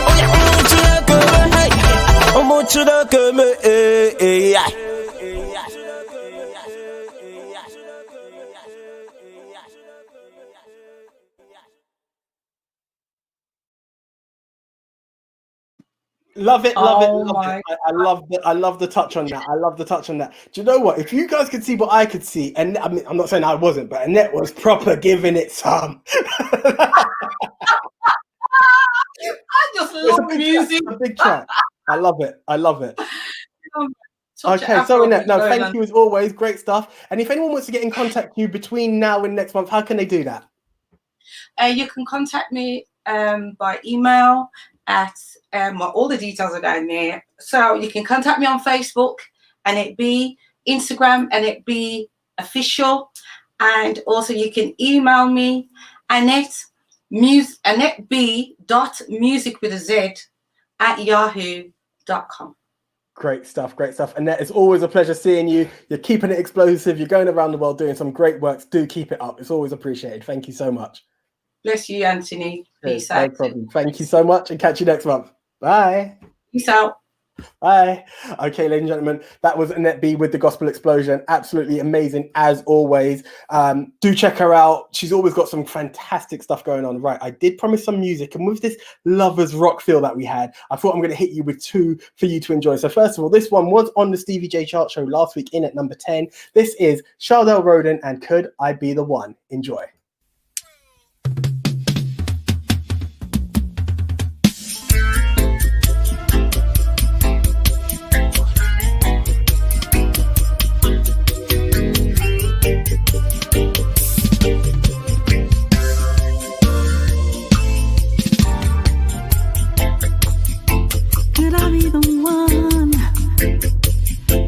[SPEAKER 15] Oh yeah, to the girl, hey. To the girl, hey.
[SPEAKER 1] Love it, love
[SPEAKER 21] Oh
[SPEAKER 1] it, love
[SPEAKER 21] my
[SPEAKER 1] it. I love the touch on that. I love the touch on that. Do you know what? If you guys could see what I could see, and I mean, I'm not saying I wasn't, but Annette was proper giving it some.
[SPEAKER 21] I just love music.
[SPEAKER 1] It's a big track. I love it. I love it.
[SPEAKER 21] Such
[SPEAKER 1] Okay,
[SPEAKER 21] an
[SPEAKER 1] so Annette,
[SPEAKER 21] Afrobeat
[SPEAKER 1] no,
[SPEAKER 21] going
[SPEAKER 1] thank
[SPEAKER 21] on.
[SPEAKER 1] you as always. Great stuff. And if anyone wants to get in contact with you between now and next month, how can they do that?
[SPEAKER 21] You can contact me by email at well, all the details are down there. So you can contact me on Facebook, and it be Instagram, and it be official. And also you can email me AnnetteB.music with a Z at yahoo.com.
[SPEAKER 1] Great stuff, great stuff. Annette, it's always a pleasure seeing you. You're keeping it explosive. You're going around the world doing some great works. Do keep it up. It's always appreciated. Thank you so much.
[SPEAKER 21] Bless you, Anthony. Peace
[SPEAKER 1] No
[SPEAKER 21] out.
[SPEAKER 1] problem. Thank you so much, and catch you next month. Bye.
[SPEAKER 21] Peace out.
[SPEAKER 1] Bye. Okay, ladies and gentlemen, that was Annette B with the Gospel Explosion. Absolutely amazing as always. Do check her out. She's always got some fantastic stuff going on. Right, I did promise some music, and with this lovers rock feel that we had, I thought I'm going to hit you with two for you to enjoy. So first of all, this one was on the Stevie J chart show last week in at number 10. This is Chardell Roden and Could I Be the One? Enjoy.
[SPEAKER 5] Could I be the one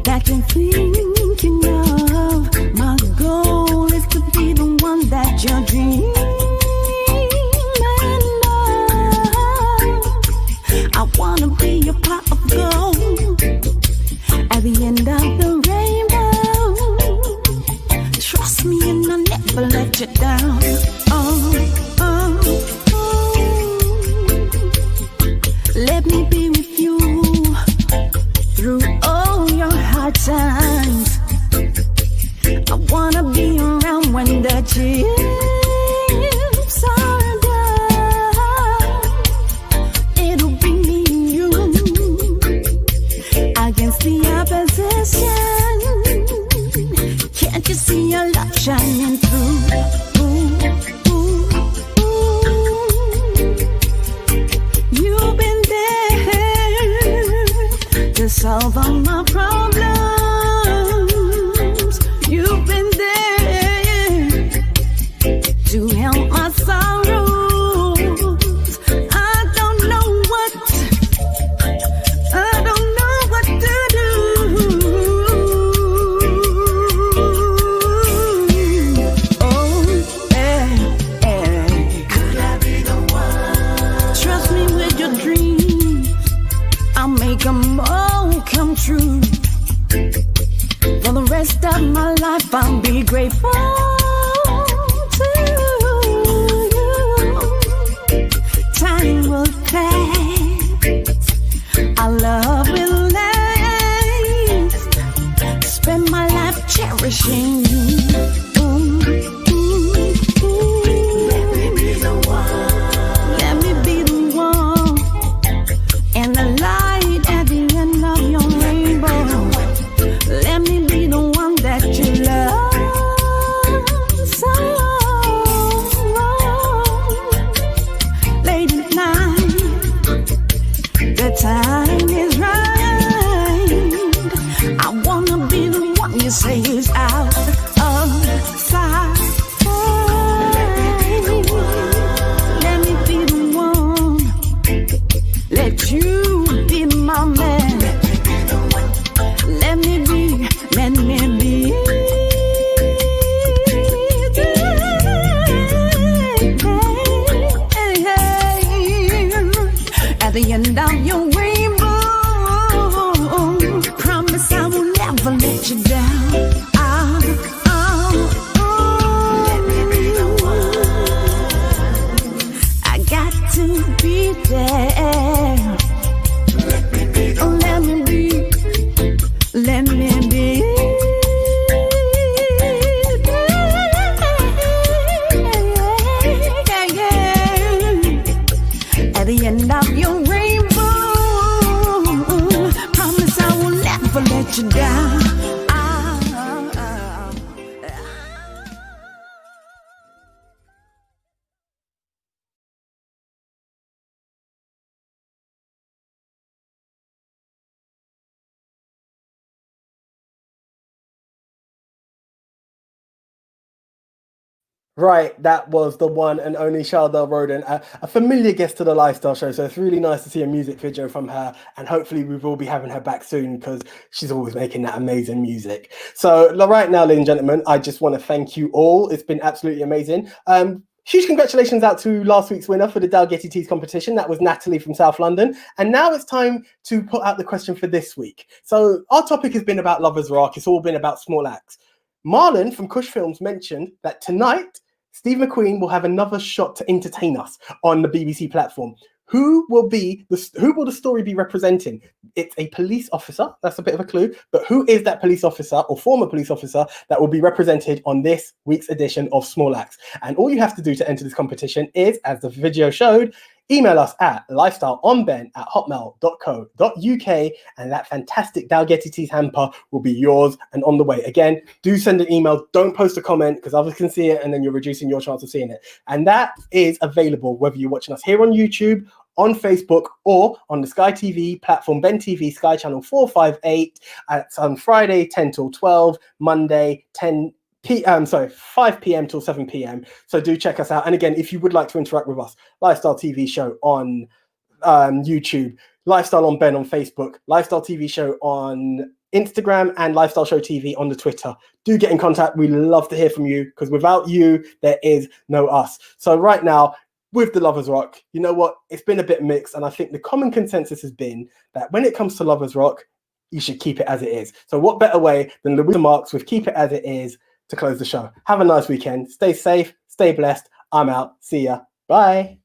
[SPEAKER 5] that you're thinking of? My goal is to be the one that you're dreaming of. I wanna be a pot of gold at the end of the rainbow. Trust me and I'll never let you down. Let me be with you through all your hard times. I wanna be around when the chips are down. It'll be me and you against the opposition. Can't you see your love shining through? You've been to solve all my problems. You've been there to help my sorrows. I don't know what to do. Oh, could I be the one? Trust me with your dreams. I'll make them all come true. For the rest of my life, I'll be grateful to you. Time will pass, our love will last. Spend my life cherishing you. Let me be the one. Let me be the one. And the light at the end of your rainbow. Let me be the one that you love so. Late at night, the time is right. let you down.
[SPEAKER 1] Right, that was the one and only Shardell Roden, a familiar guest to the Lifestyle Show. So it's really nice to see a music video from her, and hopefully we will be having her back soon because she's always making that amazing music. So right now, ladies and gentlemen, I just want to thank you all. It's been absolutely amazing. Huge congratulations out to last week's winner for the Dalgety Teas competition. That was Natalie from South London. And now it's time to put out the question for this week. So our topic has been about Lovers Rock. It's all been about small acts. Marlon from Kush Films mentioned that tonight, Steve McQueen will have another shot to entertain us on the BBC platform. Who will the story be representing? It's a police officer. That's a bit of a clue. But who is that police officer or former police officer that will be represented on this week's edition of Small Acts? And all you have to do to enter this competition is, as the video showed, email us at lifestyleonben@hotmail.co.uk, and that fantastic Dalgety Teas hamper will be yours and on the way. Again, do send an email. Don't post a comment because others can see it and then you're reducing your chance of seeing it. And that is available whether you're watching us here on YouTube, on Facebook, or on the Sky TV platform, Ben TV, Sky Channel 458. It's on Friday 10 till 12, Monday 5 p.m. till 7 p.m. So do check us out. And again, if you would like to interact with us, Lifestyle TV Show on YouTube, Lifestyle on Ben on Facebook, Lifestyle TV Show on Instagram, and Lifestyle Show TV on the Twitter. Do get in contact. We love to hear from you because without you, there is no us. So right now, with the Lovers Rock, you know what? It's been a bit mixed, and I think the common consensus has been that when it comes to Lovers Rock, you should keep it as it is. So what better way than Louisa Marks with Keep It As It Is to close the show. Have a nice weekend. Stay safe. Stay blessed. I'm out. See ya. Bye.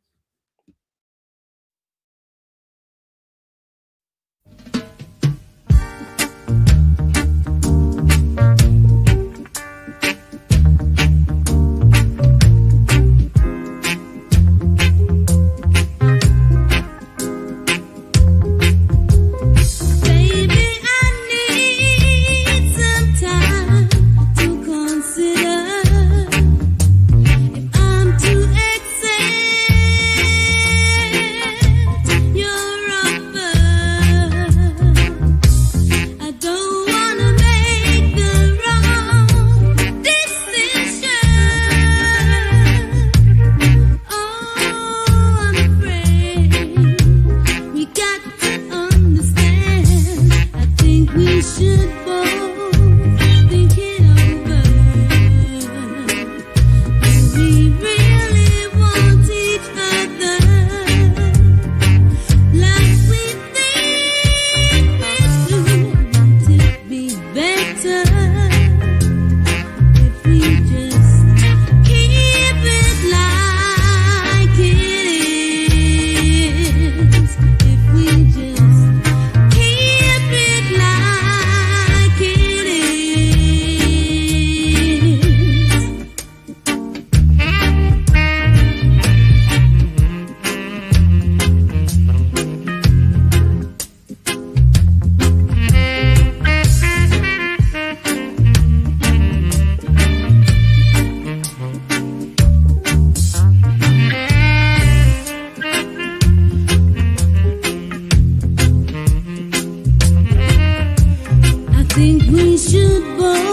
[SPEAKER 5] think we should both